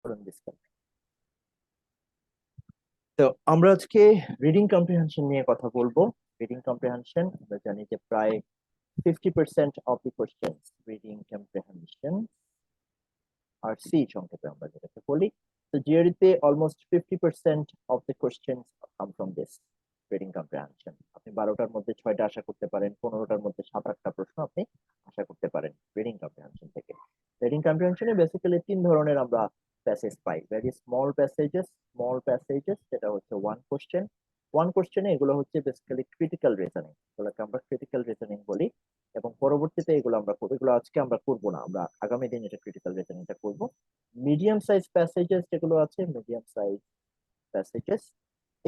from this country. তো আমরা আজকে রিডিং কম্প্রিহেনশন নিয়ে কথা বলবো। রিডিং কম্প্রিহেনশন আমরা জানি যে প্রায় 50% of the questions reading comprehension R C সংক্ষেপে আমরা যেটাকে বলি। তো জিআরইতে almost 50% of the questions come from this reading comprehension. আপনি 12টার মধ্যে 6টা আশা করতে পারেন, 15টার মধ্যে 7-8টা প্রশ্ন আপনি আশা করতে পারেন রিডিং কম্প্রিহেনশন থেকে। রিডিং কম্প্রিহেনশনে বেসিক্যালি 3 ধরনের আমরা প্যাসেজ পাই। ভেরি স্মল প্যাসেজেস যেটা হচ্ছে ওয়ান কোশ্চেনে এগুলো হচ্ছে বেসিক্যালি ক্রিটিক্যাল রিজনিং, এগুলোকে আমরা ক্রিটিক্যাল রিজনিং বলি। এবং পরবর্তীতে এগুলো আজকে আমরা করবো না, আমরা আগামী দিন এটা ক্রিটিক্যাল রিজনিংটা করবো। মিডিয়াম সাইজ প্যাসেজেস যেগুলো আছে, মিডিয়াম সাইজ প্যাসেজেস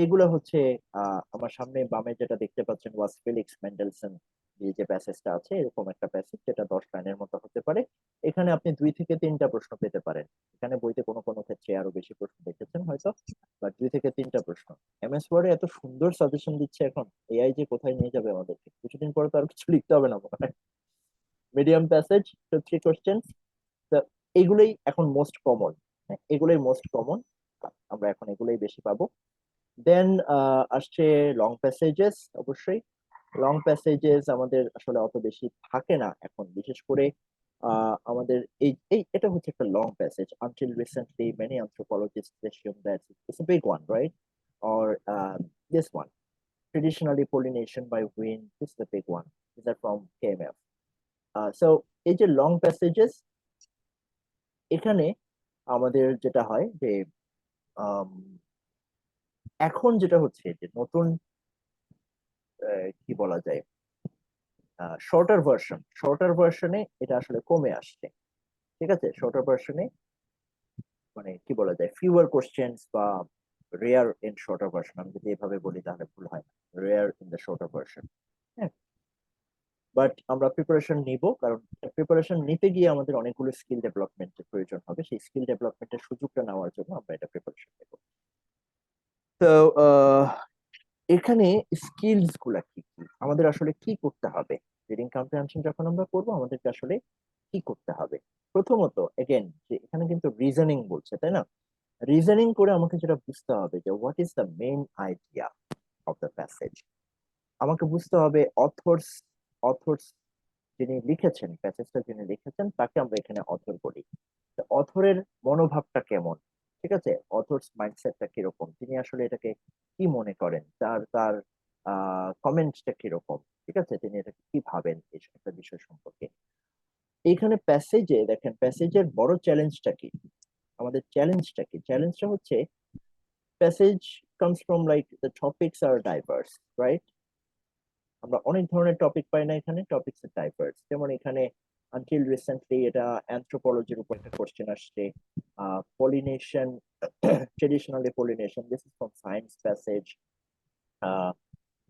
এগুলো হচ্ছে আমার সামনে বামে যেটা দেখতে পাচ্ছেন ওয়াস ফেলিক্স মেন্ডেলসন যে প্যাসেজটা আছে, এরকম একটা প্যাসেজ যেটা 10 লাইনের মতো হতে পারে। এখানে আপনি 2 থেকে 3টা প্রশ্ন পেতে পারেন। এখানে বইতে কোনো কোনো ক্ষেত্রে আরো বেশি প্রশ্ন দেখেছেন হয়তো, বাট 2 থেকে 3টা প্রশ্ন। এমএস ওয়ার্ডে এত সুন্দর সাজেশন দিচ্ছে এখন, এআই যে কোথায় নিয়ে যাবে আমাদেরকে, কিছুদিন পরে তো আর কিছু লিখতে হবে না মনে হয়। মিডিয়াম প্যাসেজ, 3 কোশ্চেন, এগুলোই এখন মোস্ট কমন। এগুলোই মোস্ট কমন, আমরা এখন এগুলোই বেশি পাবো। দেন আসছে লং প্যাসেজেস। অবশ্যই লং প্যাসেজেস আমাদের আসলে অত বেশি থাকে না এখন, বিশেষ করে আমাদের এই এই এটা হচ্ছে একটা long passage. Until recently many anthropologists assume that it's a big one, right? Or this one, traditionally pollination by wind, this is the big one. These are from KMF. So এই যে লং প্যাসেজেস, এখানে আমাদের যেটা হয় যে আম, এখন যেটা হচ্ছে যে নতুন কি বলা যায়, শর্টার ভার্সনে এটা আসলে কমে আসছে। ঠিক আছে, শর্টার ভার্সনে মানে কি বলা যায়, ফিউয়ার কোশ্চেন্স বা রেয়ার ইন শর্টার ভার্সন, আমি যদি এভাবে বলি তাহলে ভুল হয় না, rare in the shorter version. হ্যাঁ, বাট আমরা প্রিপারেশন নিব, কারণ প্রিপারেশন নিতে গিয়ে আমাদের অনেকগুলো স্কিল ডেভেলপমেন্টের প্রয়োজন হবে। সেই স্কিল ডেভেলপমেন্টের সুযোগটা নেওয়ার জন্য আমরা এটা প্রিপারেশন নেব। তো এখানে স্কিলস গুলা কি কি, আমাদের আসলে কি করতে হবে রিডিং কম্প্রিহেনশন যখন আমরা করবো, আমাদেরকে আসলে কি করতে হবে? প্রথমত এগেন যে এখানে কিন্তু রিজনিং বলছে, তাই না? রিজনিং করে আমাকে যেটা বুঝতে হবে যে what is the main idea of the passage. আমাকে বুঝতে হবে অথর্স যিনি লিখেছেন, প্যাসেজটা যিনি লিখেছেন তাকে আমরা এখানে অথর বলি। অথরের মনোভাবটা কেমন, ঠিক আছে, অথর্স মাইন্ডসেটটা কিরকম, তিনি আসলে এটাকে কি মনে করেন, তার তার কমেন্টসটা কিরকম, ঠিক আছে, তিনি এটাকে কি ভাবেন এই একটা বিষয় সম্পর্কে। এইখানে প্যাসেজে দেখেন, প্যাসেজের বড় চ্যালেঞ্জটা কি, আমাদের চ্যালেঞ্জটা কি? চ্যালেঞ্জটা হচ্ছে passage comes from like the topics are diverse, right? আমরা অনেক ধরনের টপিক পাই না এখানে, টপিকস আর ডাইভার্স। যেমন এখানে আনটিল রিসেন্টলি এটা অ্যানথ্রোপোলজির উপর একটা কোশ্চেন আসছে, pollination, traditionally pollination, this is from science passage.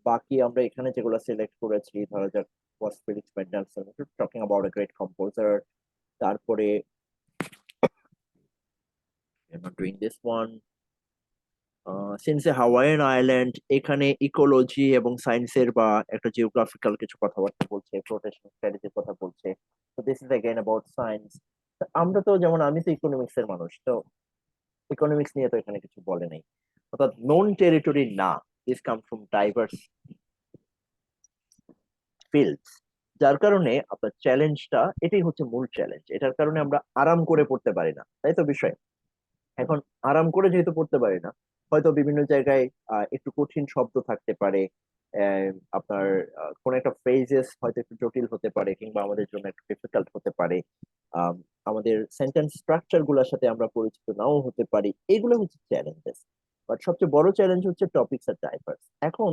বাকি আমরা এখানে যেগুলো সিলেক্ট করেছি, ধরা যাক was Felix Mendelssohn talking about a great composer, তারপরে I'm not doing this one, since A Hawaiian island, এখানে ইকোলজি এবং সায়েন্সের বা একটা জিওগ্রাফিক্যাল কিছু কথাবার্তা বলছে, প্রোটেকশন স্ট্র্যাটেজির কথা বলছে। তো this is again about science. আমরা তো যেমন আমি তো ইকোনমিক্স এর মানুষ, তো ইকোনমিক্স নিয়ে তো এখানে কিছু বলে নাই, অর্থাৎ নোন টেরিটরি না, this come from diverse fields. যার কারণে আপনার চ্যালেঞ্জটা এটাই হচ্ছে মূল চ্যালেঞ্জ, এটার কারণে আমরা আরাম করে পড়তে পারি না, তাই তো বিষয়। এখন আরাম করে যেহেতু পড়তে পারি না, হয়তো বিভিন্ন জায়গায় একটু কঠিন শব্দ থাকতে পারে, আপনার কোন একটা ফ্রেজেস হয়তো একটু জটিল হতে পারে, কিংবা আমাদের জন্য একটু ডিফিকাল্ট হতে পারে, আমাদের সেন্টেন্স স্ট্রাকচার গুলোর সাথে আমরা পরিচিত নাও হতে পারি, এগুলো হচ্ছে চ্যালেঞ্জেস। বাট সবচেয়ে বড় চ্যালেঞ্জ হচ্ছে টপিকস আর ডাইভার্স। এখন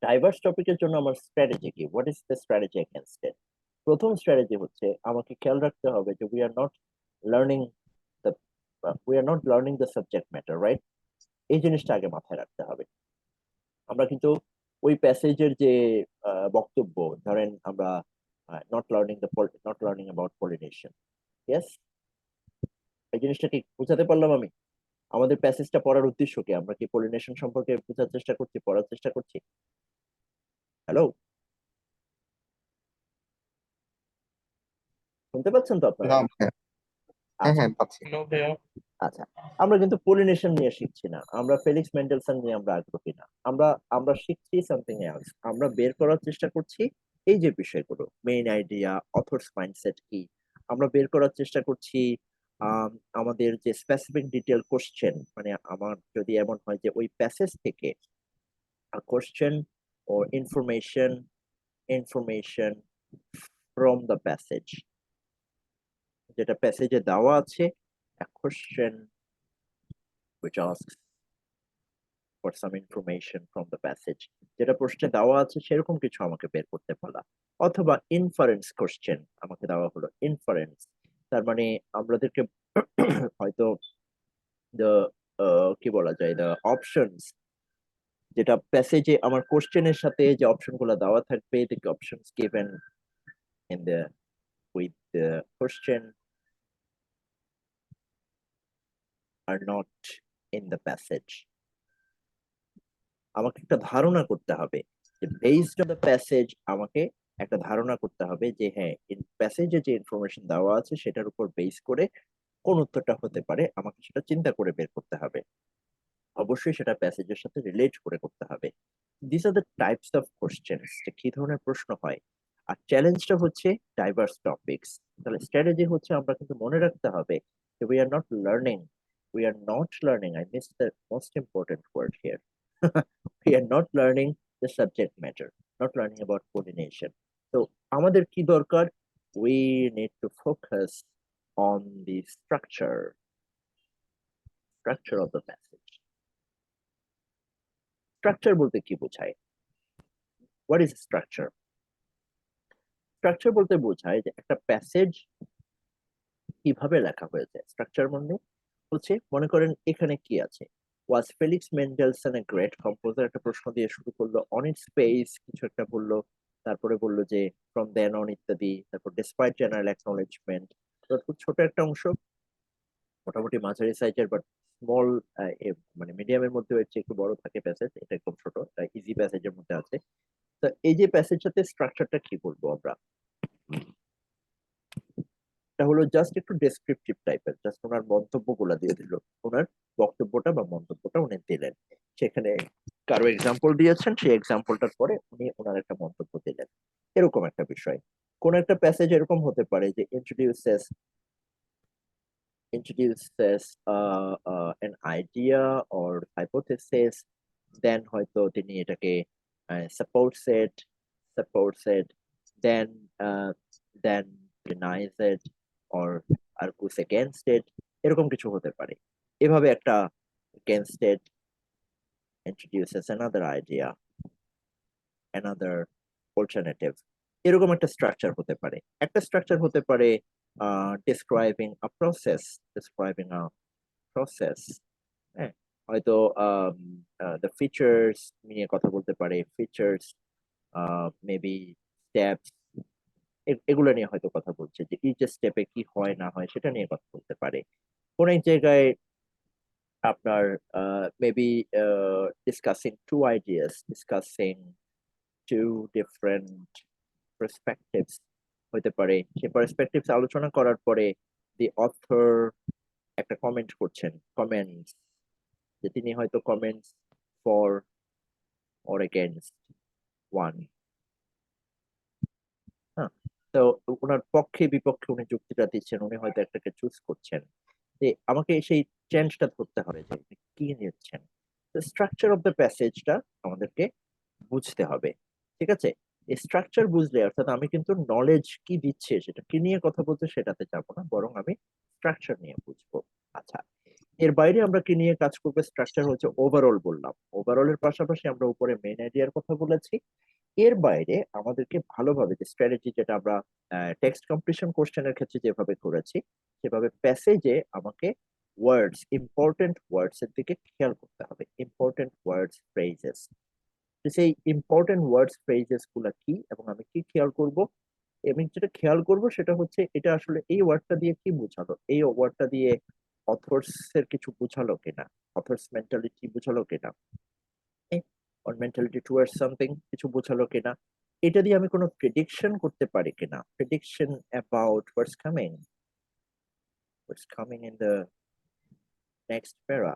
ডাইভার্স টপিকের জন্য আমার স্ট্র্যাটেজি কি, what is the strategy against ইট? প্রথম স্ট্র্যাটেজি হচ্ছে আমাকে খেয়াল রাখতে হবে যে learning the we are not learning the subject matter, right? এই জিনিসটা আগে মাথায় রাখতে হবে। আমরা কিন্তু ওই প্যাসেজের যে বক্তব্য, ধরেন আমরা not learning about pollination, yes, এই জিনিসটা কি বুঝাতে পারলাম আমি? আমাদের প্যাসেজটা পড়ার উদ্দেশ্য কি, আমরা কি পলিনেশন সম্পর্কে বোঝার চেষ্টা করছি, পড়ার চেষ্টা করছি? হ্যালো, শুনতে পাচ্ছেন তো আপনারা? হ্যাঁ ভাইয়া। হ্যাঁ হ্যাঁ পাচ্ছি। আচ্ছা, আমরা কিন্তু পলিনেশন নিয়ে শিখছি না, আমরা ফেলিক্স মেন্ডেলসন নিয়ে আমরা আগ্রহী না, আমরা আমরা শিখছি সামথিং এলস। আমরা বের করার চেষ্টা করছি এই যে বিষয়গুলো, মেইন আইডিয়া, অথর্স মাইন্ডসেট কি, আমরা বের করার চেষ্টা করছি আম, আমাদের যে স্পেসিফিক ডিটেল কোশ্চেন, মানে আমার যদি এমন হয় যে ওই প্যাসেজ থেকে কোশ্চেন ও ইনফরমেশন ফ্রম দ্য প্যাসেজ, যেটা প্যাসেজে দেওয়া আছে, question which asks for some information from the passage, যেটা প্রশ্নে দেওয়া আছে সেরকম কিছু আমাকে বের করতে বলা। অথবা ইনফারেন্স কোশ্চেন আমাকে দেওয়া হলো, ইনফারেন্স তার মানে আমাদেরকে হয়তো the কি বলা যায়, the options, যেটা প্যাসেজে আমার কোশ্চেনের সাথে যে অপশন গুলো দেওয়া থাকবে, the options given in the with the question are not in the passage। আমাকে একটা ধারণা করতে হবে যে বেসড অন দ্য প্যাসেজ, আমাকে একটা ধারণা করতে হবে যে হ্যাঁ, প্যাসেজে যে ইনফরমেশন দেওয়া আছে সেটার উপর বেস করে কোন উত্তরটা হতে পারে, আমাকে সেটা চিন্তা করে বের করতে হবে। অবশ্যই সেটা প্যাসেজের সাথে রিলেট করে করতে হবে। This are the types of questions, যে কি ধরনের প্রশ্ন হয়। আর চ্যালেঞ্জটা হচ্ছে ডাইভার্স টপিকস। তাহলে স্ট্র্যাটেজি হচ্ছে আমরা কিন্তু মনে রাখতে হবে যে we are not learning, I missed the most important word here. We are not learning the subject matter, not learning about coordination. So আমাদের কি দরকার? We need to focus on the structure of the passage. Structure বলতে কি বোঝায়? What is structure? Structure বলতে বোঝায় যে একটা প্যাসেজ কিভাবে লেখা হয়েছে। স্ট্রাকচার মানে হচ্ছে, মনে করেন এখানে কি আছে, was Felix মেন্ডেলসন a great composer, একটা প্রশ্ন দিয়ে শুরু করলো, অন ইট স্পেস কিছু একটা বললো, তারপরে বললো যে ফ্রম দেন অন ইত্যাদি, তারপর ডিসপাইট জেনারেল অ্যাকনোলেজমেন্ট। খুব ছোট একটা অংশ, মোটামুটি মাঝারি সাইজের, বাট স্মল, মানে মিডিয়ামের মধ্যে হচ্ছে একটু বড় থাকে প্যাসেজ, এটা একদম ছোট, ইজি প্যাসেজের মধ্যে আছে। তো এই যে প্যাসেজটাতে স্ট্রাকচারটা কি বলবো আমরা, এটা হলো জাস্ট একটু ডেসক্রিপটিভ টাইপের, জাস্ট ওনার মন্তব্যগুলো দিয়ে দিল, ওনার বক্তব্যটা বা মন্তব্যটা উনি দিলেন, সেখানে কারো এক্সাম্পল দিয়েছেন, সেই এক্সাম্পলটার পরে উনি ওনার একটা মন্তব্য দিলেন, এরকম একটা বিষয়। কোন একটা প্যাসেজ এরকম হতে পারে যে introduces an idea or hypothesis, then হয়তো তিনি এটাকে supports it, then then denies it or argues against it, এরকম কিছু হতে পারে। এভাবে একটা against it, introduces another idea, another alternative, এরকম একটা স্ট্রাকচার হতে পারে। একটা স্ট্রাকচার হতে পারে describing a process, হ্যাঁ, হয়তো দ্য ফিচার্স নিয়ে কথা বলতে পারে, ফিচার্স, মেবি স্টেপস, এগুলো নিয়ে হয়তো কথা বলছে, যে ইচ স্টেপে কি হয় না হয় সেটা নিয়ে কথা বলতে পারে। কোন এক জায়গায় আপনার maybe discussing two different perspectives হতে পারে। সেই পার্সপেক্টিভস আলোচনা করার পরে দি অথর একটা কমেন্ট করছেন, কমেন্টস, যে তিনি হয়তো comments for or against one, হ্যাঁ, তো ওনার পক্ষে বিপক্ষে উনি যুক্তিটা দিচ্ছেন, উনি হয়তো একটাকে চুজ করছেন, যে আমাকে সেই চেঞ্জটা ধরতে হবে যে উনি কি নিচ্ছেন। স্ট্রাকচার অফ দ্য প্যাসেজটা আমাদেরকে বুঝতে হবে, ঠিক আছে? এই স্ট্রাকচার বুঝলে, অর্থাৎ আমি কিন্তু নলেজ কি দিচ্ছে, সেটা কি নিয়ে কথা বলছে সেটাতে যাবো না, বরং আমি স্ট্রাকচার নিয়ে বুঝবো। আচ্ছা, এর বাইরে আমরা কি নিয়ে কাজ করবো? স্ট্রাকচার হচ্ছে ওভারঅল বললাম, ওভারঅলের পাশাপাশি আমরা উপরে মেইন আইডিয়ার কথা বলেছি। এর বাইরে আমাদেরকে ভালোভাবে যে স্ট্র্যাটেজি, যেটা আমরা টেক্সট কমপ্লিশন কোশ্চেনের ক্ষেত্রে যেভাবে করেছি, সেভাবে প্যাসেজে আমাকে ইম্পর্টেন্ট ওয়ার্ডস এর দিকে খেয়াল করতে হবে, ইম্পর্টেন্ট ওয়ার্ডস ফ্রেজেস। সেই ইম্পর্টেন্ট ওয়ার্ডস ফ্রেজেস গুলা কি এবং আমি কি খেয়াল করব, এবং যেটা খেয়াল করব সেটা হচ্ছে এটা আসলে এই ওয়ার্ডটা দিয়ে কি বোঝালো, এই ওয়ার্ডটা দিয়ে অথর্স এর কিছু বোঝালো কিনা, অথর্স মেন্টালিটি বোঝালো কিনা, অর মেন্টালিটি টুয়ার্ডস সামথিং কিছু বোঝালো কিনা, এটা দিয়ে আমি কোনো প্রেডিকশন করতে পারি কিনা, prediction about what's coming, what's coming in the next para,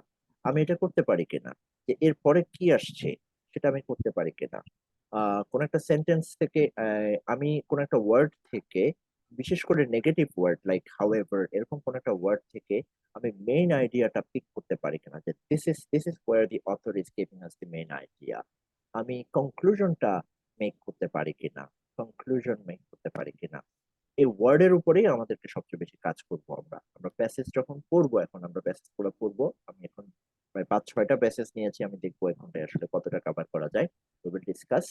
আমি এটা করতে পারি কিনা, যে এরপরে কি আসছে সেটা আমি করতে পারি কিনা। কোন একটা সেন্টেন্স থেকে আমি কোন একটা ওয়ার্ড থেকে, বিশেষ করে নেগেটিভ ওয়ার্ড লাইক হাউএভার, এরকম কোন একটা ওয়ার্ড থেকে আমি মেইন আইডিয়াটা পিক করতে পারি কিনা, যে this is wire the author is giving us the main idea. আমি কনক্লুশনটা মেক করতে পারি কিনা, কনক্লুশন মেক করতে পারি কিনা। এই ওয়ার্ডের উপরেই আমাদেরকে সবচেয়ে বেশি কাজ করবো আমরা। আমরা প্যাসেজ যখন পড়বো, এখন আমরা প্যাসেজ গুলো পড়বো, আমি এখন প্রায় 5-6টা প্যাসেজ নিয়েছি, আমি দেখবো এখনটায় আসলে কতটা কভার করা যায়। We will discuss.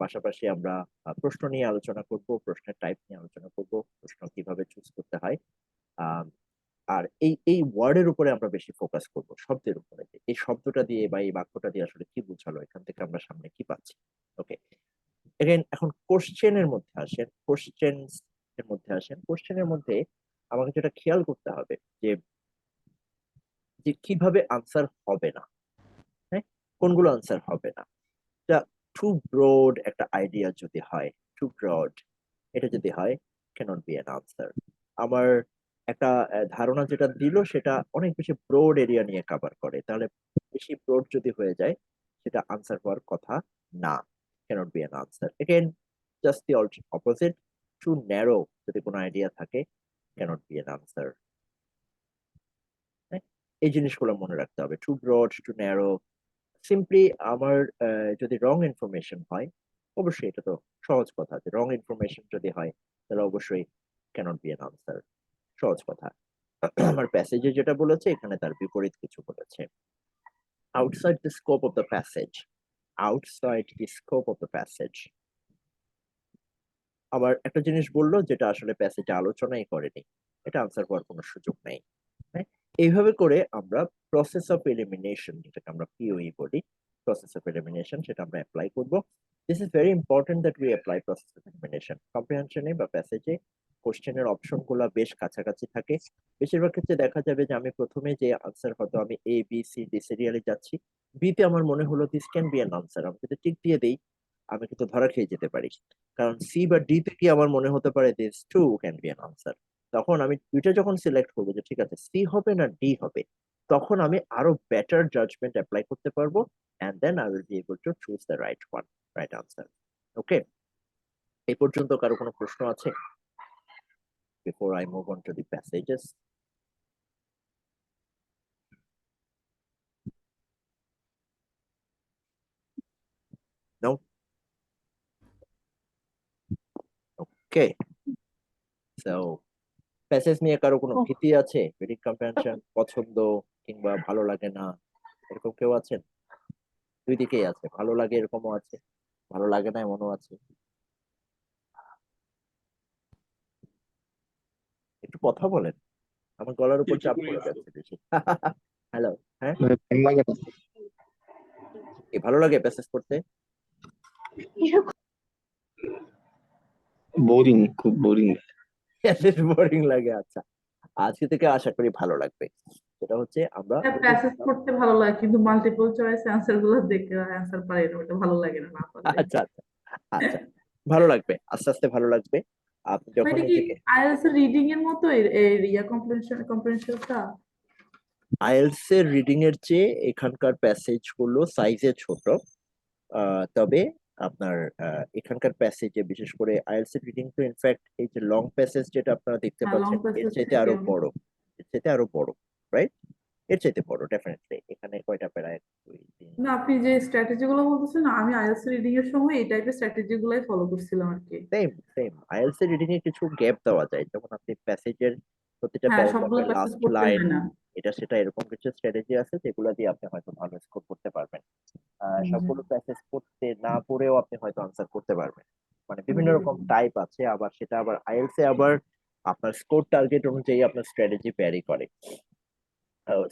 পাশাপাশি আমরা প্রশ্ন নিয়ে আলোচনা করব, প্রশ্নের টাইপ নিয়ে আলোচনা করব, প্রশ্ন কিভাবে চুজ করতে হয়। আহ, আর এই এই ওয়ার্ডের উপরে আমরা বেশি ফোকাস করব, শব্দের উপরে, যে এই শব্দটা দিয়ে বা এই বাক্যটা দিয়ে আসলে কি বোঝালো, এখান থেকে আমরা সামনে কি পাচ্ছি। ওকে, এগেন এখন কোশ্চেনের মধ্যে আসেন, কোশ্চেনের মধ্যে আমাকে যেটা খেয়াল করতে হবে, যে যে কিভাবে আনসার হবে না, হ্যাঁ, কোনগুলো আনসার হবে না। এটা টু ব্রড একটা আইডিয়া যদি হয়, টু ব্রড, এটা যদি হয়, ক্যানট বি অ্যান আনসার। আমার একটা ধারণা যেটা দিল সেটা অনেক বেশি ব্রড এরিয়া নিয়ে কভার করে, তাহলে বেশি ব্রড যদি হয়ে যায়, সেটা আনসার হওয়ার কথা না, cannot be an answer. Again just the opposite, too narrow যদি কোনো আইডিয়া থাকে, ক্যানট বি অ্যান আনসার। এই জিনিসগুলো মনে রাখতে হবে, too broad, too narrow. Simply আমার যদি রং ইনফরমেশন হয়, অবশ্যই এটা তো সহজ কথা, যে রং ইনফরমেশন যদি হয়, তাহলে অবশ্যই ক্যানট বি অ্যান আনসার, সহজ কথা। আমার প্যাসেজে যেটা বলেছে, এখানে তার বিপরীত কিছু বলেছে। Outside the scope of the passage, outside the scope of the passage. আবার একটা জিনিস বললো যেটা আসলে প্যাসেজে আলোচনাই করেনি, এটা আনসার হওয়ার কোনো সুযোগ নেই। হ্যাঁ, এইভাবে করে আমরা প্রসেস অফ এলিমিনেশন, যেটাকে আমরা পিওই বলি, প্রসেস অফ এলিমিনেশন, সেটা আমরা অ্যাপ্লাই করব। This is very important that we apply process of elimination. কম্প্রিহেনশনে বা প্যাসেজে কোশ্চেনের অপশন গুলা বেশ কাছাকাছি থাকে। বেশিরভাগ ক্ষেত্রে দেখা যাবে যে আমি প্রথমে যে আনসার, হয়তো আমি এ বি সি ডি সিরিয়ালে যাচ্ছি, বি তে আমার মনে হলো this can be an answer, আমি যদি টিক দিয়ে দিই, আমি কিন্তু ধরা খেয়ে যেতে পারি। কারণ সি বা ডি তে কি আমার মনে হতে পারে this too can be an answer. তখন আমি দুইটা যখন সিলেক্ট করবো, যে ঠিক আছে সি হবে না ডি হবে, তখন আমি আরো বেটার জাজমেন্ট অ্যাপ্লাই করতে পারবো, and then I will be able to choose the right one, right answer. Okay, এই পর্যন্ত কারো কোনো প্রশ্ন আছে before I move on to the passages? No? Okay, so passage নিয়ে কারো কোনো ভীতি আছে? রিডিং কম্প্রিহেনশন পছন্দ কিংবা ভালো লাগে না, এরকম কেউ আছেন? দুই দিকেই আছে, ভালো লাগে এরকমও আছে, ভালো লাগে না এমনও আছে। একটু কথা বলেন, আমার গলার উপর চাপ পড়ে যাচ্ছে বেশি। হ্যালো, হ্যাঁ, ভালো লাগে না। কি ভালো লাগে প্যাসেজ পড়তে? বোরিং, খুব বোরিং। প্যাসেজ বোরিং লাগে, আচ্ছা। আজকে থেকে আশা করি ভালো লাগবে। সেটা হচ্ছে আমরা হ্যাঁ, প্যাসেজ পড়তে ভালো লাগে কিন্তু মাল্টিপল চয়েস অ্যান্সার গুলো দেখে অ্যান্সার পারি না, ওটা ভালো লাগে না, না পারলে। আচ্ছা আচ্ছা আচ্ছা, ভালো লাগবে, আস্তে আস্তে ভালো লাগবে। আপনি বা যখন এটা কি নিজেকে, আইএলটিএস এর রিডিং এর মতো এর ইয়া কম্প্রিহেনশনটা? আইএলটিএস এর রিডিং এর চেয়ে এখানকার প্যাসেজ গুলো সাইজে ছোট। তবে আপনার এখানকার প্যাসেজে, বিশেষ করে আইএলটিএস এর রিডিং, তো ইনফ্যাক্ট এই যে লং প্যাসেজ যেটা আপনারা দেখতে হ্যাঁ, লং পাচ্ছেন, এর প্যাসেজ চাইতে থেকে আরো বড়, এর চাইতে আরো বড়, রাইট? এর চাইতে বড় ডেফিনেটলি। এখানে কয়টা প্যারা, 1 2 3, না, আপনি যে স্ট্র্যাটেজি গুলো বলতেছেন না, আমি আইএলটিএস রিডিং এর সময় এই টাইপের স্ট্র্যাটেজি গুলাই ফলো করছিলাম আর কি। Same same. আইএলটিএস এর রিডিং এ কিছু গ্যাপ দেওয়া যায়, যেমন আপনি প্যাসেজের প্রতিটা হ্যাঁ, সবগুলো প্যারাগ্রাফের প্যাসেজ লাস্ট পড়তে লাইন, হয় না। এটা সেটা এরকম কিছু স্ট্র্যাটেজি আছে যেগুলো দিয়ে আপনি হয়তো ভালো স্কোর করতে পারবেন। হুম, সবগুলো প্যাসেজ পড়তে না পড়েও আপনি হয়তো আনসার করতে পারবেন। মানে বিভিন্ন রকম হুম। টাইপ আছে, আবার সেটা আবার আইএলটিএস এ আবার আপনার স্কোর টার্গেট অনুযায়ী আপনার স্ট্র্যাটেজি ভ্যারি করে।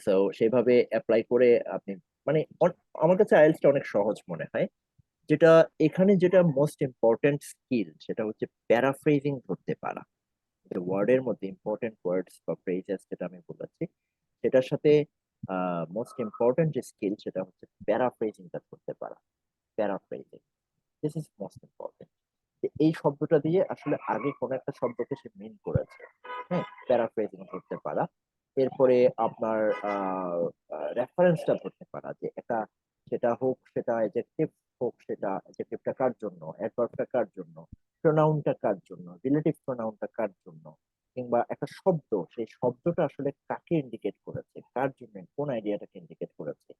সো সেভাবে অ্যাপ্লাই করে আপনি, মানে আমার কাছে আইএলটিএস টা অনেক সহজ মনে হয়। যেটা এখানে যেটা মোস্ট ইম্পর্টেন্ট স্কিল, সেটা হচ্ছে প্যারাফ্রেজিং ধরতে পারা। যে ওয়ার্ডের মধ্যে ইম্পর্টেন্ট ওয়ার্ডস বা ফ্রেজেস যেটা আমি বলেছি, সেটার সাথে মোস্ট ইম্পর্টেন্ট যে স্কিল, সেটা হচ্ছে প্যারাফ্রেজিংটা করতে পারা। Paraphrasing, this is most important. যে এই শব্দটা দিয়ে আসলে আগে কোন একটা শব্দকে সে মিন করেছে। হ্যাঁ, প্যারাফ্রেজিং করতে পারা। এরপরে আপনার রেফারেন্সটা ধরতে পারা, যে এটা সেটা হোক, সেটা এডজেক্টিভ হোক, সেটা এডজেক্টিভটা কার জন্য, অ্যাডভার্বটা কার জন্য, প্রোনাউনটা কার জন্য, রিলেটিভ প্রোনাউনটা কার জন্য, কিংবা একটা শব্দ, সেই শব্দটা আসলে কাকে ইন্ডিকেট করেছে, কার জন্য, কোন আইডিয়াটাকে ইন্ডিকেট করেছে,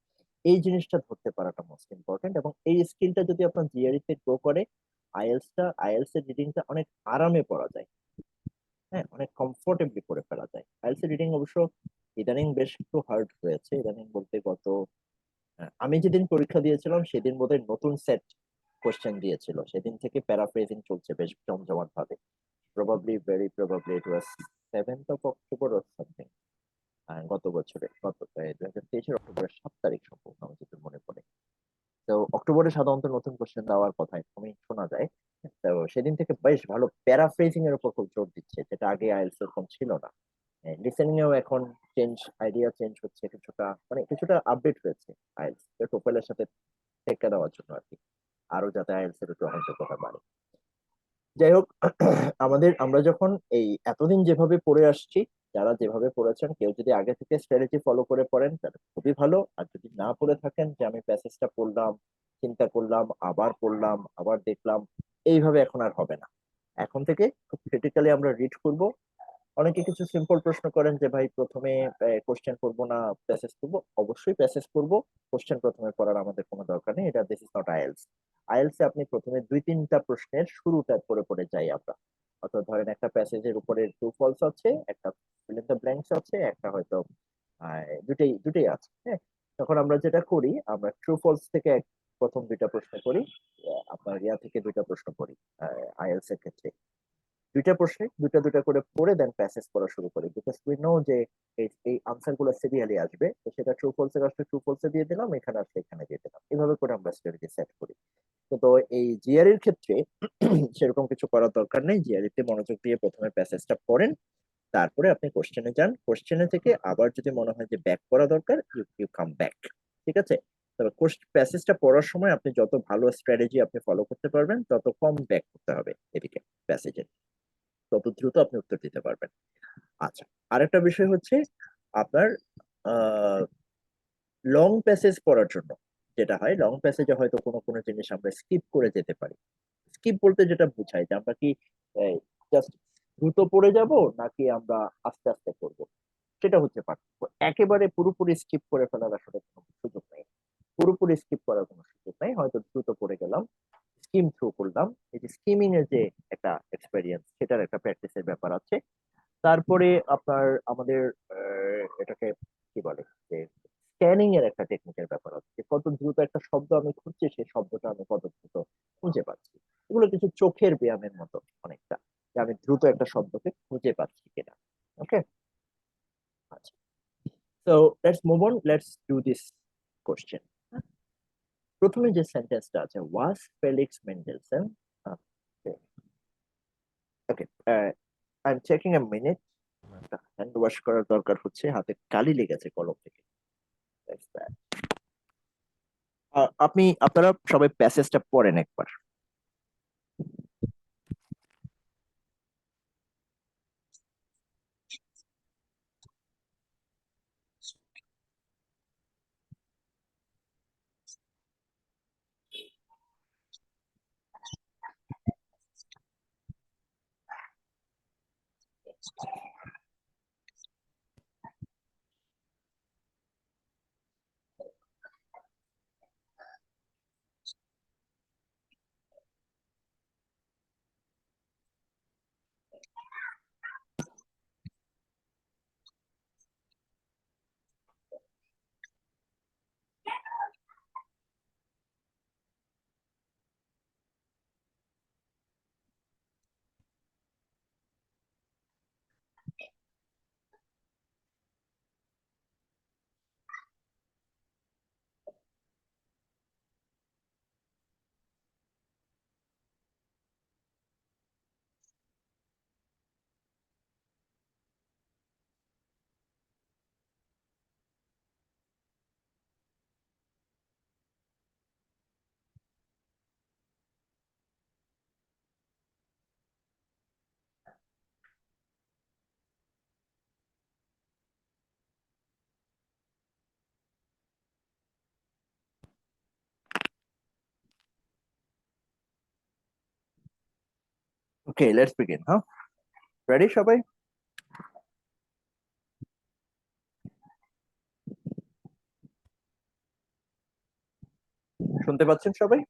এই জিনিসটা ধরতে পারাটা মোস্ট ইম্পর্টেন্ট। এবং এই স্কিলটা যদি আপনার জিআরই তে গ্রো করে, আইএলটিএস এর রিডিংটা অনেক আরামে পড়া যায়। হ্যাঁ, অনেক কমফোর্টেবলি করে ফেলা যায়। আইএলটিএস এর রিডিং অবশ্য ইদানিং বেশ একটু হার্ড হয়েছে। ইদানিং বলতে আমি যেদিন পরীক্ষা দিয়েছিলাম সেদিন বোধহয় নতুন সেট কোশ্চেন দিয়েছিল, সেদিন থেকে প্যারাফ্রেজিং চলছে বেশ জমজমাট ভাবে। Very probably it was 7th of October or something। গত বছরে, গত 2023-এর অক্টোবরের 7 তারিখ সম্ভবত, আমার যেটা মনে পড়ে। তো অক্টোবরে সাধারণত নতুন কোশ্চেন দেওয়ার কথা এরকমই শোনা যায়। তো সেদিন থেকে বেশ ভালো প্যারাফ্রেজিং এর উপর খুব জোর দিচ্ছে, যেটা আগে আইএলটিএস এরকম ছিল না। লিসেনিং এও এখন আইডিয়া চেঞ্জ হচ্ছে কিছুটা, মানে কিছুটা আপডেট হয়েছে আইএলটিএস টোফেলের সাথে টেক্কা দেওয়ার জন্য আর কি, আরো যাতে আইএলটিএস এর গ্রহণযোগ্যতা বাড়ে। যাই হোক, আমরা যখন এই এতদিন যেভাবে পড়ে আসছি, যারা যেভাবে পড়েছেন, কেউ যদি আগে থেকে স্ট্র্যাটেজি ফলো করে পড়েন তাহলে খুবই ভালো। আর যদি না পড়ে থাকেন, যে আমি প্যাসেজটা পড়লাম, চিন্তা করলাম, আবার পড়লাম, আবার দেখলাম, এইভাবে এখন আর হবে না। এখন থেকে খুব ক্রিটিক্যালি আমরা রিড করব। অনেকে কিছু সিম্পল প্রশ্ন করেন যে ভাই প্রথমে কোশ্চেন করবো না প্যাসেজ করবো। অবশ্যই প্যাসেজ করবো, কোশ্চেন প্রথমে করার আমাদের কোনো দরকার নেই। এটা this is not IELTS. IELTS আপনি প্রথমে 2-3টা প্রশ্নের শুরুটা করে করে যাই আমরা। অর্থাৎ ধরেন একটা প্যাসেজের উপরে ট্রু ফলস আছে, একটা ফিল ইন দ্য ব্ল্যাঙ্কস আছে, একটা হয়তো দুটেই দুটেই আছে। হ্যাঁ, তখন আমরা যেটা করি, আমরা ট্রু ফলস থেকে প্রথম 2টা প্রশ্ন করি, আপনার ইয়া থেকে 2টা প্রশ্ন করি আইএলটিএস এর ক্ষেত্রে। 2টা প্রশ্নে 2টা 2টা করে পড়ে দেন প্যাসেজ পড়া শুরু করি, বিকজ উই নো যে এই আনসার গুলো সিরিয়ালি আসবে। তো সেটা ট্রু ফলস এর আসলে ট্রু ফলসে দিয়ে দিলাম, এখানে আসলে এখানে দিয়ে দিলাম, এভাবে করে আমরা স্ট্র্যাটেজি সেট করি। তো এই জিআর এর ক্ষেত্রে সেরকম কিছু করার দরকার নেই। জিআরই তে মনোযোগ দিয়ে প্রথমে প্যাসেজটা পড়েন, তারপরে আপনি কোশ্চেনে যান। কোশ্চেনে থেকে আবার যদি মনে হয় যে ব্যাক করা দরকার, ইউ কাম ব্যাক। ঠিক আছে? তবে প্যাসেজটা পড়ার সময় আপনি যত ভালো স্ট্র্যাটেজি আপনি ফলো করতে পারবেন, তত কম ব্যাক করতে হবে এদিকে প্যাসেজে, তত দ্রুত আপনি উত্তর দিতে পারবেন। আচ্ছা, আরেকটা বিষয় হচ্ছে আপনার লং প্যাসেজ পড়ার জন্য যেটা হয়, লং প্যাসেজে হয়তো কোনো কোনো জিনিস আমরা স্কিপ করে যেতে পারি। স্কিপ বলতে যেটা বোঝায় যে আমরা কি জাস্ট দ্রুত পড়ে যাব, নাকি আমরা আস্তে আস্তে করব, সেটা হচ্ছে পার্থক্য। একেবারে পুরোপুরি স্কিপ করে ফেলার আসলে কোনো সুযোগ নেই। পুরোপুরি স্কিপ করার কোনো সুযোগ নেই, হয়তো দ্রুত পড়ে গেলাম, স্কিম থ্রু করলাম। এই যে স্কিমিং এর যে একটা এক্সপেরিয়েন্স, সেটার একটা প্র্যাকটিসের ব্যাপার আছে। তারপরে আপনার আমাদের এটাকে কি বলে, যে স্ক্যানিং এর একটা টেকনিকের ব্যাপার আছে, যে কত দ্রুত একটা শব্দ আমি খুঁজছি, সেই শব্দটা আমি কত দ্রুত খুঁজে পাচ্ছি। এগুলো কিছু চোখের ব্যায়ামের মতো অনেকটা, যে আমি দ্রুত একটা শব্দকে খুঁজে পাচ্ছি কিনা। ওকে, আচ্ছা। তো let's move on, let's do this question. প্রথমে যে সেন্টেন্সটা আছে, was Felix Mendelssohn, okay, I am checking a minute. Hand wash করার দরকার হচ্ছে, হাতে কালি লেগেছে কলম থেকে। That's bad. আপনারা সবাই প্যাসেজটা পড়েন একবার। ওকে, লেটস বিগিন। হ্যাঁ, রেডি সবাই? শুনতে পাচ্ছেন সবাই?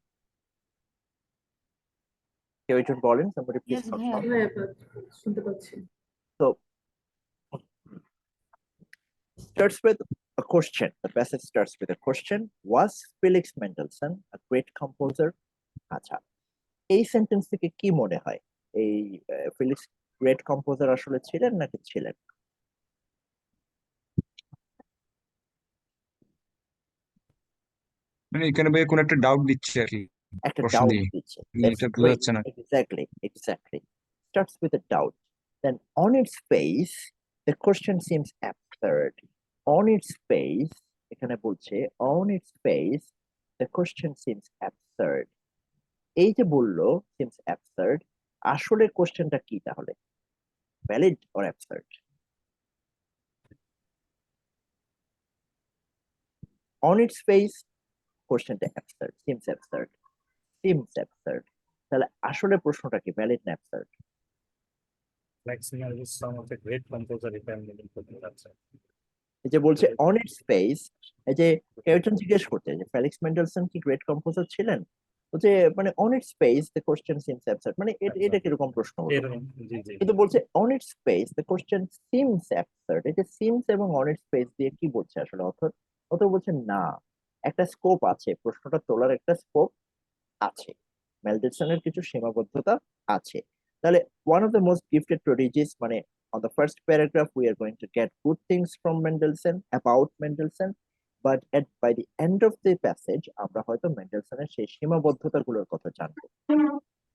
কেউ একজন বলেন, somebody please Yes, ভাইয়া। confirm. হ্যাঁ, শুনতে পাচ্ছি। So starts with a question. The passage starts with a question. Was Felix Mendelssohn a great composer? আচ্ছা, এই সেন্টেন্স থেকে কি মনে হয়? এই ফিলিক্স গ্রেট কম্পোজার আসলে ছিলেন নাকি ছিলেন? মানে এখানে ভাই কোন একটা ডাউট দিচ্ছে আর কি, একটা প্রশ্ন ডাউট দিয়ে দিচ্ছে। এটা বোঝা যাচ্ছে না। Exactly. Starts with a doubt. Then on its face, the question seems absurd. On its face, এখানে বলছে on its face, the question seems absurd. এই যে বললো seems absurd, আসলে কোশ্চেনটা কি তাহলে? Valid or absurd? On its face, কোশ্চেনটা absurd, seems absurd. তাহলে আসলে প্রশ্নটা কি, ভ্যালিড না absurd? Like singer is some of the great composer if I'm able to do that. এই যে বলছে অন ইটস ফেস, এই যে কেউ একজন জিজ্ঞেস করতে যে ফেলিক্স মেন্ডেলসন কি গ্রেট কম্পোজার ছিলেন, বলছে মানে on it's face the question seems absurd, মানে এটা কিরকম প্রশ্ন হলো? এরকম, জি জি। কিন্তু বলছে on it's face the question seems absurd, এই যে সিমস এবং অন ইটস ফেস দিয়ে কি বলছে আসলে অথর? অথর বলছে না, একটা স্কোপ আছে, প্রশ্নটা তোলার একটা স্কোপ আছে, মেন্ডেলসনের কিছু সীমাবদ্ধতা আছে। তাহলে one of the most gifted prodigies, মানে on the first paragraph we are going to get good things from Mendelssohn, about Mendelssohn, but by the end of the passage আমরা হয়তো মেন্ডেলসনের সেই সীমাবদ্ধতাগুলোর কথা জানবো।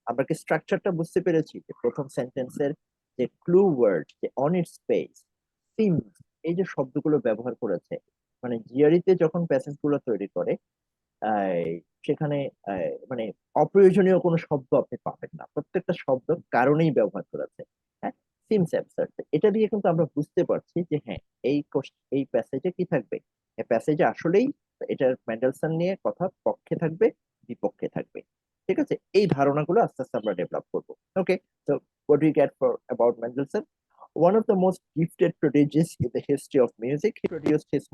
আমরা কি স্ট্রাকচারটা বুঝতে পেরেছি? যে প্রথম সেন্টেন্সের যে ক্লু ওয়ার্ড, যে অন ইটস স্পেস, সিমস, এই যে শব্দগুলো ব্যবহার করেছে, মানে জিআরইতে যখন প্যাসেজ গুলো তৈরি করে সেখানে মানে অপ্রয়োজনীয় কোনো শব্দ আপনি পাবেন না, প্রত্যেকটা শব্দ কারণেই ব্যবহার করেছে। হ্যাঁ, সিমস অ্যাবসার্ড, এটা দিয়ে কিন্তু আমরা বুঝতে পারছি যে হ্যাঁ, এই প্যাসেজে কি থাকবে, এই প্যাসেজে আসলেই এটার মেন্ডেলসন নিয়ে কথা পক্ষে থাকবে, বিপক্ষে থাকবে। ঠিক আছে, এই ধারণাগুলো আস্তে আস্তে আমরা ডেভেলপ করবো। ওকে, so what do you get for about Mendelssohn? One of the most gifted prodigies in the history of music. He produced his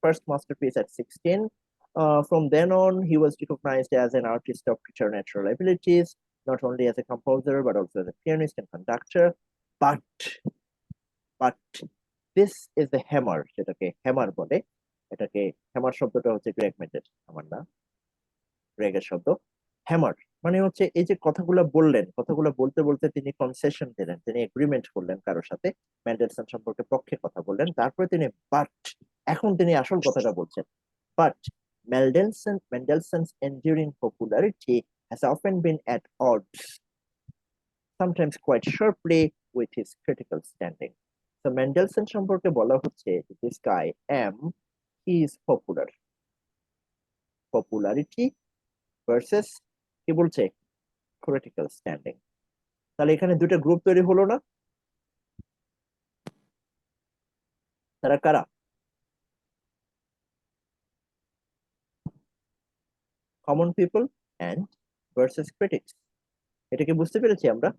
first masterpiece at 16. From then on, he was recognized as an artist of preternatural abilities, not only as a composer, but also as a pianist and conductor. But this is the hammer, যেটাকে hammer বলে। এটাকে hammer শব্দটা হচ্ছে Greg Mendel, আমার না, গ্রেগের শব্দ। Hammer মানে হচ্ছে এই যে কথাগুলো বললেন, কথাগুলো বলতে বলতে তিনি কনসেশন দিলেন, তিনি এগ্রিমেন্ট করলেন কারোর সাথে, মেন্ডেলসন সম্পর্কে পক্ষে কথা বললেন, তারপরে তিনি এখন তিনি আসল কথাটা বলছেন। But Mendelssohn's enduring popularity has often been at odds, sometimes quite sharply, with his critical standing. So Mendelssohn সম্পর্কে বলা হচ্ছে this guy M, he is popular. Popularity versus কি বলছে, critical standing. তাহলে এখানে দুটো গ্রুপ তৈরি হলো না? তারা কারা? Common people and versus critics. এটা কি বুঝতে পেরেছি আমরা?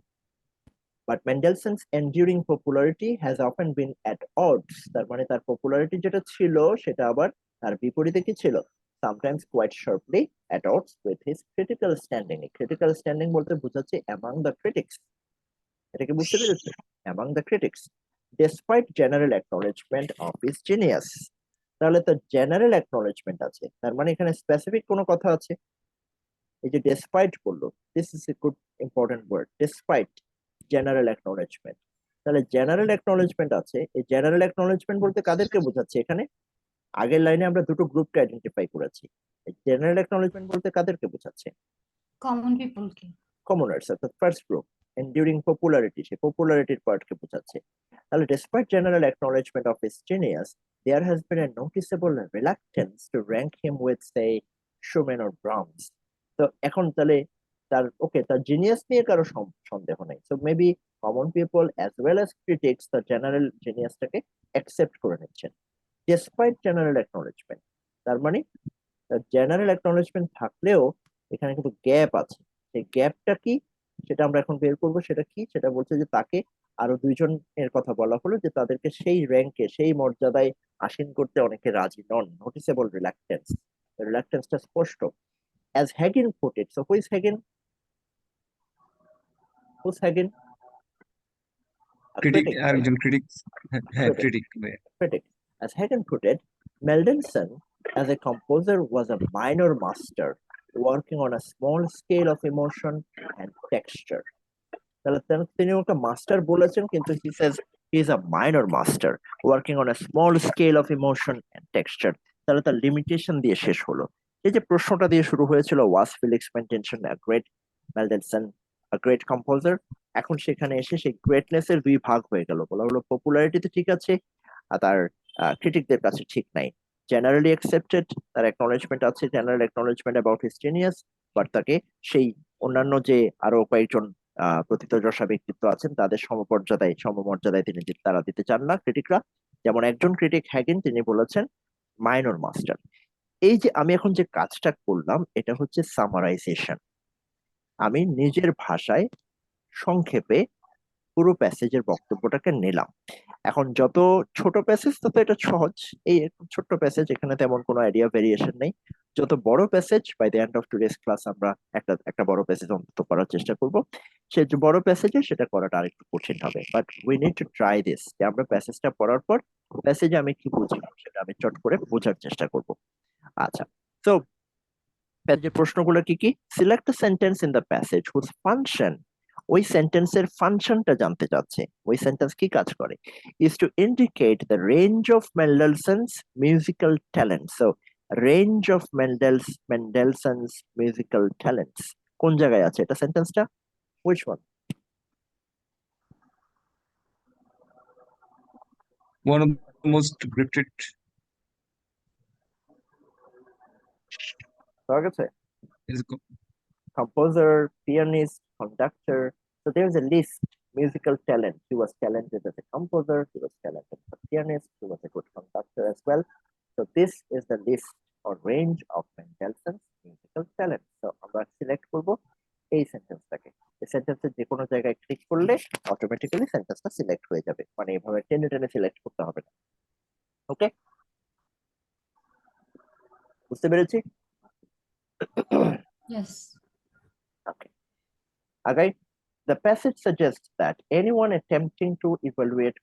But Mendelssohn's enduring popularity has often been at odds. তার মানে তার পপুলারিটি যেটা ছিল সেটা আবার তার বিপরীতে কি ছিল? Sometimes quite sharply at odds with his critical standing. Critical standing বলতে বোঝাচ্ছে among the critics. এটা কি বুঝতে পেরেছি? Among the critics. Despite general acknowledgement of his genius. তাহলে তো জেনারেল অ্যাকনলেজমেন্ট আছে, তার মানে এখানে স্পেসিফিক কোনো কথা আছে। এই যে ডেসপাইট বললো, this is a good important word, despite general acknowledgement. তাহলে জেনারেল অ্যাকনলেজমেন্ট আছে, এই জেনারেল অ্যাকনলেজমেন্ট বলতে কাদেরকে বোঝাচ্ছে এখানে? আগের লাইনে আমরা দুটো গ্রুপকে আইডেন্টিফাই করেছি, জেনারেল অ্যাকনলেজমেন্ট বলতে কাদেরকে বোঝাচ্ছে? কমন পিপল কে। কমনার্স, অর্থাৎ ফার্স্ট গ্রুপ। এন্ডিউরিং পপুলারিটি, সে পপুলারিটির পার্টকে বোঝাচ্ছে। তাহলে despite general acknowledgement of his genius, there has been a noticeable reluctance to rank him with, say, Schumann or Brahms. তো এখন তাহলে তার জিনিয়াস নিয়ে কারো সন্দেহ নেই। So maybe common people as well as critics তার জেনারেল জিনিয়াসটাকে অ্যাকসেপ্ট করে নিচ্ছেন ডেসপাইট জেনারেল অ্যাকনলেজমেন্ট। তার মানে জেনারেল অ্যাকনলেজমেন্ট থাকলেও এখানে কিন্তু গ্যাপ আছে। সেই গ্যাপটা কি? সেটা আমরা এখন বের করবো। সেটা কি? সেটা বলছে যে তাকে আরো দুইজন এর কথা বলা হলো যে তাদেরকে সেই র্যাঙ্কে সেই মর্যাদায় আসীন করতে অনেকে রাজি নন। নোটিসেবল রিলাক্টেন্স, রিলাক্টেন্সটা স্পষ্ট। As Hagen put it, so who is Hagen? Who's Hagen? A critic, critic, আর right? একজন ক্রিটিক। হ্যাঁ, Critic. Critic. Critic. As Hagen put it, Mendelssohn, as a composer, was a minor master working on a small scale of emotion and texture. তাহলে তিনি ওকে master বলেছেন, কিন্তু he says he is a minor master working on a small scale of emotion and texture. তাহলে তার limitation দিয়ে শেষ হলো। এই যে প্রশ্নটা দিয়ে শুরু হয়েছিল, was Felix Mendelssohn a great Mendelssohn a great composer? এখন সেখানে এসে সেই গ্রেটনেস এর দুই ভাগ হয়ে গেল। বলা হলো পপুলারিটিতে ঠিক আছে, আর তার ক্রিটিকদের কাছে ঠিক নাই। জেনারেলি অ্যাকসেপ্টেড, তার অ্যাকনোলেজমেন্ট আছে, general acknowledgement about his genius, but তাকে সেই অন্যান্য যে আরো কয়েকজন প্রথিতযশা ব্যক্তিত্ব আছেন তাদের সমমর্যাদায় তিনি তারা দিতে চান না ক্রিটিকরা। যেমন একজন ক্রিটিক হ্যাগেন, তিনি বলেছেন মাইনর মাস্টার। এই যে আমি এখন যে কাজটা করলাম, এটা হচ্ছে সামারাইজেশন। আমি নিজের ভাষায় সংক্ষেপে পুরো প্যাসেজের বক্তব্যটাকে নিলাম। এখন যত ছোট প্যাসেজ তত এটা সহজ। এই একদম ছোট্ট প্যাসেজ, এখানে তেমন কোনো আইডিয়া ভেরিয়েশন নেই। যত বড় passage, by the end of today's class আমরা একটা বড় প্যাসেজ অন্তত করার চেষ্টা করব। সে যে বড় প্যাসেজে সেটা করাটা আরেকটু কঠিন হবে, but we need to try this, যে আমরা প্যাসেজটা পড়ার পর প্যাসেজে আমি কি বুঝলাম সেটা আমি চট করে বোঝার চেষ্টা করব। আচ্ছা, তো প্যাসেজের প্রশ্নগুলো কি কি? Select a sentence in the passage whose function, ওই সেন্টেন্সের ফাংশনটা জানতে চাচ্ছে, ওই সেন্টেন্স কি কাজ করে, is to indicate the range of Mendelssohn's musical talent. So range of Mendelssohn's musical talents কোন জায়গায় আছে এটা সেন্টেন্সটা? Which one? One of the most gifted. পাওয়া গেছে? Composer, pianist, conductor. So there's a list. Musical talent. He was talented as a composer. He was talented as a pianist. He was a good conductor as well. So this is the list or range of Mendelssohn's musical talent. So আমরা select করব এই সেন্টেন্সটাকে। এই সেন্টেন্সের যে কোনো জায়গায় click করলে automatically সেন্টেন্সটা সিলেক্ট হয়ে যাবে, মানে এভাবে টেনে টেনে সিলেক্ট করতে হবে না। ওকে, বুঝতে পেরেছি? Yes. Okay. Okay. The passage suggests that anyone attempting to evaluate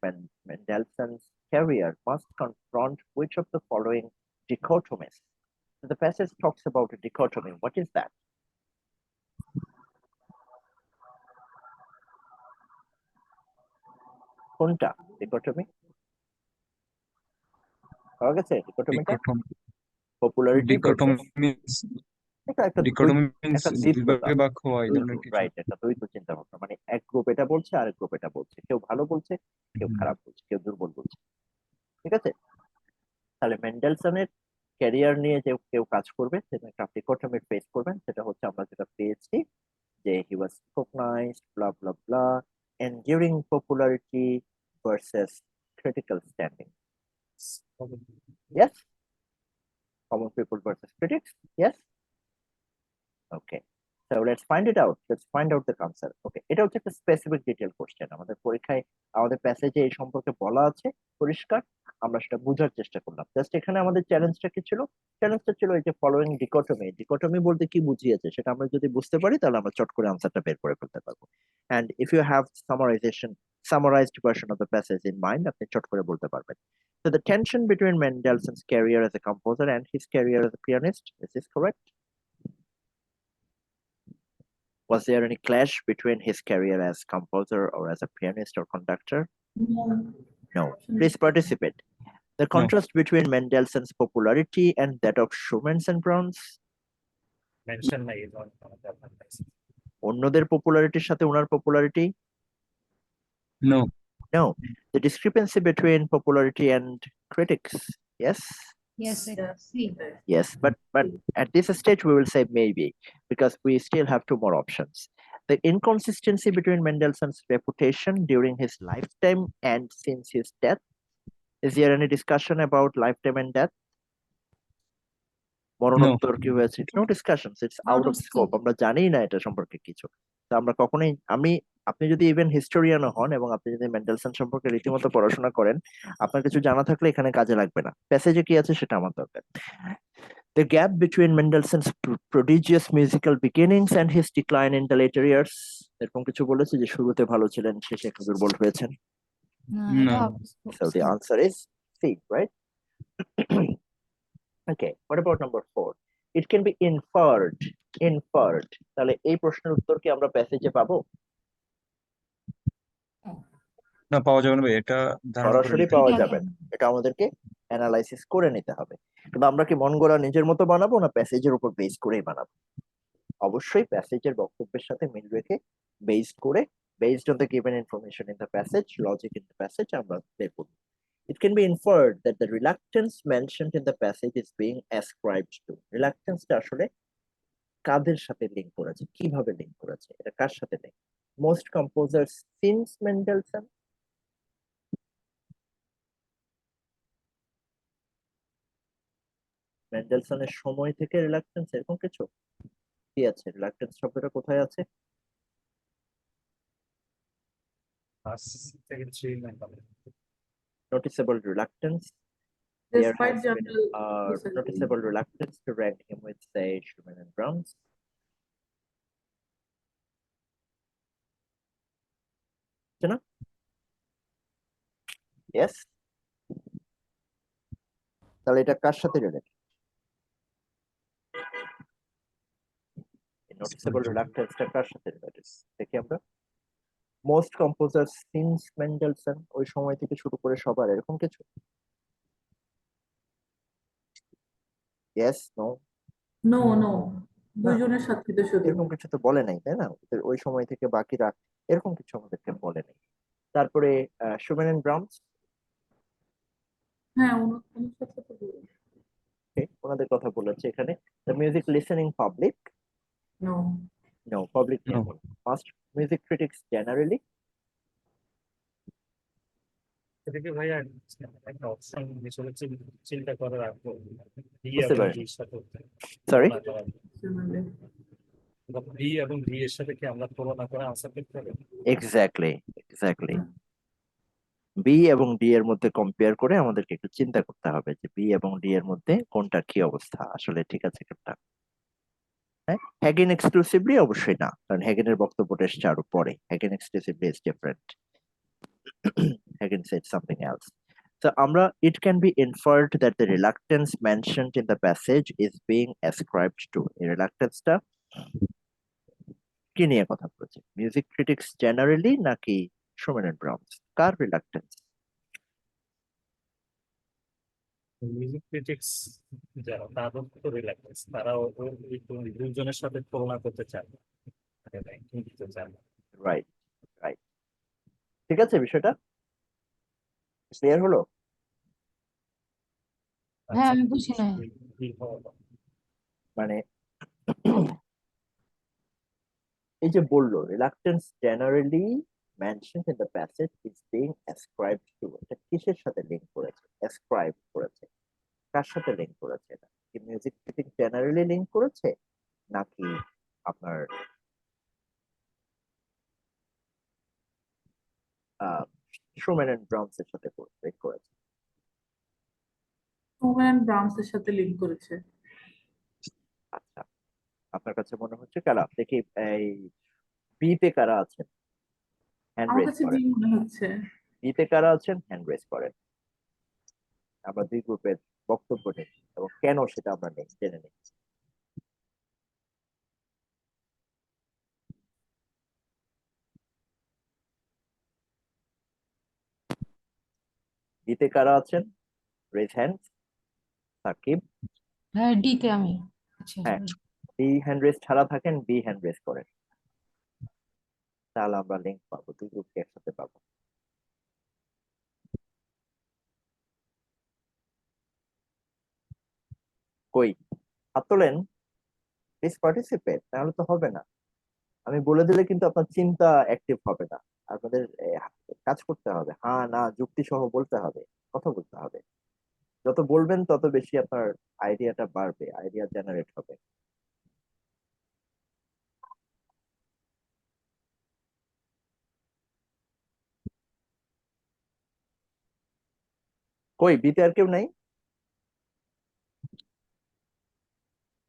Mendelssohn's career must confront which of the following dichotomies. So the passage talks about a dichotomy. What is that? কোনটা dichotomy? পাওয়া গেছে dichotomyটা? Popularity versus একটা ডিকোটমি means একটা দুই দ্বিত্বতা, ভাগে ভাগ হওয়া, এই ধরনের কিছু। রাইট, একটা দ্বৈত চিন্তা ভাবনা, মানে এক গ্রুপ এটা বলছে আর এক গ্রুপ এটা বলছে, কেউ ভালো বলছে, কেউ খারাপ বলছে, কেউ দুর্বল বলছে। ঠিক আছে, তাহলে মেন্ডেলসনের ক্যারিয়ার নিয়ে যে কেউ কাজ করবে সেটা একটা ডিকোটমি ফেস করবেন। সেটা হচ্ছে আমরা যেটা পেয়েছি যে he was recognised blah blah blah, enduring popularity versus critical standing. Yes, common people versus critics. Yes. Okay. So let's find it out. Let's find out the answer. Okay. এটা হচ্ছে একটা স্পেসিফিক ডিটেইল কোশ্চেন। আমাদের পরীক্ষায় আমাদের প্যাসেজে এই সম্পর্কে বলা আছে পরিষ্কার, আমরা সেটা বোঝার চেষ্টা করলাম। জাস্ট এখানে আমাদের চ্যালেঞ্জটা কি ছিল? চ্যালেঞ্জটা ছিল এই যে ফলোইং ডিকোটমি। ডিকোটমি বলতে কি বুঝিয়েছে সেটা আমরা যদি বুঝতে পারি তাহলে আমরা চট করে আনসারটা বের করে ফেলতে পারবো। And if you have summarized version of the passage in mind, আপনি চট করে বলতে পারবেন। So the tension between Mendelssohn's career as a composer and his career as a pianist, is this correct? Was there any clash between his career as composer or as a pianist or conductor? No. Please participate. The contrast between Mendelssohn's popularity and that of Schumann's and Brahms? Mention নাই এই ধরনের আপনার কাছে। অন্যদের পপুলারিটির সাথে ওনার popularity? No. No. The discrepancy between popularity and critics? Yes. Yes, Yes. see. Yes, but at this stage we will say maybe, because we still have two more options. The inconsistency between Mendelssohn's reputation during his lifetime and since his death. Is there any discussion about lifetime and death? মরণোত্তর কি হয়েছে? No discussions. It's out of scope. আমরা জানি না এটা সম্পর্কে কিছু। তো আমরা কখনোই আপনি যদি ইভেন হিস্টোরিয়ানও হন এবং আপনি যদি মেন্ডেলসন সম্পর্কে রীতিমতো পড়াশোনা করেন, আপনার কিছু জানা থাকলে এখানে কাজে লাগবে না, প্যাসেজে কি আছে সেটা আমার দরকার। The gap between Mendelssohn's prodigious musical beginnings and his decline in the later years, এরকম কিছু বলেছে যে শুরুতে ভালো ছিলেন, শেষে একটু দুর্বল হয়েছেন? না, No. So the answer is C, right? Okay, what about number 4? It can be inferred. Inferred. তাহলে এই প্রশ্নের উত্তর কি আমরা প্যাসেজে পাবো? না, পাওয়া যাবে না ভাই, এটা ধারণা করে সরাসরি নিতে পাওয়া হবে। যাবে না, এটা আমাদেরকে অ্যানালাইসিস করে নিতে হবে। কিন্তু আমরা কি মন গড়া নিজের মতো বানাবো না প্যাসেজের উপর বেস করেই বানাবো? অবশ্যই প্যাসেজের বক্তব্যের সাথে মিল রেখে বেসড করে, based on the given information in the passage, logic in the passage, আমরা বের করব। It can be inferred that the reluctance mentioned in the passage is being ascribed to. Reluctance টা আসলে কাদের সাথে লিংক করেছে, কিভাবে লিংক করেছে, এটা কার সাথে link? Most composers since Mendelssohn, মেন্ডেলসনের সময় থেকে রিলাক্টেন্স, এরকম কিছু কি আছে? রিলাক্টেন্স শব্দটা কোথায় আছে? First, second, three member. Noticeable reluctance. There Despite has been general disagree. noticeable reluctance to rank him with, say, Schumann and Brahms. না? Yes. তাহলে এটা কার সাথে রিলেটেড? Noticeable reluctance টা কার সাথে রিলেটেড দেখি আমরা। মোস্ট কম্পোজার সিন্স মেন্ডেলসন, ওই সময় থেকে শুরু করে সবার, এরকম কিছু? Yes, no? নো নো, দুইজনের সাথে শুধু। এরকম কিছু তো বলে নাই, তাই না? ওই সময় থেকে বাকিরা, এরকম কিছু আমাদেরকে বলে নাই। তারপরে শুমেন এন্ড ব্রাহমস, হ্যাঁ, ওনার সাথে তো বলি। ওনাদের কথা বলেছে এখানে। The music listening public, no no, public No. First music critics generally, এদিকে ভাইয়া একটা অপশন হিসেবে চিন্তা করে রাখবো, ডি বুঝতে এবং পারি। ডির সাথে সরি, তুলনা করা। ডি এবং ডি এর সাথে কি আমরা তুলনা করে আনসার করতে হবে? Exactly, exactly. বি এবং ডি এর মধ্যে কম্পেয়ার করে আমাদেরকে একটু চিন্তা করতে হবে যে বি এবং ডি এর মধ্যে কোনটার কি অবস্থা, আসলে ঠিক আছে কোনটা। হ্যাঁ, হ্যাগেন এক্সক্লুসিভলি অবশ্যই না, কারণ হ্যাগেনের বক্তব্যটা এসছে আরো পরে। Hagen exclusively is different. Hagen said something else. So, Amra, it can be inferred that the reluctance mentioned in the passage is being ascribed to. এই reluctance-টা কি নিয়ে কথা বলছে? মিউজিক ক্রিটিক্স জেনারেলি নাকি শুমেন এন্ড ব্রাহমস? কার reluctance? Music critics যারা, তাদের তো রিল্যাক্স, তারা দুজনের সাথে তুলনা করতে চায় না, ranking দিতে চায় না। Right, right. ঠিক আছে, বিষয়টা ক্লিয়ার হলো? হ্যাঁ, আমি বুঝি নাই। মানে এই যে বললো reluctance generally mentioned in the passage is being ascribed to, এটা কিসের সাথে লিংক করেছে? ascribe করেছে, কার সাথে লিংক করেছে? এটা কি মিউজিক ক্রিটিক জেনারেলি লিংক করেছে নাকি আপনার শুমেন এন্ড ব্রাহমস এর সাথে লিংক করেছে? শুমেন ব্রাহমস এর সাথে লিংক করেছে। আচ্ছা, আপনার কাছে মনে হচ্ছে কারা? দেখি এই বি তে কারা আছেন, হ্যান্ড আমার রেজ কাছে বি করেন। মনে হচ্ছে। বি তে কারা আছেন, হ্যান্ড রেজ করেন। আমরা দুই গ্রুপের বক্তব্য নেই এবং কেন সেটা আমরা নেই জেনে নিই। বিতে কারা আছেন? Raise hand. সাকিব? হ্যাঁ, ডিতে আমি। আচ্ছা, হ্যাঁ, বি হ্যান্ড রেজ ছাড়া থাকেন, বি হ্যান্ড রেজ করেন, তাহলে আমরা লিংক পাবো, দুই গ্রুপকে একসাথে পাবো। কই হাত তোলেন, প্লিজ পার্টিসিপেট, তাহলে তো হবে না। আমি বলে দিলে কিন্তু আপনার চিন্তা অ্যাক্টিভ হবে না। আপনাদের কাজ করতে হবে, হ্যাঁ না যুক্তি সহ বলতে হবে, কথা বলতে হবে। যত বলবেন তত বেশি আপনার আইডিয়াটা বাড়বে, আইডিয়া জেনারেট হবে। কই বিতে আর কেউ নাই?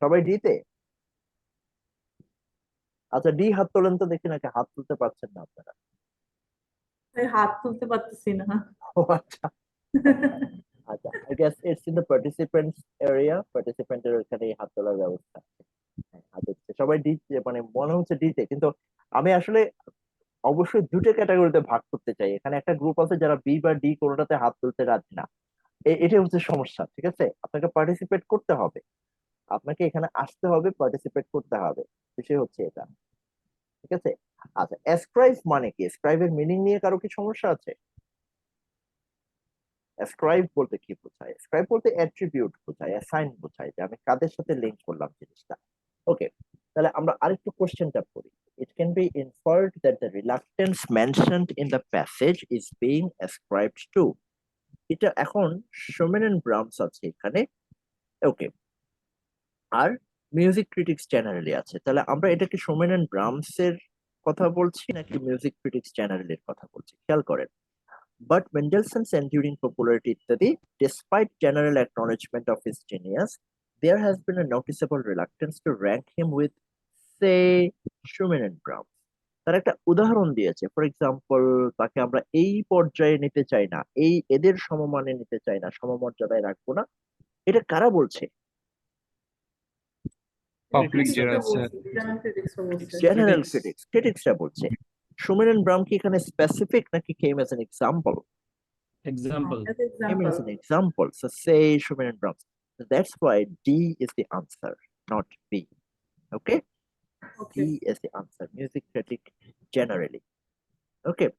সবাই ডিতে? আচ্ছা ডি হাত তোলেন তো দেখি, নাকি হাত তুলতে পারছেন না আপনারা? এই হাত তুলতে পারতেছি না। ও আচ্ছা আচ্ছা, I guess it's in the participants area, পার্টিসিপেন্টের ওখানে হাত তোলার ব্যবস্থা আছে। হ্যাঁ, হাত উঠছে। সবাই ডি, মানে মনে হচ্ছে ডিতে, কিন্তু আমি আসলে অবশ্যই দুটো ক্যাটাগরিতে ভাগ করতে চাই। এখানে একটা গ্রুপ আছে যারা বি বা ডি কোনোটাতে হাত তুলতে রাজি না। এটাই হচ্ছে সমস্যা, ঠিক আছে? আপনাকে পার্টিসিপেট করতে হবে, আপনাকে এখানে আসতে হবে, পার্টিসিপেট করতে হবে, বিষয় হচ্ছে এটা, ঠিক আছে? আচ্ছা, অ্যাসক্রাইব মানে কি? অ্যাসক্রাইবের মিনিং নিয়ে কারো কি সমস্যা আছে? অ্যাসক্রাইব বলতে কি বোঝায়? অ্যাসক্রাইব বলতে অ্যাট্রিবিউট বোঝায়, অ্যাসাইন বোঝায়, যে আমি কাদের সাথে লিংক করলাম জিনিসটা। ওকে, তাহলে আমরা আরেকটু কোশ্চেনটা পড়ি। It can be inferred that the reluctance mentioned in the passage is being ascribed to. এটা এখন শোমেন এন্ড ব্রাহমস আছে এখানে, ওকে, আর মিউজিক ক্রিটিক্স জেনারেলি আছে। তাহলে আমরা এটাকে শোমেন এন্ড ব্রাহমস এর কথা বলছি নাকি মিউজিক ক্রিটিক্স জেনারেলির কথা বলছি? খেয়াল করেন। But Mendelssohn's enduring popularity ইত্যাদি, despite general acknowledgement of his genius, there has been a noticeable reluctance to rank him with, say, Schumann and Brahms. তার একটা উদাহরণ দিয়েছে, ফর এক্সাম্পল, তাকে আমরা এই পর্যায়ে নিতে চাই না, এদের সমমানে নিতে চাই না, সমমর্যাদায় রাখবো না। এটা কারা বলছে? পাবলিক Critics যারা রা আছে, বলছে, general critics রা বলছে। General critics। ক্রিটিক্সরা বলছে। Schumann and Brahms কি এখানে স্পেসিফিক নাকি came as an example? Example As Came as example, an example. So say Schumann and Brahms. So that's why D is the answer, not B. Okay? D okay. is the answer. Music critic generally. Okay.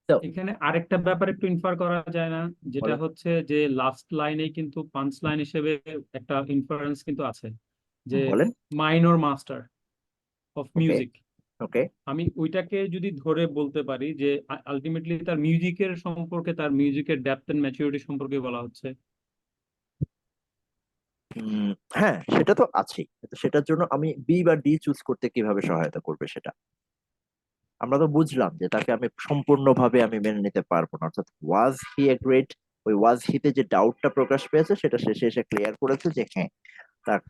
So এখানে আরেকটা ব্যাপার একটু infer করা যায় না, যেটা বলেন। হচ্ছে যে লাস্ট লাইনে কিন্তু পাঞ্চ লাইন হিসেবে একটা ইনফারেন্স কিন্তু আছে, যে বলেন। Minor master of Okay. Music. Okay. আমি ওইটাকে যদি ধরে বলতে পারি যে আলটিমেটলি তার মিউজিকের সম্পর্কে, তার মিউজিকের ডেপথ এন্ড ম্যাচুরিটি সম্পর্কে বলা হচ্ছে। হ্যাঁ, সেটা তো আছেই, কিন্তু সেটার জন্য আমি বি বা ডি চুজ করতে কিভাবে সহায়তা করবে সেটা? আমরা তো বুঝলাম যে তাকে আমি সম্পূর্ণভাবে আমি মেনে নিতে পারবো না, অর্থাৎ ওয়াজ হি এ গ্রেট, ওই ওয়াজ হিতে যে ডাউটটা প্রকাশ পেয়েছে সেটা শেষে এসে ক্লিয়ার করেছে যে হ্যাঁ,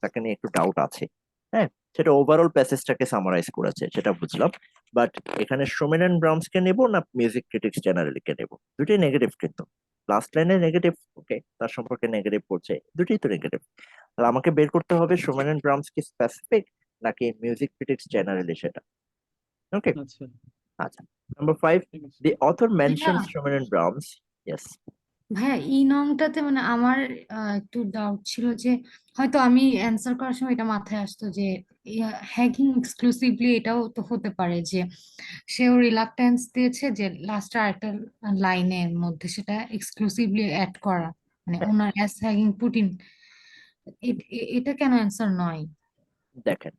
তাকে নিয়ে একটু ডাউট আছে। হ্যাঁ, সেটা ওভারঅল প্যাসেজটাকে সামারাইজ করেছে, সেটা বুঝলাম। বাট এখানে শোমেন এন্ড ব্রাহমস কে নেবো না মিউজিক ক্রিটিক্স জেনারেলি কে নেবো? দুটোই নেগেটিভ, কিন্তু লাস্ট লাইনে নেগেটিভ, ওকে, তার সম্পর্কে নেগেটিভ বলছে, দুটোই তো নেগেটিভ। তাহলে আমাকে বের করতে হবে শোমেন এন্ড ব্রাহমস কি স্পেসিফিক নাকি মিউজিক ক্রিটিক্স জেনারেলি, সেটা। ওকে, আচ্ছা, আচ্ছা। নাম্বার 5, ঠিক আছে। the author ভাইয়া mentions Schumann and Brahms. Yes. ভাইয়া ই নংটাতে মানে আমার একটু ডাউট ছিল যে হয়তো আমি অ্যান্সার করার সময় এটা মাথায় আসতো যে হ্যাগিং এক্সক্লুসিভলি এটাও তো হতে পারে যে সেও রিলাক্টেন্স দিয়েছে যে লাস্ট আরেকটা লাইনের মধ্যে সেটা এক্সক্লুসিভলি অ্যাড করা, মানে ওনার অ্যাস হ্যাগিং পুটিন, এটা কেন অ্যান্সার নয়? দেখেন,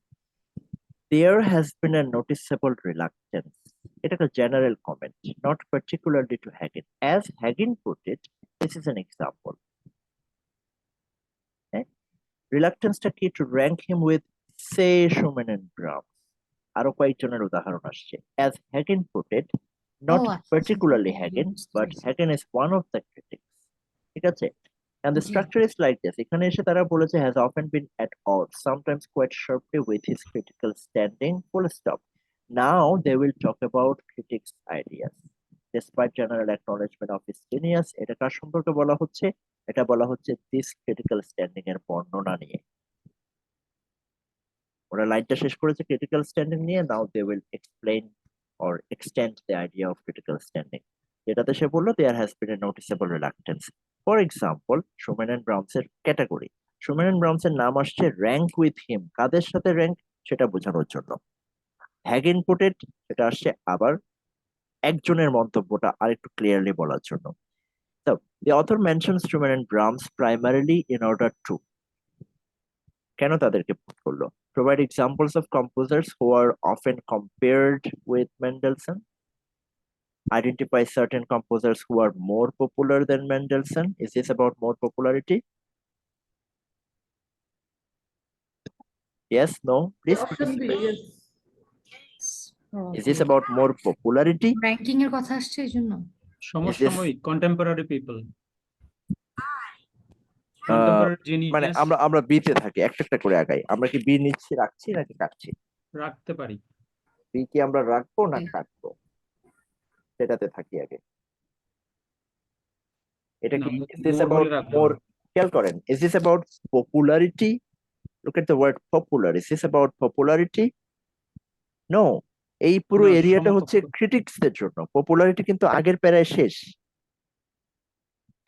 there has been a noticeable reluctance. It is a general comment, not particularly to Hagen. As Hagen put it, this is an example. Okay? Reluctance টা কি? To rank him with, say, Schumann and Brahms. আরো কয়েকজনের উদাহরণ আসছে। As Hagen put it, O not আচ্ছা, particularly হ্যাঁ, Hagen, বুঝতে but পেরেছি। Hagen is one of the critics. ঠিক আছে? And the G, structure is like this. এখানে এসে তারা বলেছে has often been at odds, sometimes quite sharply with his critical standing, full stop. Now they will talk about critics' ideas. Despite general acknowledgement of his genius, এটা কার সম্পর্কে বলা হচ্ছে? এটা বলা হচ্ছে this critical standing এর বর্ণনা নিয়ে। ওরা লাইনটা শেষ করেছে critical standing নিয়ে, now they will explain or extend the idea of critical standing. যেটাতে সে বললো there has been a noticeable reluctance. For example, Schumann and Brahms এর ক্যাটাগরি, Schumann and Brahms এর নাম আসছে rank with him, কাদের সাথে rank সেটা বোঝানোর জন্য। Hagen put it, সেটা আসছে আবার একজনের মন্তব্যটা আরেকটু ক্লিয়ারলি বলার জন্য। So the author mentions Schumann and Brahms primarily in order to, কেন তাদেরকে put করলো? Provide examples of composers who are often compared with Mendelssohn. Identify certain composers who are more popular than Mendelssohn. Is this about more popularity? Yes, no, please Option B, participate. yes. Is this about more popularity? Ranking এর কথা আসছে এই জন্য। Is this সমসাময়িক contemporary people. Contemporary মানে genius আমরা B তে থাকি, একটা একটা করে আগাই। আমরা কি বি নিচ্ছি, রাখছি নাকি কাটছি? রাখতে পারি। বি কি আমরা রাখবো না Okay. কাটবো, সেটাতে থাকি আগে। এটা না কি is this মোর about হলে রাখবো more, না। খেয়াল করেন, is this about popularity? Look at the word popular. Is this about popularity? No. এই পুরো না এরিয়াটা হচ্ছে সমকক্ষ ক্রিটিক্সদের জন্য। পপুলারিটি কিন্তু আগের প্যারায় শেষ।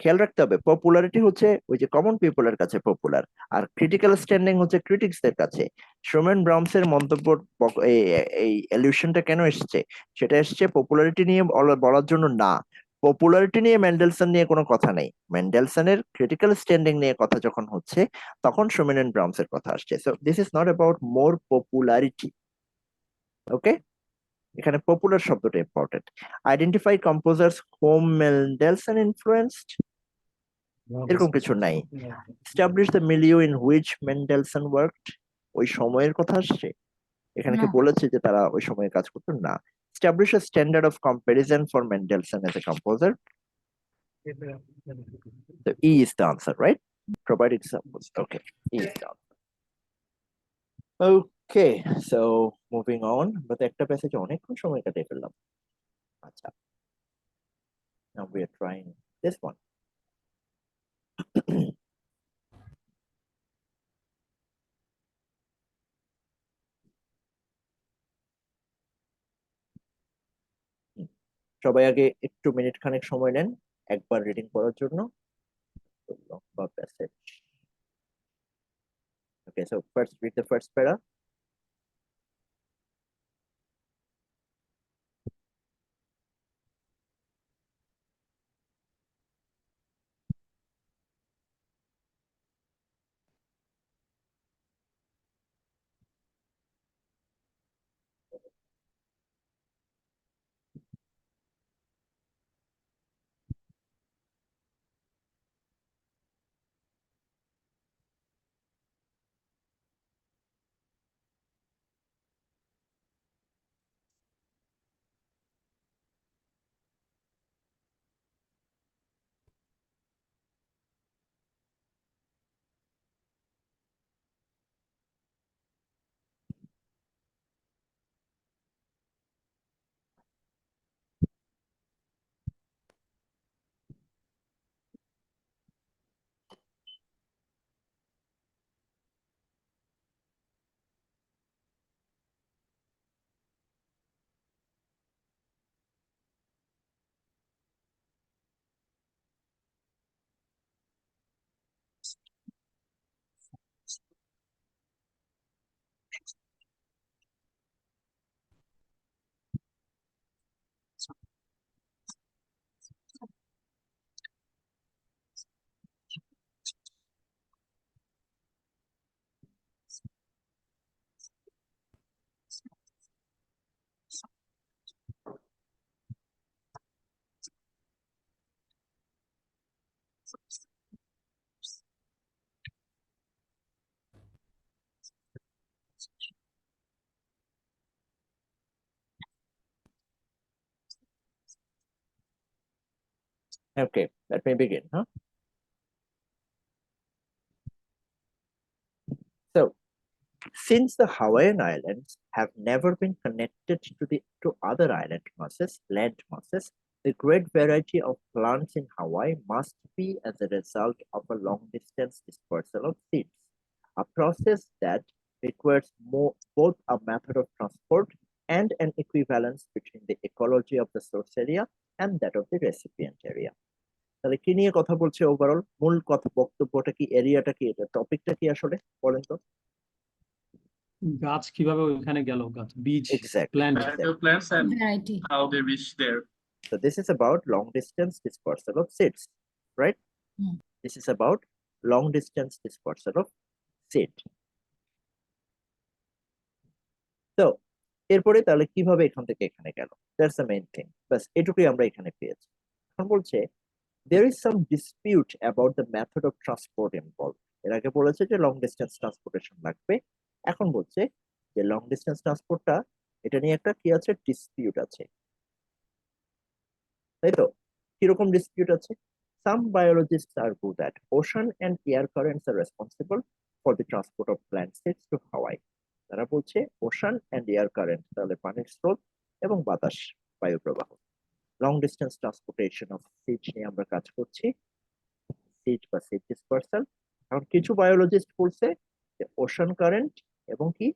খেয়াল রাখতে হবে, পপুলারিটি হচ্ছে ওই যে কমন পিপলের কাছে পপুলার, আর ক্রিটিক্যাল স্ট্যান্ডিং হচ্ছে ক্রিটিক্সদের কাছে। শোমেন ব্রাউনসের মন্তব্য এই এলিউশনটা কেন এসেছে? সেটা এসেছে পপুলারিটি নিয়ে বলার জন্য না। পপুলারিটি নিয়ে মেন্ডেলসন নিয়ে কোনো কথা নেই, মেন্ডেলসনের ক্রিটিক্যাল স্ট্যান্ডিং নিয়ে কথা যখন হচ্ছে তখন শোমেন এন্ড ব্রাউনসের কথা আসছে। So this is not about more popularity. Okay, এখানে পপুলার শব্দটা important. Identify composers whom Mendelssohn influenced, এরকম কিছু নাই। Establish the milieu in which Mendelssohn worked, ওই সময়ের কথা আসছে? এখানে কি No. বলেছে যে তারা ওই সময়ে কাজ করতো? না। Establish a standard of comparison for Mendelssohn as a composer. So E is the answer, right? Provide examples. Okay, E is the answer. Okay, so moving on. But একটা প্যাসেজে অনেকক্ষণ সময় কাটিয়ে ফেললাম। আচ্ছা, now we are trying this one. সবাই আগে একটু minute খানেক সময় নেন একবার রিডিং করার জন্য। লম্বা passage. Okay, so first read the first para. Okay, let me begin, huh? So, since the Hawaiian Islands have never been connected to other island masses, land masses, the great variety of plants in Hawaii must be as a result of a long-distance dispersal of seeds, a process that requires both a method of transport and an equivalence between the ecology of the source area and that of the recipient area. তাহলে কি নিয়ে কথা বলছে overall? মূল কথা বক্তব্যটা কি, এরিয়াটা কি, এটা টপিকটা কি আসলে বলেন তো? গাছ কিভাবে ওইখানে গেল, গাছ বীজ Exactly. Plant plants and Variety. how they reach there. So this is about long distance dispersal of seeds, right? Hmm. This is about long distance dispersal of seed. So এরপরে তাহলে কিভাবে এখান থেকে এখানে গেল? That's the main thing. বাস এটুকুই আমরা এখানে পেয়েছি। এখন বলছে there is some dispute about the method of transport involved. এর আগে বলেছে যে লং ডিস্টেন্স ট্রান্সপোর্টেশন লাগবে, এখন বলছে যে লং ডিস্টেন্স ট্রান্সপোর্টটা, এটা নিয়ে একটা কি আছে, ডিসপিউট আছে, তাই তো? কিরকম ডিসপিউট আছে? some biologists are good at. Ocean and air currents are responsible for the transport of plant seeds to Hawaii. তারা বলছে ওশান এন্ড এয়ার কারেন্ট, তাহলে পানির স্রোত এবং বাতাস বায়ু প্রবাহ, long distance transportation of seed নিয়ে আমরা কাজ করছি, সিড বা সিড ডিসপার্সাল। এখন কিছু বায়োলজিস্ট বলছে যে ওশান কারেন্ট এবং কি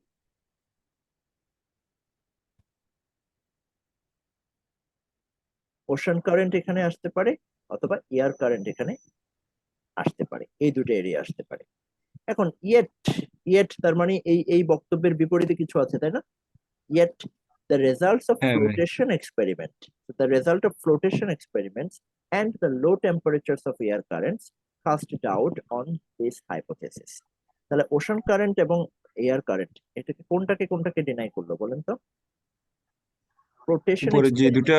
ওশান কারেন্ট এখানে আসতে পারে অথবা এয়ার কারেন্ট এখানে আসতে পারে, এই দুটো এরিয়া আসতে পারে। এখন ইয়েট তার মানে এই বক্তব্যের বিপরীতে কিছু আছে, তাই না? Yet the results of হ্যাঁ ভাই। flotation experiment, the result of flotation experiments and the low temperatures of air currents cast doubt on this hypothesis. তাহলে ওশান কারেন্ট এবং এয়ার কারেন্ট এটাকে কোনটাকে ডিনাই করলো বলেন তো? ফ্লোটেশন উপরে যে দুটা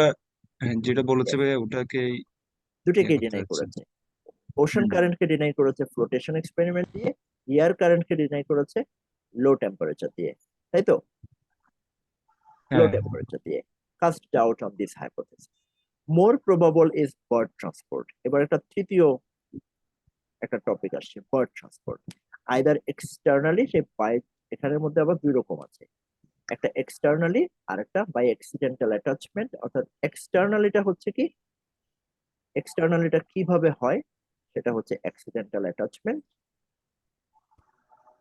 যেটা বলেছে ভাই ওটাকে দুটাকে করতে ডিনাই হচ্ছে। করেছে। ওশান হুম। কারেন্টকে ডিনাই করেছে ফ্লোটেশন এক্সপেরিমেন্ট দিয়ে, এয়ার কারেন্টকে ডিনাই করেছে লো টেম্পারেচার দিয়ে, তাই তো? Low হ্যাঁ temperature দিয়ে cast doubt on this hypothesis. More probable is bird transport. এবার একটা তৃতীয় একটা টপিক আসছে, bird transport. Either externally, say by, এখানের মধ্যে আবার দুই রকম আছে, একটা এক্সটার্নালি আর একটা বাই অ্যাক্সিডেন্টাল অ্যাটাচমেন্ট। অর্থাৎ এক্সটার্নালিটা হচ্ছে কি, এক্সটার্নালিটা কিভাবে হয় সেটা হচ্ছে অ্যাক্সিডেন্টাল অ্যাটাচমেন্ট,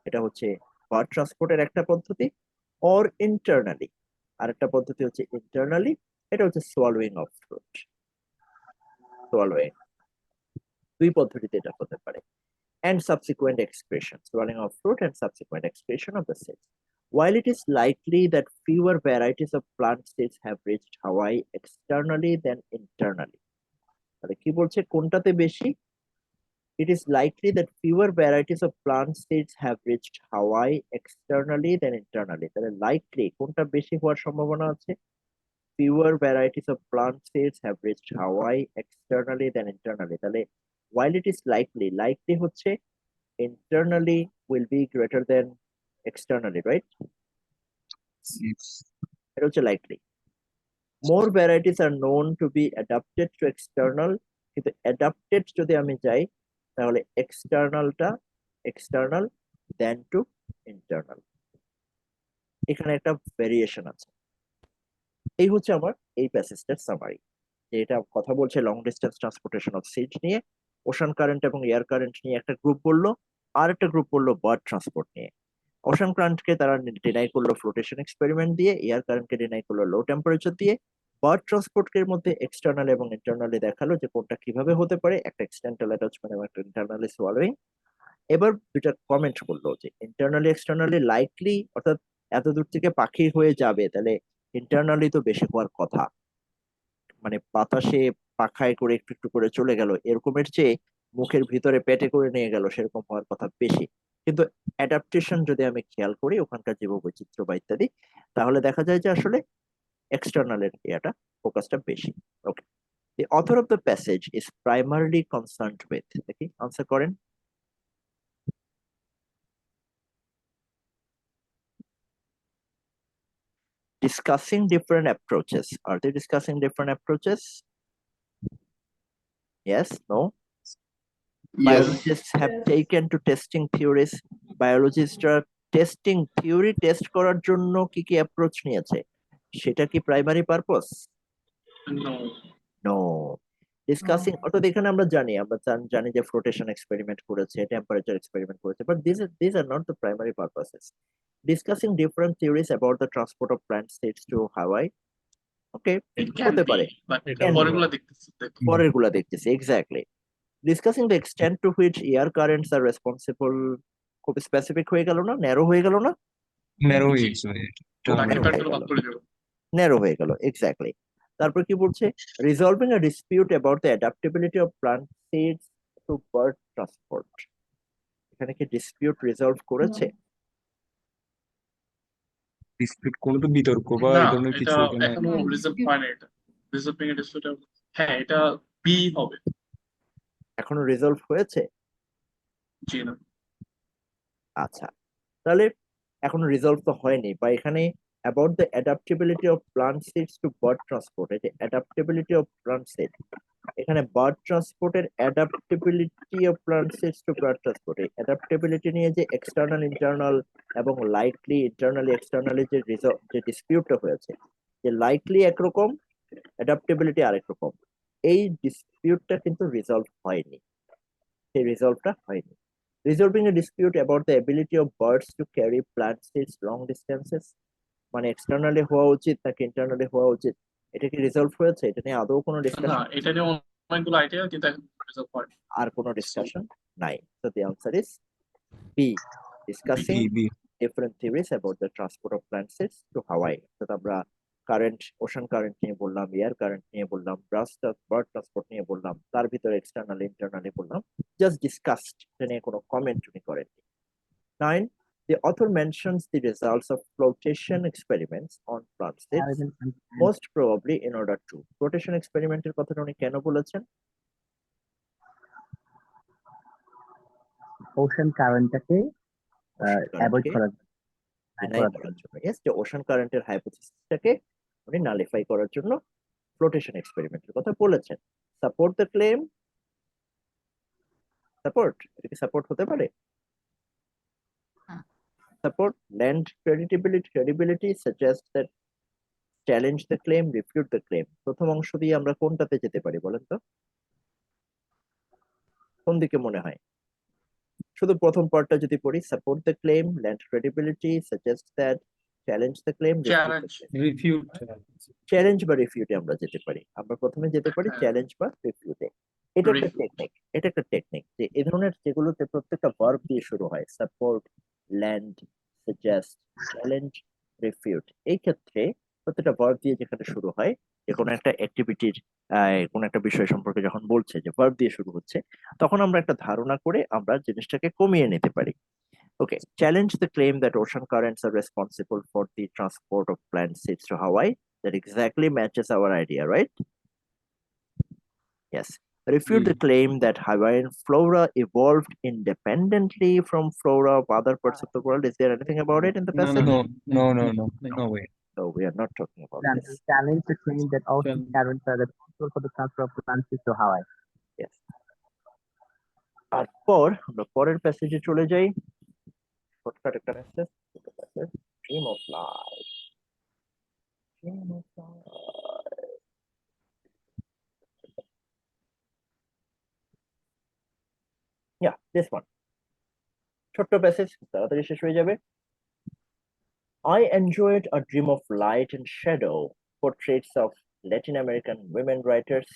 এটা হচ্ছে বার্ড ট্রান্সপোর্টের একটা পদ্ধতি। অর ইন্টারনালি, আরেকটা পদ্ধতি হচ্ছে ইন্টারনালি, এটা হচ্ছে সোয়ালোয়িং অফ ফ্রুট। সোয়ালোয়িং, দুই পদ্ধতিতে এটা হতে পারে। And subsequent excretion, swallowing of fruit and subsequent excretion of the seeds. While it is likely that fewer varieties of plant seeds have reached Hawaii externally than internally. তাহলে কি বলছে কোনটাতে বেশি? It is likely that fewer varieties of plant seeds have reached Hawaii externally than internally. তাহলে likely কোনটা বেশি হওয়ার সম্ভাবনা আছে? Fewer varieties of plant seeds have reached Hawaii externally than internally. তাহলে while it is likely হচ্ছে internally will be greater than externally, right? এটা হচ্ছে likely. More varieties are known to be adapted to external, কিন্তু adapted যদি আমি যাই তাহলে externalটা external than to internal, এখানে একটা ভেরিয়েশন আছে। এই হচ্ছে আমার এই প্যাসেজটার সামারি, যে এটা কথা বলছে long distance transportation of seed নিয়ে, ওশান কারেন্ট এবং এয়ার কারেন্ট নিয়ে একটা গ্রুপ বললো, আর একটা গ্রুপ বললো বার্ড ট্রান্সপোর্ট নিয়ে। ওশান কারেন্টকে তারা ডিনাই করলো ফ্লোটেশন এক্সপেরিমেন্ট দিয়ে, এয়ার কারেন্টকে ডিনাই করলো লো টেম্পারেচার দিয়ে। বার্ড ট্রান্সপোর্টের মধ্যে এক্সটার্নাল এবং ইন্টারনালি দেখালো যে কোনটা কিভাবে হতে পারে, একটা এক্সটার্নাল অ্যাটাচমেন্ট এবং একটা ইন্টারনালি সোয়ালোয়িং। এবার দুটা কমেন্ট করলো যে ইন্টারনালি এক্সটার্নালি লাইকলি, অর্থাৎ এত দূর থেকে পাখি হয়ে যাবে তাহলে ইন্টারনালি তো বেশি হওয়ার কথা, মানে বাতাসে পাখায় করে একটু একটু করে চলে গেল এরকমের চেয়ে মুখের ভিতরে পেটে করে নিয়ে গেল সেরকম হওয়ার কথা বেশি। কিন্তু অ্যাডাপ্টেশন যদি আমি খেয়াল করি ওখানকার জীববৈচিত্র্য বা ইত্যাদি, তাহলে দেখা যায় যে আসলে এক্সটার্নালের ইয়াটা ফোকাসটা বেশি। ওকে, the author of the passage is primarily concerned with, দেখি আনসার করেন। Discussing different approaches. Are they discussing different approaches? Yes, no? Yes. Biologists have Yes. taken to testing theories. Biologists testing theory test করার জন্য কি কি approach নিয়েছে, সেটা কি primary purpose? No. No. Discussing, অর্থাৎ এখানে আমরা জানি যে ফ্লোটেশন এক্সপেরিমেন্ট করেছে, টেম্পারেচার এক্সপেরিমেন্ট করেছে, but these are not the primary purposes. Discussing different theories about the transport of plant seeds to Hawaii. Okay, It can হতে be, পারে, but Can be. পরেরগুলো দেখতেছি দেখো। পরের গুলা দেখতেছি exactly. Discussing the extent to which air currents R responsible, খুব specific হয়ে গেল না, ন্যারো হয়ে গেল না? ন্যারো হয়ে জি। গেছে ভাই এটা। বাকি narrow পার্টগুলো হয়ে বাদ গেল। করে যাবো। ন্যারো হয়ে গেল এক্স্যাক্টলি। তারপর কি বলছে? Resolving a dispute about the adaptability of plant seeds to bird transport. এখানে কি ডিসপিউট রিজলভ করেছে? ডিসপিউট কোনো তো বিতর্ক বা না, এই ধরনের এটা কিছু এখানে এখনো হ্যাঁ, রিজলভ dispute- হয় না। এটা রিজলভিং এর ডিসপিউট, হ্যাঁ এটা বি হবে। এখনো রিজলভ হয়েছে? জি না। আচ্ছা, তাহলে এখনো রিজলভ তো হয়নি, বা এখানে about the adaptability of plant seeds to bird transport, এই যে অ্যাডাপ্টেবিলিটি অফ প্লান্ট সিড, এখানে বার্ড ট্রান্সপোর্টের adaptability of plant seeds to bird transport, এই অ্যাডাপ্টেবিলিটি নিয়ে যে এক্সটার্নাল ইন্টারনাল এবং লাইকলি ইন্টারনালি এক্সটার্নালি যে যে ডিসপিউটটা হয়েছে, যে লাইকলি একরকম, অ্যাডাপ্টেবিলিটি আরেক রকম, এই ডিসপিউটটা কিন্তু রিজলভ হয়নি, সেই রিজলভটা হয়নি। Resolving A dispute about the ability of birds to carry plant seeds long distances, মানে এক্সটার্নালি হওয়া উচিত নাকি ইন্টারনালি হওয়া উচিত, এটা কি রিজলভ হয়েছে? এটা নিয়ে আদৌ কোনো না, ডিসকাশন, এটা নিয়ে অনেকগুলো আইডিয়া কিন্তু এখন রিজলভ হয়। আর কোনো ডিসকাশন নাই? So the answer is B, discussing B different theories about the transport of plant seeds to Hawaii. তো আমরা কারেন্ট, ওশান কারেন্ট নিয়ে বললাম, এয়ার কারেন্ট নিয়ে বললাম, বার্ড ট্রান্সপোর্ট নিয়ে বললাম, তার ভিতরে এক্সটার্নালি ইন্টারনালি বললাম, জাস্ট ডিসকাসড, এটা নিয়ে কোনো কমেন্ট উনি করেননি। 9, the author mentions the results of flotation experiments on plant seeds, most probably in order to, flotation এক্সপেরিমেন্টের কথাটা উনি কেন বলেছেন? ওশান কারেন্টটাকে অ্যাভয়েড করার ডিনাই করার জন্য, ইয়েস, যে ওশান কারেন্টের হাইপোথিসিসটাকে উনি নালিফাই করার জন্য ফ্লোটেশন এক্সপেরিমেন্টের কথা বলেছেন। সাপোর্ট দ্য ক্লেম, সাপোর্ট, এটা কি সাপোর্ট হতে পারে? হ্যাঁ। Support, land credibility suggest that, challenge the claim, refute the claim, প্রথম অংশ দিয়ে আমরা কোনটাতে যেতে পারি বলেন তো? কোন দিকে মনে হয়? শুধু প্রথম পার্টটা যদি পড়ি, support the claim, land credibility suggest that, challenge the claim, challenge, refute challenge বা রিফিউটে আমরা যেতে পারি। আমরা প্রথমে যেতে পারি হ্যাঁ। চ্যালেঞ্জ বা রিফিউটে। এটা একটা Refute. টেকনিক, এটা একটা টেকনিক যে এই ধরনের যেগুলোতে প্রত্যেকটা ভার্ব দিয়ে শুরু হয়, support, land, suggest, challenge, refute, এই ক্ষেত্রে প্রত্যেকটা ভার্ব দিয়ে যেখানে শুরু হয়, যে কোনো একটা অ্যাক্টিভিটির কোনো একটা বিষয় সম্পর্কে যখন বলছে যে ভার্ব দিয়ে শুরু হচ্ছে, তখন আমরা একটা ধারণা করে আমরা জিনিসটাকে কমিয়ে নিতে পারি। Okay, challenge the claim that ocean currents are responsible for the transport of plant seeds to Hawaii. That exactly matches our idea, right? Yes. Refute the claim that Hawaiian flora evolved independently from flora of other parts of the world. Is there anything about it in the No, passage? no way. So we are not talking about this. challenge the claim that ocean Challenge. currents are responsible for the transfer of plant seeds to Hawaii. Yes. তারপর আমরা পরের প্যাসেজে চলে যাই। Shortcut একটা message, dream of life, dream of life. Yeah, this one. ছোট্ট passage, তাড়াতাড়ি শেষ হয়ে যাবে। I enjoyed A Dream of Light and Shadow, portraits of Latin American women writers,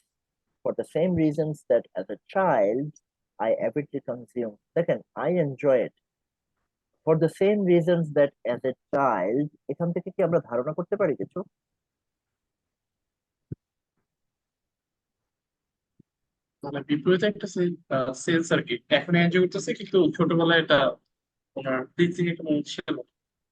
for the same reasons that as a child I avidly consumed. Second, I enjoy it for the same reasons that as a child, এখান থেকে কি আমরা ধারণা করতে পারি কিছু? মানে বিপরীতে একটা সেন্স আর কি, এখন এনজয় করতেছে কিন্তু ছোটবেলায় এটা ওনার প্লিজিং একটা মোমেন্ট ছিল।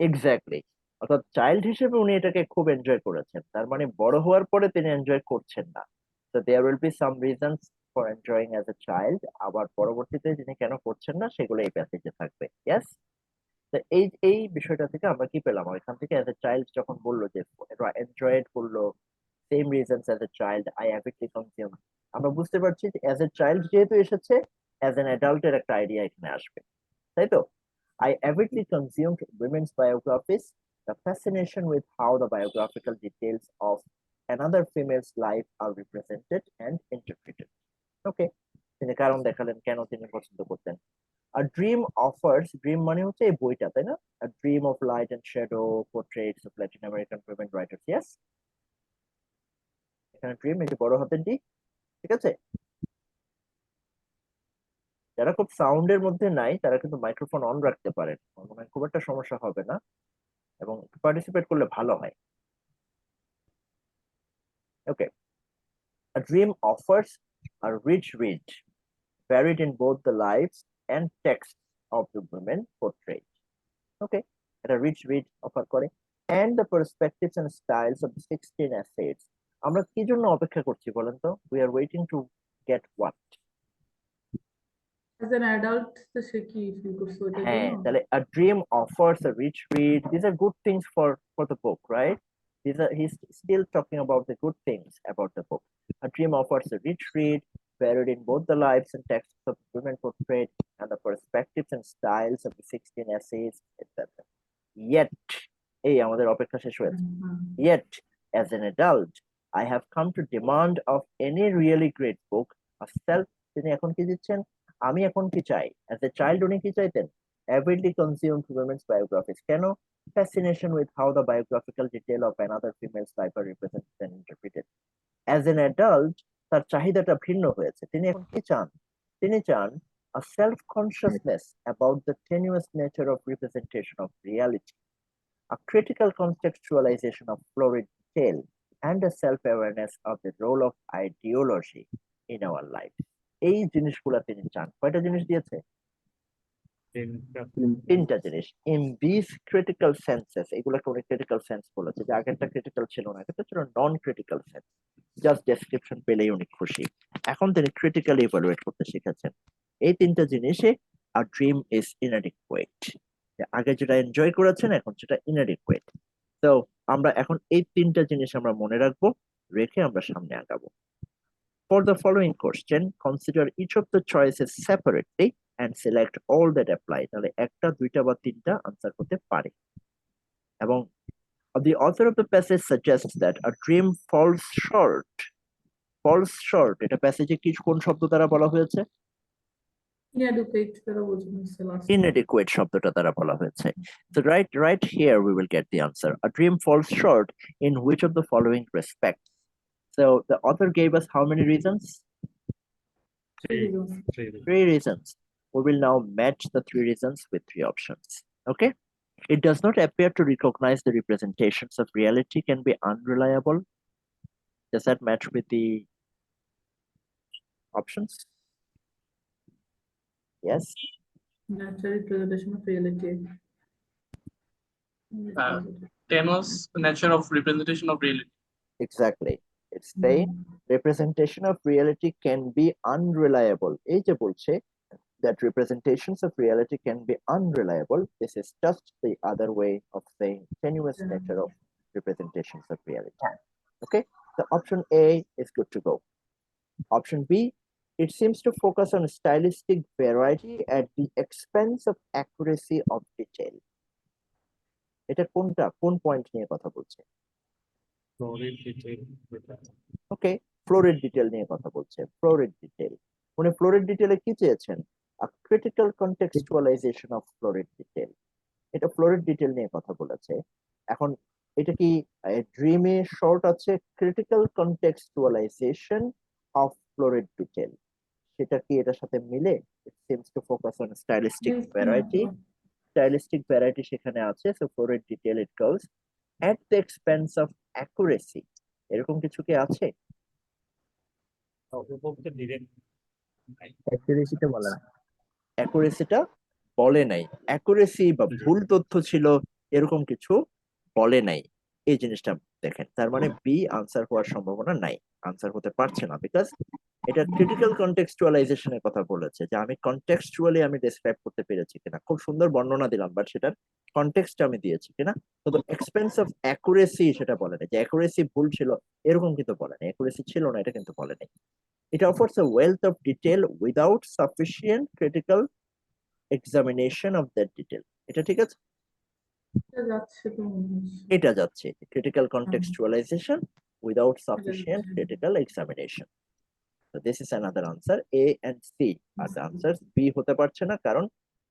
এক্স্যাক্টলি, অর্থাৎ চাইল্ড হিসেবে উনি এটাকে খুব এনজয় করেছেন, তার মানে বড় হওয়ার পরে তিনি এনজয় করছেন না। So there will be some reasons for enjoying as a child, আবার পরবর্তীতে যিনি কেন করছেন না সেগুলো এই প্যাসেজে থাকবে। ইয়েস, তো এই বিষয়টা থেকে আমরা কি পেলাম? এখান থেকে অ্যাজ এ চাইল্ড যখন বললো যে এনজয়েড বললো, same reasons as a child I avidly consume, আমরা বুঝতে পারছি যে অ্যাজ এ চাইল্ড যেহেতু এসেছে, অ্যাজ এন অ্যাডাল্টের একটা আইডিয়া এখানে আসবে, তাই তো? I avidly consumed women's biographies. The fascination with how the biographical details of another female's life are represented and interpreted. Okay, তিনি কারণ দেখালেন কেন তিনি পছন্দ করতেন। A dream offers, dream মানে হচ্ছে এই বইটা, তাই না? A Dream of Light and Shadow, portraits of Latin American women writers. Yes, এখানে ড্রিম, এই যে বড় হাতের ডি, ঠিক আছে? যারা খুব সাউন্ডের মধ্যে নাই তারা কিন্তু মাইক্রোফোন অন রাখতে পারেন, আমার মনে হয় খুব একটা সমস্যা হবে না, এবং পার্টিসিপেট করলে ভালো হয়। ওকে, A dream offers a rich read, varied in both the lives and texts of the women portrayed. Okay, এটা রিচ রিড অফার করে, and the perspectives and styles of the 16 essays. আমরা কি জন্য অপেক্ষা করছি বলেন তো? We are waiting to get what? As an adult তো সে কি ফিল করছে ওইটার হ্যাঁ, জন্য? তাহলে A dream offers a rich read. These are good things for the book, right? He's still talking about the good things about the book. A Dream offers a rich read, varied in both the lives and texts of women portrayed and the perspectives and styles of the 16 essays, etc. Yet, এই আমাদের অপেক্ষা শেষ হয়েছে। Yet, as an adult, I have come to demand of any really great book a self. তিনি এখন কি দিচ্ছেন? আমি এখন কি চাই? As a child উনি কি চাইতেন? Avidly consumed women's biographies. কেন? Fascination with how the biographical detail of another female's life are represented and interpreted. As an adult, তার চাহিদাটা ভিন্ন হয়েছে। তিনি এখন কি চান? তিনি চান a self-consciousness about the tenuous nature of representation of reality, a critical contextualization of florid detail, and a self-awareness of the role of ideology in our life. এই জিনিসগুলা তিনি চান। কয়টা জিনিস দিয়েছে? তিনটা জিনিস। In these critical senses, এগুলোকে উনি critical sense বলেছে, যে আগেরটা critical ছিল না, এটা ছিল নন ক্রিটিক্যাল সেন্স। জাস্ট ডেসক্রিপশন পেলেই উনি খুশি। এখন তিনি ক্রিটিক্যালি ইভালুয়েট করতে শিখেছেন। এই তিনটা জিনিসে a dream is inadequate. আগে যেটা এনজয় করেছেন এখন সেটা inadequate. তো আমরা এখন এই তিনটা জিনিস আমরা মনে রাখবো, রেখে আমরা সামনে আগাবো। For the following question, consider each of the choices separately and select all that apply. তাহলে একটা, দুইটা বা তিনটা আনসার করতে পারে। এবং the author of the passage suggests that a dream falls short. Falls short. এটা প্যাসেজে কি কোন শব্দ দ্বারা বলা হয়েছে? inadequate দ্বারা বোঝানো হয়েছে last. Inadequate শব্দটা দ্বারা বলা হয়েছে। So right here we will get the answer. A dream falls short in which of the following respects? So the author gave us how many reasons? Three reasons. We will now match the three reasons with three options. Okay. It does not appear to recognize the representations of reality can be unreliable. Does that match with the options? Yes. Natural representation of reality. tenuous nature of representation of reality. Exactly. It's saying representation of reality can be unreliable. এই যে বলছে that representations of reality can be unreliable. This is just the other way of saying tenuous nature of representations of reality. Okay, so option A is good to go. Option B, it seems to focus on stylistic variety at the expense of accuracy of detail. এটা কোনটা, কোন point নিয়ে কথা বলছে? ওকে, ফ্লোরিড detail নিয়ে কথা বলছে। ফ্লোরিড detail, উনি ফ্লোরিড ডিটেলে কি চেয়েছেন? A critical contextualization of florid detail. এটা ফ্লোরিড ডিটেল নিয়ে কথা বলেছে। এখন এটা কি ড্রিমে শর্ট আছে critical contextualization of florid detail, সেটা কি এটার সাথে মিলে? It seems to focus on stylistic variety. Stylistic variety সেখানে আছে, so florid detail it goes at the expense of accuracy. এরকম কিছু কি আছে? অ্যাকুরেসিটা বলা না। অ্যাকুরেসিটা বলে নাই। অ্যাকুরেসি বা ভুল তথ্য ছিল এরকম কিছু বলে নাই। এই জিনিসটা দেখেন, তার মানে বি আনসার হওয়ার সম্ভাবনা নাই, আনসার হতে পারছে না, বিকজ এটা ক্রিটিক্যাল কনটেক্সচুয়ালাইজেশনের কথা বলেছে, যে আমি কনটেক্সচুয়ালি আমি ডেসক্রাইব করতে পেরেছি কিনা। খুব সুন্দর বর্ণনা দিলাম, বাট সেটার কনটেক্সট আমি দিয়েছি কিনা। তো এক্সপেন্স অফ অ্যাকুরেসি সেটা বলে নাই, যে অ্যাকুরেসি ভুল ছিল এরকম কিন্তু বলে নাই, অ্যাকুরেসি ছিল না এটা কিন্তু বলে নাই। It offers a wealth of detail without sufficient critical examination of that detail. এটা ঠিক আছে? এটা যাচ্ছে critical contextualization without sufficient critical examination. So this is another answer. A and C are the answers. B হতে পারছে না, কারণ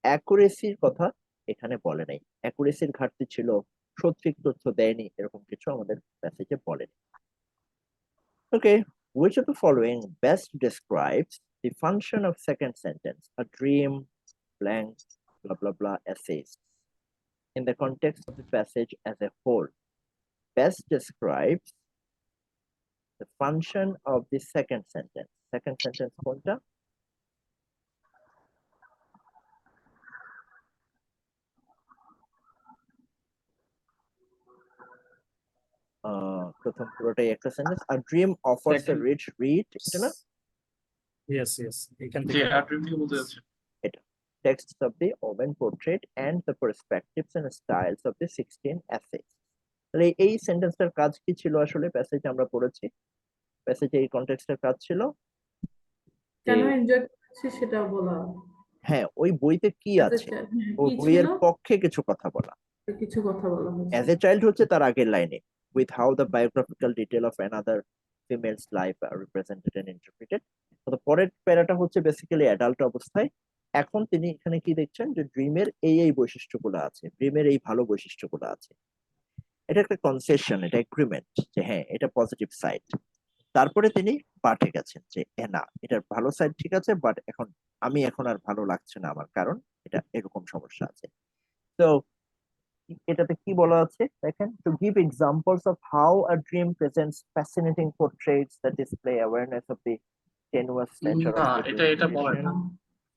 অ্যাকুরেসির কথা এখানে বলে নাই। অ্যাকুরেসির ঘাটতি ছিল, সঠিক তথ্য দেয়নি, এরকম কিছু আমাদের প্যাসেজে বলেনি। Okay, which of the following best describes the function of second sentence, a dream, blank, blah, blah, blah, essays, in the context of the passage as a whole? Best describes the function of the second sentence. Second sentence কোনটা? প্রথম পুরোটাই একটা sentence. A dream offers a Second. rich read, এটা না? Yes, এখান যে থেকে আট্রিবিউট বলতে যাচ্ছে। Texts of the women portrait and the perspectives and styles of the 16 essays. তাহলে এই সেন্টেন্সটার কাজ কি ছিল আসলে? প্যাসেজ আমরা পড়েছি, প্যাসেজে এই কনটেক্সটের কাজ ছিল যে কেন এনজয় করছি সেটাও বলা। হ্যাঁ ওই বইতে কি As a আছে, child, হ্যাঁ, ও কি বইয়ের ছিল পক্ষে কিছু কথা বলা। কিছু কথা বলা হয়েছে। অ্যাজ এ চাইল্ড হচ্ছে তার আগের লাইনে, with how the biographical detail of another female's life are represented and interpreted. তো পরের প্যারাটা হচ্ছে বেসিক্যালি অ্যাডাল্ট অবস্থায়। এখন তিনি এখানে কি দেখছেন যে ড্রিমের এই বৈশিষ্ট্যগুলো আছে, ড্রিমের এই ভালো বৈশিষ্ট্যগুলো আছে। এটা একটা কনসেশন, এটা এগ্রিমেন্ট যে হ্যাঁ এটা পজিটিভ সাইড। তারপরে তিনি পাঠে গেছেন যে না এটার ভালো সাইড ঠিক আছে, বাট এখন আর ভালো লাগছে না আমার, কারণ এটা এরকম সমস্যা আছে। তো এটাতে কি বলা আছে দেখেন, to give examples of how a dream presents fascinating portraits that display awareness of the tenuous nature না, of এটা বলে representation, না।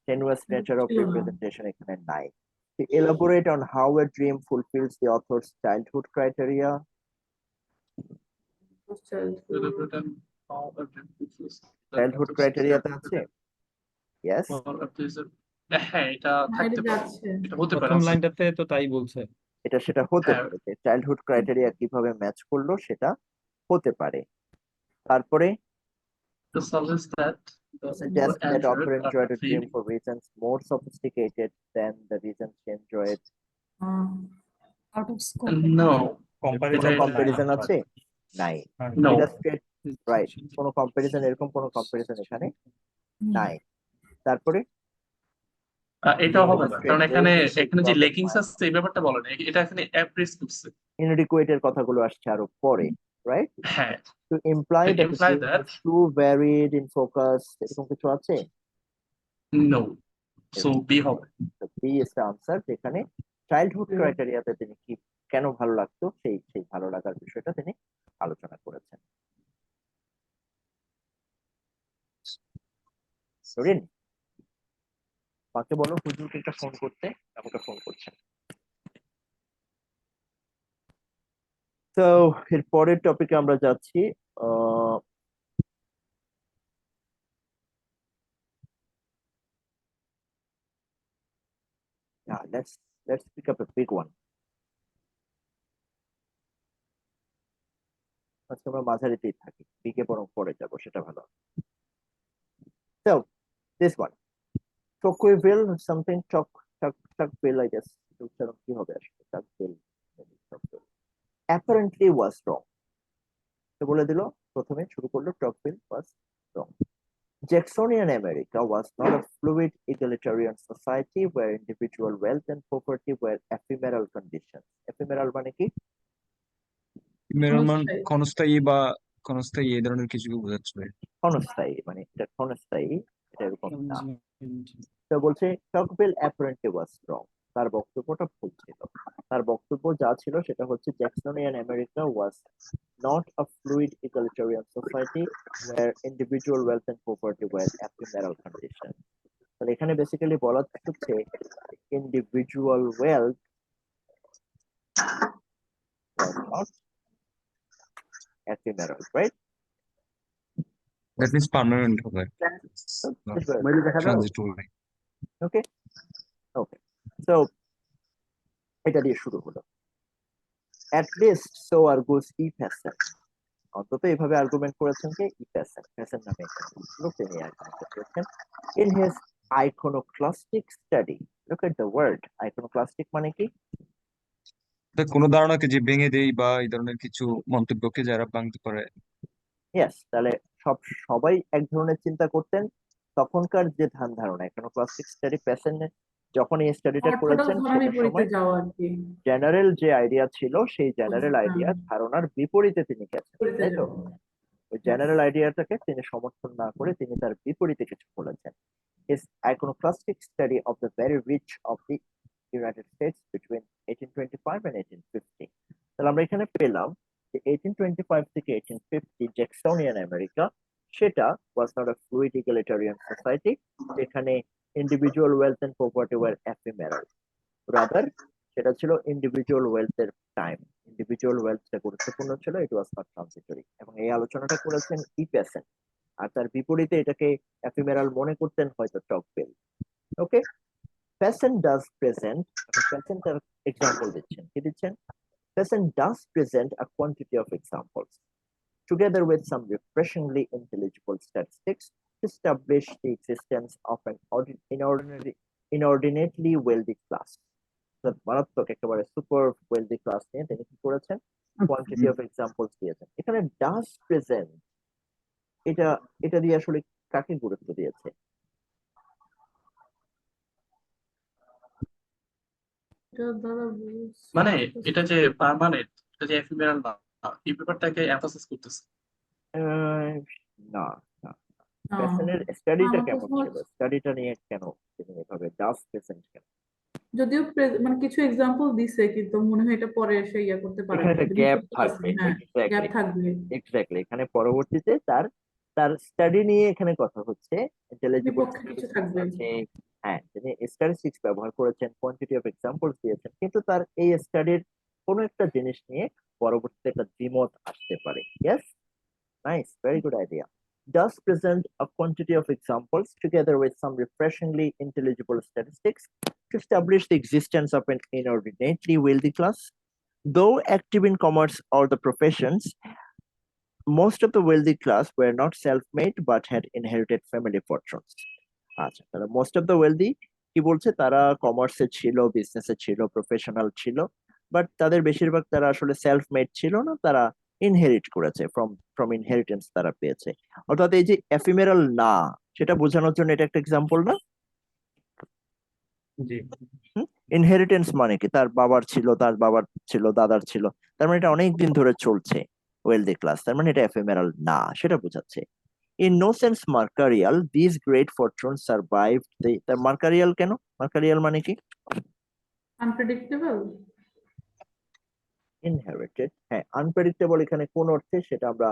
tenuous nature of ছিল না। representation এখানে নাই। To elaborate on how a dream fulfills the author's childhood criteria, childhood criteria তে আছে, yes, হ্যাঁ, এটা না, থাকতে এটা পারে, যাচ্ছে। এটা হতে পারে প্রথম আছে। লাইনটাতে তো তাই বলছে। এটা সেটা হতে হ্যাঁ। পারে যে চাইল্ডহুড ক্রাইটেরিয়া কিভাবে ম্যাচ করলো সেটা হতে পারে। তারপরে To suggest that the suggest that author author enjoyed a dream dream for reasons more sophisticated than the reasons she enjoyed. Out of scope. no, কোনো এটা কম্পারিজন আছে? নাই। no, এটা স্ট্রেট রাইট, কোনো কম্পারিজন, এরকম কোনো কম্পারিজন এখানে নাই। তারপরে এটাও হবে না, কারণ এখানে যে লেগিংস আছে এই ব্যাপারটা বলে না, এটা এখানে অ্যাপ্রেস করছে। inadequate এর কথাগুলো আসছে আরো পরে, রাইট? হ্যাঁ, To imply To that the imply dream that- was too varied in focus, এরকম কিছু আছে? no, so বি হবে। বি ইজ দ্য আনসার, যেখানে চাইল্ডহুড ক্রাইটেরিয়াতে তিনি কি কেন ভালো লাগতো সেই ভালো লাগার বিষয়টা তিনি আলোচনা করেছেন। সরিন মাকে বলো হুজুরকে একটা ফোন করতে, আমাকে ফোন করছেন। তো এর পরের টপিকে আমরা যাচ্ছি। Let's pick up a big one. আজকে আমরা মাঝারিতেই থাকি, বিকে বরং পরে যাব, সেটা ভালো। So this one, Tocqueville something Tocqueville, I guess উচ্চারণ কি হবে আসলে, Tocqueville apparently was wrong। তো বলে দিল, প্রথমে শুরু করলো Tocqueville was wrong. Jacksonian America was not a fluid egalitarian society where individual wealth and property were ephemeral conditions. Ephemeral মানে কি? মেরলমান ক্ষণস্থায়ী। ক্ষণস্থায়ী এই ধরনের কিছু বোঝাচ্ছে। ক্ষণস্থায়ী, মানে এটা ক্ষণস্থায়ী, এটা এরকম না। তো বলছে Tocqueville apparently was wrong, তার বক্তব্যটা ভুল ছিল। তার বক্তব্য যা ছিল সেটা হচ্ছে Jacksonian America was not a fluid egalitarian society where individual wealth and property were ephemeral conditions. তাহলে এখানে বেসিক্যালি বলা হচ্ছে individual wealth was not ephemeral, right? That means permanent হবে, So this was transitory. okay. So এটা দিয়ে শুরু হলো। At least so argues E. Passon, অন্তত এইভাবে আর্গুমেন্ট করেছেন কে? ই প্যাসন। প্যাসন নামে তিনি আর্গুমেন্ট করেছেন in his iconoclastic study. Look at the word iconoclastic, মানে কি? কোনো ধারণাকে যে ভেঙে দেই বা এই ধরনের কিছু মন্তব্যকে যারা ভাঙতে পারে। ইয়েস, তাহলে সবাই এক ধরনের চিন্তা করতেন তখনকার যে ধারণা iconoclastic স্টাডি, প্যাসনের যখন এই স্টাডিটা অর্থটা করেছেন ধরা সেটার বিপরীতে সময় যাওয়া আর কি। জেনারেল যে আইডিয়া ছিল সেই জেনারেল হ্যাঁ। আইডিয়া ধারণার বিপরীতে তিনি গেছেন, বিপরীতে তাই তো? যাওয়া। ওই জেনারেল আইডিয়াটাকে তিনি সমর্থন না করে তিনি তার বিপরীতে কিছু বলেছেন। His iconoclastic study of the very rich of the United States between 1825 and 1850. তাহলে আমরা এখানে পেলাম যে 1825 থেকে 1850 জ্যাকসনিয়ান আমেরিকা, সেটা was not a fluid egalitarian society, যেখানে individual wealth and property were ephemeral. Rather, সেটা ছিল ইন্ডিভিজুয়াল ওয়েলথ এর টাইম, ইন্ডিভিজুয়াল ওয়েলথটা গুরুত্বপূর্ণ ছিল, ইট ওয়াজ নট ট্রানজিটরি। এবং এই আলোচনাটা করেছেন ই প্যাসন, আর তার বিপরীতে এটাকে এফিমেরাল মনে করতেন হয়তো টকভেল। ওকে, প্যাসন ডাজ প্রেজেন্ট, প্যাসন তার এক্সাম্পল দিচ্ছেন, কি দিচ্ছেন? Fashion does present a quantity of examples, together with some refreshingly intelligible statistics, to establish the existence of an inordinately wealthy class. মারাত্মক একেবারে সুপার ওয়েলদি ক্লাস নিয়ে তিনি কি করেছেন, কোয়ান্টিটি অফ এক্সাম্পলস দিয়েছেন। এখানে ডাজ প্রেজেন্ট, এটা এটা দিয়ে আসলে কাকে গুরুত্ব দিয়েছে? এটা দ্বারা মানে এটা যে পার্মানেন্ট, এটা যে এফিমেরাল না, এই ব্যাপারটাকে এমফাসিস করতেছে। না না, না, প্যাশনের স্টাডিটা আমার কেমন কাছে ছিল, স্টাডিটা নিয়ে কেন তিনি এভাবে ডাজ প্রেজেন্ট কেন? যদিও মানে কিছু এক্সাম্পল দিছে, কিন্তু মনে হয় এটা পরে এসে ইয়া করতে পারে, এখানে একটা গ্যাপ থাকবে, হ্যাঁ গ্যাপ এক্স্যাক্টলি থাকবে। এক্স্যাক্টলি এখানে পরবর্তীতে তার তার স্টাডি নিয়ে এখানে কথা হচ্ছে, ইন্টেলিজিবল বিপক্ষে কিছু থাকবে। আছে। হ্যাঁ, তিনি স্ট্যাটিস্টিক্স ব্যবহার করেছেন, কোয়ান্টিটি অফ এক্সাম্পলস দিয়েছেন, কিন্তু তার এই স্টাডির কোনো একটা জিনিস নিয়ে পরবর্তীতে একটা দ্বিমত আসতে পারে। Yes, nice, very good idea. Does present a quantity of examples together with some refreshingly intelligible statistics to establish the existence of an inordinately wealthy class. Though active in commerce or the professions, most of the wealthy class were not self-made but had inherited family fortunes. আচ্ছা, তারা most of the wealthy কি বলছে, তারা কমার্সে ছিল, বিজনেসে ছিল, professional ছিল, বাট তাদের বেশিরভাগ তারা আসলে সেলফ মেড ছিল না, তারা ইনহেরিট করেছে, ফ্রম ইনহেরিটেন্স তারা পেয়েছে। অর্থাৎ এই যে এফিমেরাল না, সেটা বোঝানোর জন্য এটা একটা এক্সাম্পল না? জি ইনহেরিটেন্স মানে কি, তার বাবার ছিল, তার বাবার ছিল, দাদার ছিল, তার মানে এটা অনেক দিন ধরে চলছে ওয়েলদি ক্লাস, তার মানে এটা এফিমেরাল না, সেটা বোঝাচ্ছে। In no sense Mercurial, these great fortunes survived তার মার্কারিয়াল কেন, মার্কারিয়াল মানে কি? আনপ্রেডিক্টেবল। ইনহেরিটেড, হ্যাঁ, আনপ্রেডিক্টেবল এখানে কোন অর্থে সেটা আমরা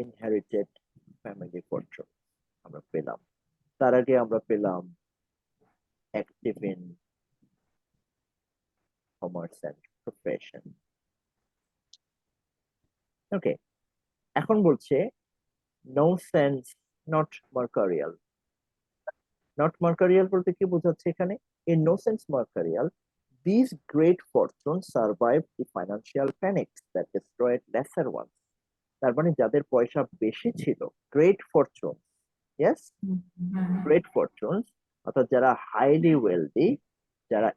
ইনহেরিটেড ফ্যামিলি ফরচুন আমরা পেলাম। তার আগে আমরা পেলাম active in commerce and profession. Okay, এখন বলছে no sense not mercurial. Not mercurial বলতে কি বোঝাচ্ছে এখানে? In no sense mercurial, these great fortunes survived the financial panics that destroyed lesser ones. তার মানে যাদের পয়সা বেশি ছিল, great Fortune, yes, great Fortune, অর্থাৎ যারা হাইলি ওয়েলদি, যারা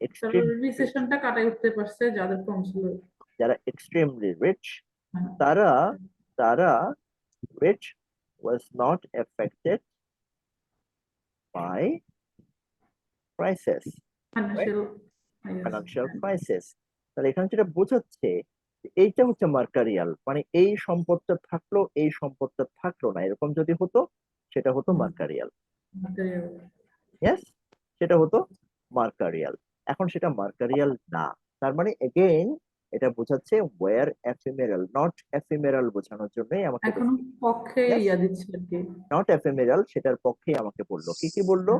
রিসেশনটা কাটাই উঠতে পারছে, যাদের কম ছিল। যারা এক্সট্রিমলি রিচ, হ্যাঁ। তারা তারা rich was not affected by crisis, financial crisis. তাহলে এখানে যেটা বোঝাচ্ছে, এইটা হচ্ছে মার্কারিয়াল, মানে এই সম্পদটা থাকলো, এই সম্পদটা থাকলো না, এরকম যদি হতো সেটা হতো মার্কারিয়াল। ইয়েস, সেটা হতো মার্কারিয়াল। এখন সেটা মার্কারিয়াল না, তার মানে এগেইন এটা বোঝাচ্ছে ওয়ার এফিমেরাল, নট এফিমেরাল বোঝানোর জন্যই আমাকে এখন পক্ষে ইয়া দিচ্ছে আর কি। নট এফিমেরাল সেটার পক্ষেই আমাকে বললো। কি কি বললো?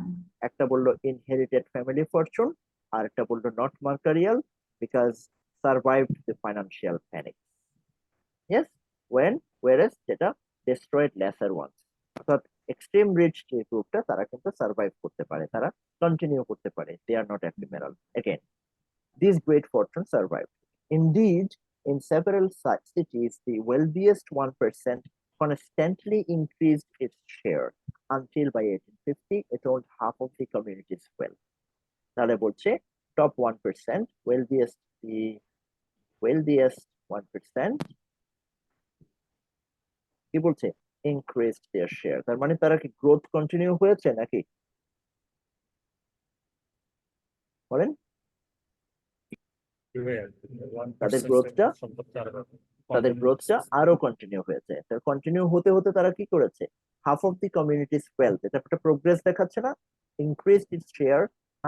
একটা বললো ইনহেরিটেড ফ্যামিলি ফরচুন, আর একটা বললো not mercurial because survived the financial panic. Yes, whereas যেটা destroyed lesser ones, অর্থাৎ এক্সট্রিম রিচ যে গ্রুপটা তারা কিন্তু সার্ভাইভ করতে পারে, তারা কন্টিনিউ করতে পারে, they are not ephemeral. Again, these great fortunes survived. Indeed, in several such cities, the wealthiest 1% constantly increased its share until by 1850 it owned half of the community's wealth. তাহলে বলছে top 1%, the wealthiest 1% কি বলছে, increased their share, তার মানে তারা কি growth continue হয়েছে নাকি বলেন? তাদের গ্রোথটা আরো কন্টিনিউ হয়েছে। কন্টিনিউ হতে হতে তারা কি করেছে, half of the community's wealth, এটা একটা প্রোগ্রেস দেখাচ্ছে না, increased its share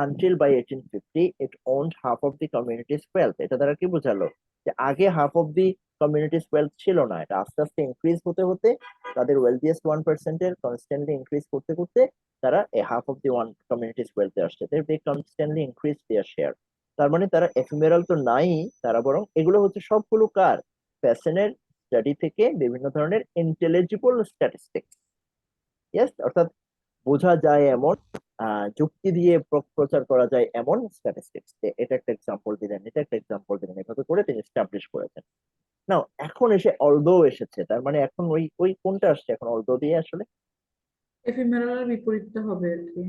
until by 1850 it owned half of the community's wealth. এটা দ্বারা কি বোঝালো, যে আগে half of the community's wealth ছিল না, এটা আস্তে আস্তে ইনক্রিজ হতে হতে তাদের ওয়েলথিয়েস্ট 1% এর কনস্ট্যান্টলি ইনক্রিজ করতে করতে তারা এ হাফ অফ দি কমিউনিটিস ওয়েলথে আসছে, দে কনস্ট্যান্টলি ইনক্রিজ দেয়ার শেয়ার। তার মানে তারা এফিমেরাল তো নাই, তারা বরং এগুলো হচ্ছে সবগুলো কার, ফ্যাশনের স্টাডি থেকে বিভিন্ন ধরনের ইন্টেলিজিবল স্ট্যাটিস্টিক্স। ইয়েস, অর্থাৎ বোঝা যায় এমন যুক্তি দিয়ে প্রচার করা যায় এমন স্ট্যাটিস্টিক্স। এটা একটা এক্সাম্পল দিলেন, এটা একটা এক্সাম্পল দিলেন, এভাবে করে তিনি এস্টাবলিশ করেছেন। নাও এখন এসে অলদো এসেছে, তার মানে এখন ওই ওই কোনটা আসছে এখন অলদো দিয়ে? আসলে এফিমেরালের বিপরীতটা হবে আর কি।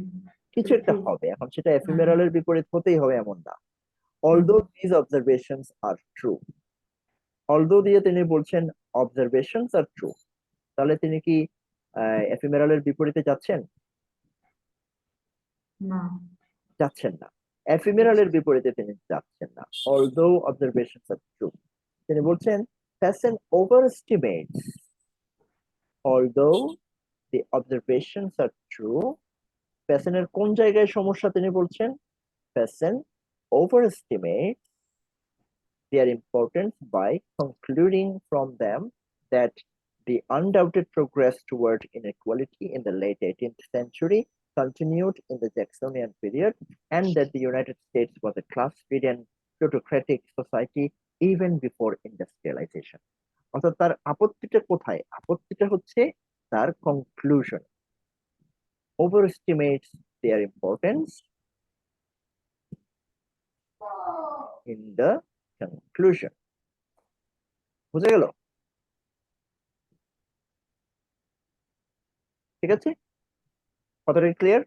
কিছু একটা True. হবে, এখন সেটা হ্যাঁ এফিমেরালের বিপরীত হতেই হবে এমন না। Although this observations are true, although দিয়ে তিনি বলছেন অবজারভেশনস আর ট্রু, তাহলে তিনি কি এফিমেরালের বিপরীতে যাচ্ছেন? না, যাচ্ছেন না। এফিমেরালের বিপরীতে তিনি যাচ্ছেন না। অলদো অবজারভেশনস আর ট্রু, তিনি বলছেন person overestimates although the observations are true. প্যাসেনের কোন জায়গায় সমস্যা তিনি বলছেন? person overestimates their importance by concluding from them that the undoubted progress toward inequality in the late 18th century continued in the Jacksonian period, and that the United States was a class-ridden plutocratic society even before industrialization. অর্থাৎ তার আপত্তিটা কোথায়? আপত্তিটা হচ্ছে তার conclusion. overestimates their importance in the conclusion. বুঝা গেল? ঠিক আছে, কতটা ক্লিয়ার?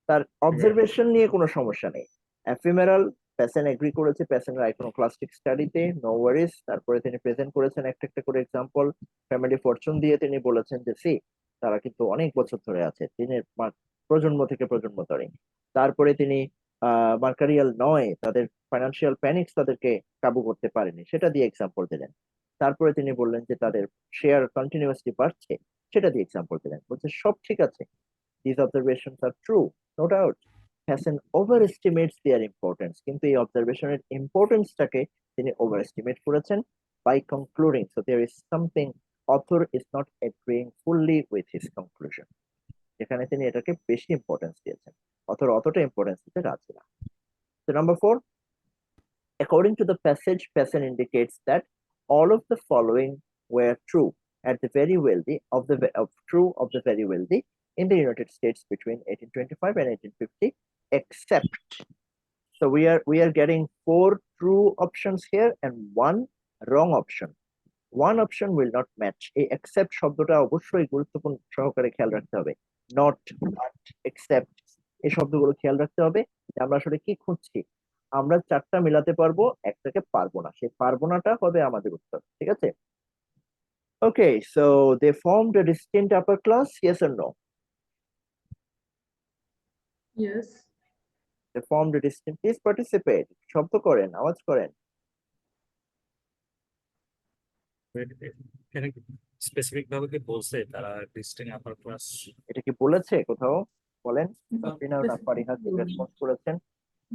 তার অবজারভেশন নিয়ে কোনো সমস্যা নেই। এফিমেরাল প্যাসেন এগ্রি করেছে, প্যাসেনের আইকনোক্লাস্টিক স্টাডিতে, নো ওয়ারিস। তারপরে তিনি প্রেজেন্ট করেছেন একটা একটা করে এক্সাম্পল। ফ্যামিলি ফরচুন দিয়ে তিনি বলেছেন যে সি তারা কিন্তু অনেক বছর ধরে আছে, দিনের প্রজন্ম থেকে প্রজন্ম ধরে। তারপরে তিনি মার্কারিয়াল নয়, তাদের ফাইন্যান্সিয়াল প্যানিক্স তাদেরকে কাবু করতে পারেনি, সেটা দিয়ে এক্সাম্পল দিলেন। তারপরে তিনি বললেন যে তাদের শেয়ার কন্টিনিউয়াসলি বাড়ছে, সেটা দিয়ে এক্সাম্পল দিলেন। বলছে সব ঠিক আছে, these observations are true, no doubt. Hassan overestimates their importance, কিন্তু এই অবজারভেশনের ইম্পর্টেন্সটাকে তিনি overestimate করেছেন by concluding. So there is something, author is not agreeing fully with his conclusion. এখানে তিনি এটাকে বেশি ইম্পর্টেন্স দিয়েছেন, অথর অতটা ইম্পর্টেন্স দিতে রাজি না। So number 4, according to the passage, Passan indicates that all of the following were true at the very wealthy of the very wealthy in the United States between 1825 and 1850, except. So we are getting 4 true options here and 1 wrong option. One option will not match. এই except শব্দটা অবশ্যই গুরুত্বপূর্ণ সহকারে খেয়াল রাখতে হবে। Not, but, except, এই শব্দগুলো খেয়াল রাখতে হবে যে আমরা আসলে কি খুঁজছি। আমরা 4টা মিলাতে পারবো, একটাকে পারবো না, সেই পারবো নাটা হবে আমাদের উত্তর। ঠিক আছে? Okay, so they formed a distinct upper class, yes or no? yes, They formed a distinct, please participate, শব্দ করেন, আওয়াজ করেন। স্পেসিফিক ভাবে কি বলছে তারা ডিস্টিংক্ট আপার ক্লাস? এটা কি বলেছে কোথাও? বলেন। but সাবরিনা ও ফারিহা কি রেসপন্স করেছেন?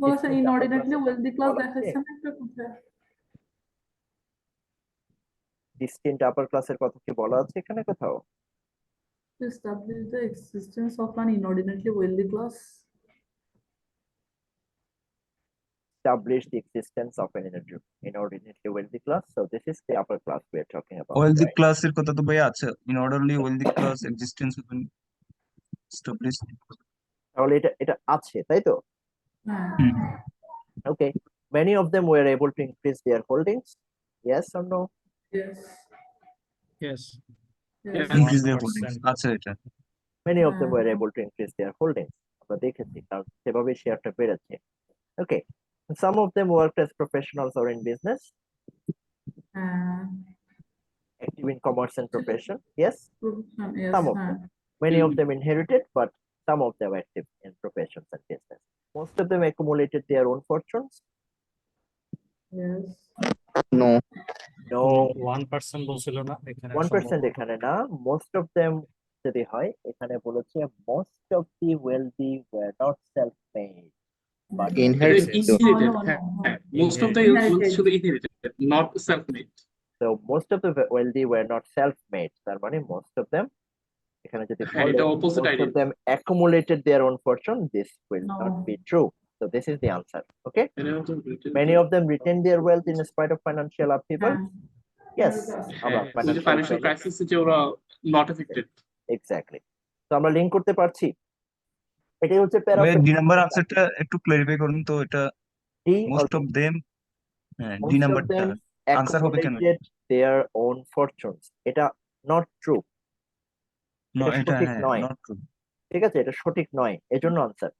বলেছেন Distinct upper ইনঅর্ডিনেটলি class এর ওয়েলদি কথা ক্লাস বলা আছে? দেখাচ্ছেন একটা কোথায়? ডিস্টিন্ট আপার ক্লাসের কথা কি বলা আছে এখানে কোথাও? To establish the existence of an inordinately wealthy class. Establish the existence of an inordinately wealthy class. So this is the upper class we are talking about, wealthy right? ক্লাসের কথা তো ভাই আছে, in orderly wealthy class existence establish. তাহলে এটা এটা আছে, তাই তো? হ্যাঁ, Okay, many of them were able to increase their holdings, yes or no? yes, Yes. yes, increase their 1% holdings আছে এটা। Many of them were হ্যাঁ, able to increase their holdings. আমরা দেখেছি, কারণ সেভাবে শেয়ারটা বেড়েছে। Okay, some of them worked as professionals or in business, হ্যাঁ, active in commerce and profession, yes. yes, Some of হ্যাঁ, them. Many of them inherited, but some of them active in professions and business. Most of them accumulated their own fortunes. yes, No. No, 1% বলছিল না এখানে 1% এখানে না, most of them যদি হয়, এখানে বলেছে most of the wealthy were not self-made, but Inherited. Inherited, No, no, হ্যাঁ, no. হ্যাঁ, most of the Inherited. শুধু inherited, not self-made. so most of the wealthy were not self-made, তার মানে most of them, এখানে যদি হ্যাঁ, বলে এটা opposite most idea. of them accumulated their own fortune, this will No. not be true. So this is the answer. Okay, Many of them written. many of them retained their wealth in spite of financial upheaval. হ্যাঁ, Yes, হ্যাঁ, আমরা ওই যে financial crisis যে ওরা not affected. exactly. তো আমরা link করতে পারছি। এটাই হচ্ছে ভাইয়া ডি প্যারাফ্রেজ। নাম্বার আনসারটা একটু ক্লারিফাই করুন তো, এটা ডি মোস্ট অফ দেম, হ্যাঁ ডি most of নাম্বারটা them আনসার হবে কেন? accumulated their own fortunes, এটা not true, এটা এটা সঠিক হ্যাঁ নয়, নট ট্রু। ঠিক আছে, এটা সঠিক নয়, এজন্য আনসার।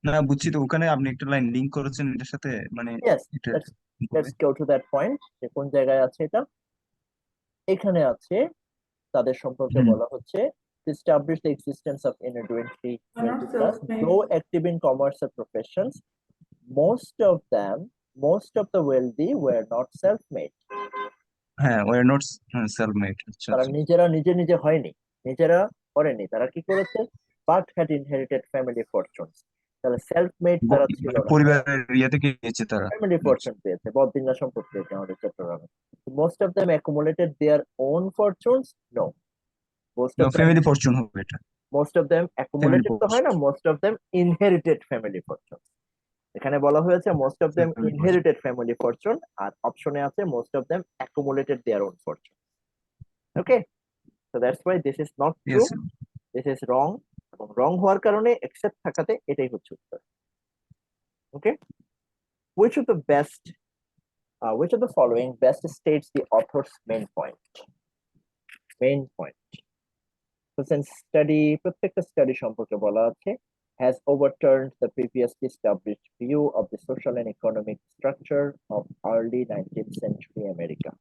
না বুঝছি, তো ওখানে আপনি একটা লাইন লিংক করেছেন এটার সাথে, মানে Yes, এটা let's go to that point, যে কোন জায়গায় আছে এটা, এখানে আছে, তাদের সম্পর্কে হুম, বলা হচ্ছে to establish the existence of inner 20 Are not plus, self-made. though active in commercial professions, most of the wealthy were not self-made. হ্যাঁ ওয়ার নট সেলফ মেড। আচ্ছা তারা আচ্ছা। নিজেরা নিজে হয়নি, নিজেরা করেনি, তারা কি করেছে, but had inherited family fortunes, তাহলে সেলফ মেড তারা ছিল মানে না, পরিবারের ইয়ে থেকে নিয়েছে তারা। ফ্যামিলি ফরচুন পেয়েছে, বদদিনা সম্পদ পেয়েছে আমাদের চট্টগ্রামে। Most of them accumulated their own fortunes, no, most of them family fortune হবে এটা, ফ্যামিলি অ্যাকুমুলেটেড তো হয় না, fortune. Most of them inherited family fortune. এখানে বলা হয়েছে most of them family fortune, inherited family fortune, আর অপশনে আছে most of them accumulated their own fortune. Okay, so that's why this is not true, yes. This is wrong, এবং wrong হওয়ার কারণে except থাকাতে এটাই হচ্ছে উত্তর। ওকে, which of the best which of the following best states the author's main point? So since study, প্রত্যেকটা study সম্পর্কে বলা আছে has overturned the previously established view of the social and economic structure of early 19th century America.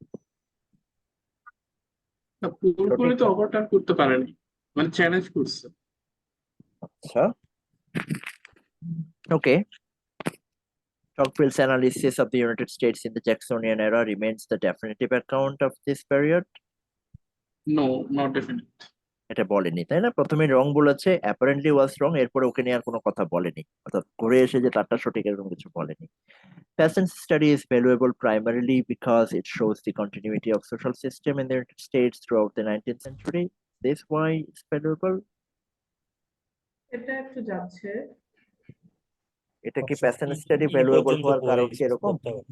না, পুরোপুরি তো overturn করতে পারেনি, মানে চ্যালেঞ্জ করছে। আচ্ছা, okay. Tocqueville's analysis of the United States in the Jacksonian era remains the definitive account of this period. No, not definite. এটা বলেনি, তাই না, প্রথমে রং বলেছে, অ্যাপারেন্টলি ওয়াজ রং, এরপরে ওকে নিয়ে আর কোনো কথা বলেনি, অর্থাৎ ঘুরে এসে যে তারটা সঠিক এরকম কিছু বলেনি। Peasant study is valuable primarily because it shows the continuity of social system in the United States throughout the 19th century. This why it's valuable. এটা একটু যাচ্ছে। এটা কি আচ্ছা, peasant ই- study ই valuable পর্যন্ত হওয়ার পড়ে কারণ কি শেষ এরকম? করতে হবে।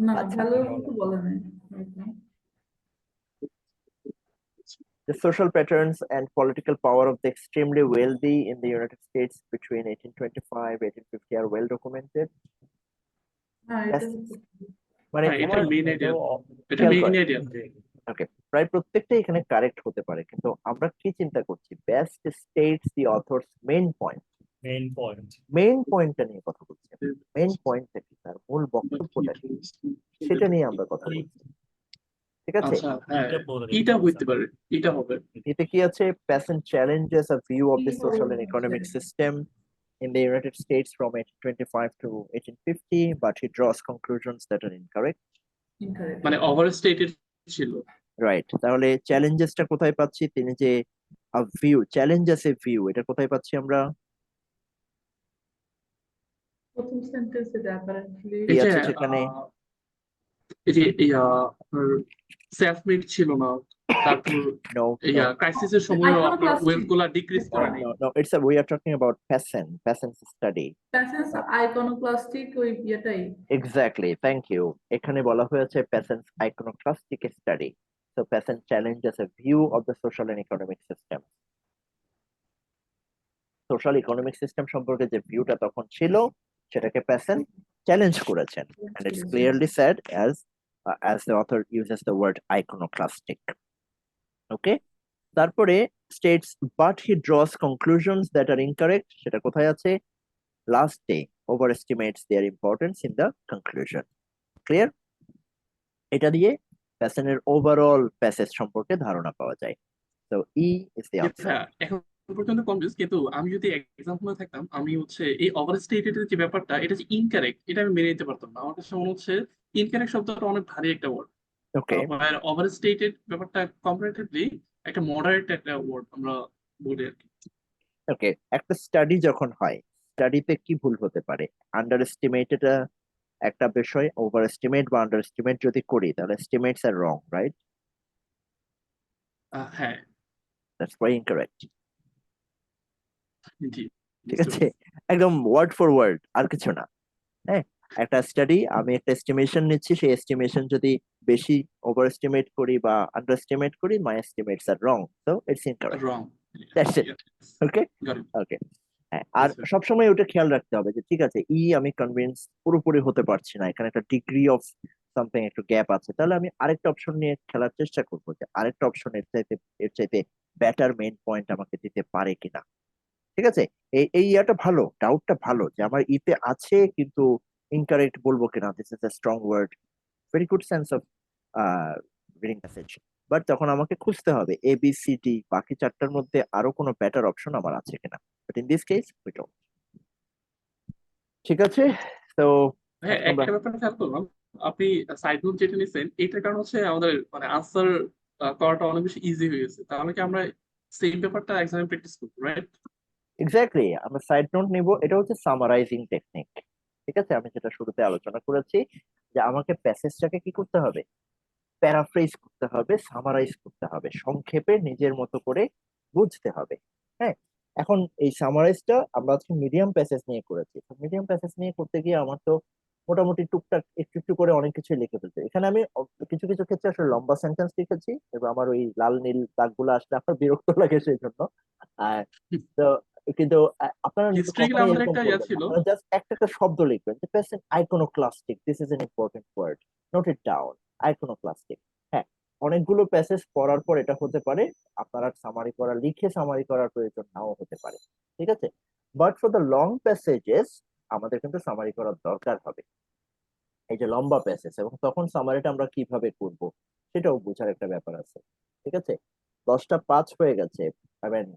না, আচ্ছা। ভালো তো বলে নাই। The social patterns and political power of the extremely wealthy in the United States between 1825 1850 are well documented. না, এটা Yes. মানে হ্যাঁ, এটা আমার মেইন আইডিয়া, এটা খেয়াল মেইন করেন, আইডিয়া। ওকে, প্রায় প্রত্যেকটাই এখানে কারেক্ট হতে পারে, কিন্তু আমরা কি চিন্তা করছি, বেস্ট স্টেটস দি অথরস মেইন পয়েন্ট, মেইন পয়েন্টটা নিয়ে কথা বলছি, মেইন পয়েন্টটা কি, তার মূল বক্তব্যটা কি, সেটা নিয়ে আমরা কথা বলছি, ঠিক আছে। আচ্ছা, হ্যাঁ, এটা হইতে পারে, এটা হবে। এতে কি আছে, peasant challenges a view of the social and economic system in the United States from 1825 to 1850, but he draws conclusions that are incorrect. incorrect. মানে ওভার স্টেটেড ছিল। রাইট, তাহলে চ্যালেঞ্জেসটা কোথায় পাচ্ছি, তিনি যে ভিউ, চ্যালেঞ্জেস এ ভিউ, এটা কোথায় পাচ্ছি আমরা? প্রথম সেন্টেন্সে অ্যাপারেন্টলি কি এই যে আছে সেখানে? এই যে সেলফ মেড ছিল না, তারপর No, ক্রাইসিসের সময়ও আপনার Iconoclastic. ওয়েলথ গুলা ডিক্রিজ করে নাই। no, it's we are talking about peasant study. প্যাসেন্স iconoclastic ওই ইয়েটাই। Exactly, thank you. এখানে বলা হয়েছে peasant iconoclastic study. So peasant challenges a view of the social and economic system. Social economic system সম্পর্কে যে ভিউটা তখন ছিল সেটাকে peasant চ্যালেঞ্জ করেছেন, and it's clearly said as the author uses the word iconoclastic. Okay, তারপরে states but he draws conclusions that are incorrect, সেটা কোথায় আছে, last day, overestimates their importance in the conclusion. Clear? এটা দিয়ে প্যাসেনের overall passage সম্পর্কে ধারণা পাওয়া যায়। So E is the answer. হ্যাঁ, এখন পর্যন্ত কনফিউজ, কিন্তু আমি যদি এক্সাম্পলে থাকতাম, আমি হচ্ছে এই ওভার স্টেটেড যে ব্যাপারটা, এটা যে ইনকারেক্ট, এটা আমি মেনে নিতে পারতাম না। আমার কাছে মনে হচ্ছে ইনকারেক্ট শব্দটা অনেক ভারী একটা ওয়ার্ড, Okay, আর ওভার স্টেটেড ব্যাপারটা কম্পারেটিভলি একটা মডারেট একটা ওয়ার্ড আমরা বলি আর কি। okay, একটা স্টাডি যখন হয়, স্টাডিতে কি ভুল হতে পারে, আন্ডার এস্টিমেটেড একটা বিষয়, ওভার এস্টিমেট বা আন্ডার এস্টিমেট যদি করি তাহলে এস্টিমেটস আর রং, রাইট? হ্যাঁ, দ্যাটস ওয়াই ইনকারেক্ট, জি, ঠিক আছে, একদম ওয়ার্ড ফর ওয়ার্ড, আর কিছু না। হ্যাঁ, একটা স্টাডি, আমি একটা এস্টিমেশন নিচ্ছি, সেই এস্টিমেশন যদি বেশি ওভার এস্টিমেট করি বা আন্ডার এস্টিমেট করি, my estimates are wrong, so it's incorrect, wrong. That's it. Okay, Got it. okay. হ্যাঁ, আর আচ্ছা সবসময় ওটা খেয়াল রাখতে হবে যে ঠিক আছে আমি কনভিন্স পুরোপুরি হতে পারছি না, এখানে একটা ডিগ্রি অফ সামথিং একটু গ্যাপ আছে, তাহলে আমি আরেকটা অপশন নিয়ে খেলার চেষ্টা করবো যে আরেকটা অপশন এর চাইতে বেটার মেইন পয়েন্ট আমাকে দিতে পারে কিনা। ঠিক আছে, এই ইয়াটা ভালো, ডাউটটা ভালো যে আমার ইতে আছে কিন্তু ইনকারেক্ট বলবো কিনা, this is a strong word, very good sense of reading passage. But তখন আমাকে খুঁজতে হবে ABCD বাকি চারটার মধ্যে আরো কোনো বেটার অপশন আমার আছে কিনা, but in this case we don't. ঠিক আছে, তো হ্যাঁ, আজকে আমরা একটা ব্যাপার খেয়াল করলাম, আপনি সাইড নোট যেটা নিছেন এটার কারণ হচ্ছে আমাদের মানে আনসার করাটা অনেক বেশি ইজি হয়ে গেছে, তাহলে কি আমরা সেম ব্যাপারটা এক্সামে প্র্যাকটিস করবো, রাইট? এক্স্যাক্টলি আমরা সাইড নোট নিব, এটা হচ্ছে সামারাইজিং টেকনিক। ঠিক আছে, আমি যেটা শুরুতে আলোচনা করেছি যে আমাকে প্যাসেজটাকে কি করতে হবে, প্যারাফ্রেজ করতে হবে, সামারাইজ করতে হবে, সংক্ষেপে নিজের মতো করে বুঝতে হবে। হ্যাঁ, এখন এই সামারাইজটা আমরা আজকে মিডিয়াম প্যাসেজ নিয়ে করেছি, মিডিয়াম প্যাসেজ নিয়ে করতে গিয়ে আমার তো মোটামুটি টুকটাক একটু একটু করে অনেক কিছু লিখে ফেলতে, এখানে আমি কিছু কিছু ক্ষেত্রে আসলে লম্বা সেন্টেন্স লিখেছি এবং আমার ওই লাল নীল দাগগুলো আসলে আমার বিরক্ত লাগে সেই জন্য। আর তো কিন্তু আপনারা কিন্তু হিস্ট্রিক্যালি কখনোই আমাদের এরকম একটা ইয়া করবেন না, ছিল। আপনারা জাস্ট একটা একটা শব্দ লিখবেন যে present iconoclastic, this is an important word, note it down, iconoclastic. হ্যাঁ, অনেকগুলো প্যাসেজ পড়ার পর এটা হতে পারে আপনার আর লিখে সামারি করার প্রয়োজন নাও হতে পারে। ঠিক আছে, but for the long passages আমাদের কিন্তু সামারি করার দরকার হবে, এই যে লম্বা প্যাসেজ, এবং তখন সামারিটা আমরা কিভাবে করব সেটাও বোঝার একটা ব্যাপার আছে। ঠিক আছে, 10টা 5 হয়ে গেছে। I mean,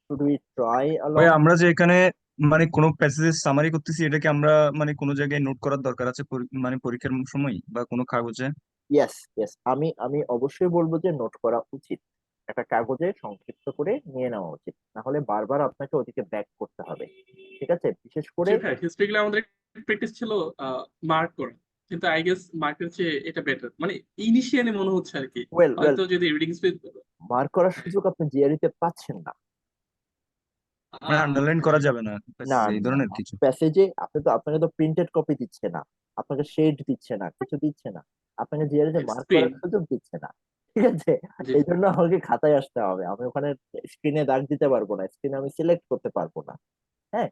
should we try a ওই লং? আমরা যে এখানে মানে কোনো প্যাসেজের সামারি করতেছি, এটাকে আমরা মানে কোনো জায়গায় নোট করার দরকার আছে মানে পরীক্ষার সময় বা কোনো কাগজে? ইয়েস, ইয়েস, আমি আমি অবশ্যই বলবো যে নোট করা উচিত, একটা কাগজে সংক্ষিপ্ত করে নিয়ে নেওয়া উচিত, না হলে বারবার আপনাকে ওদিকে ব্যাক করতে হবে। ঠিক আছে, বিশেষ করে জি ভাই, হিস্ট্রিক্যালি আমাদের প্র্যাকটিস ছিল মার্ক করা, কিন্তু আই গেস মার্কের চেয়ে এটা বেটার, মানে ইনিশিয়ালি মনে হচ্ছে আর কি। ওয়েল ওয়েল, হয়তো যদি রিডিং স্পিড মার্ক করার সুযোগ আপনি জিআরই তে পাচ্ছেন না। মানে আন্ডারলাইন করা যাবে না না প্যাসেজে এই না, ধরনের কিছু? প্যাসেজে আপনাকে তো প্রিন্টেড কপি দিচ্ছে না, আপনাকে শেড দিচ্ছে না, কিছু দিচ্ছে না, আপনাকে জিআরই তে মার্ক স্ক্রিন। করার সুযোগ দিচ্ছে না। ঠিক আছে, জি এই জন্য আমাকে খাতায় আসতে হবে, আমি ওখানে স্ক্রিনে দাগ দিতে পারবো না, স্ক্রিনে আমি সিলেক্ট করতে পারবো না। হ্যাঁ,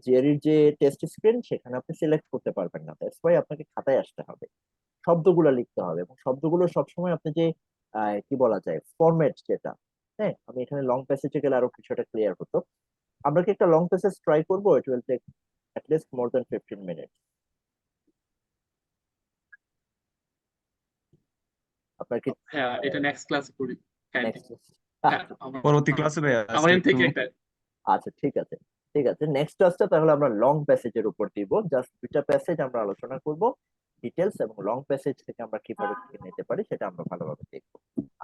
জিআরইর যে টেস্ট স্ক্রিন সেখানে আপনি সিলেক্ট করতে পারবেন না, দ্যাটস ওয়াই আপনাকে খাতায় আসতে হবে, শব্দগুলো লিখতে হবে, এবং শব্দগুলো সবসময় আপনি যে কি বলা যায় ফরম্যাট যেটা, হ্যাঁ, আমি এখানে লং প্যাসেজে গেলে আরো কিছুটা ক্লিয়ার হতো। আমরা কি একটা লং প্যাসেজ ট্রাই করবো? It will take at least more than 15 minutes. আপনার কি হ্যাঁ, এটা নেক্সট ক্লাসে করি কাইন্ডলি। নেক্সট? হ্যাঁ, পরবর্তী ক্লাসে ভাই, আমার আজকে এন্ড একটু থেকে একটা। আচ্ছা, ঠিক আছে, ঠিক আছে, নেক্সট ক্লাসটা তাহলে আমরা লং প্যাসেজের উপর দিব, জাস্ট দুইটা প্যাসেজ আমরা আলোচনা করব ডিটেলস, এবং লং প্যাসেজ থেকে আমরা কিভাবে কি নিতে পারি সেটা আমরা ভালোভাবে দেখব।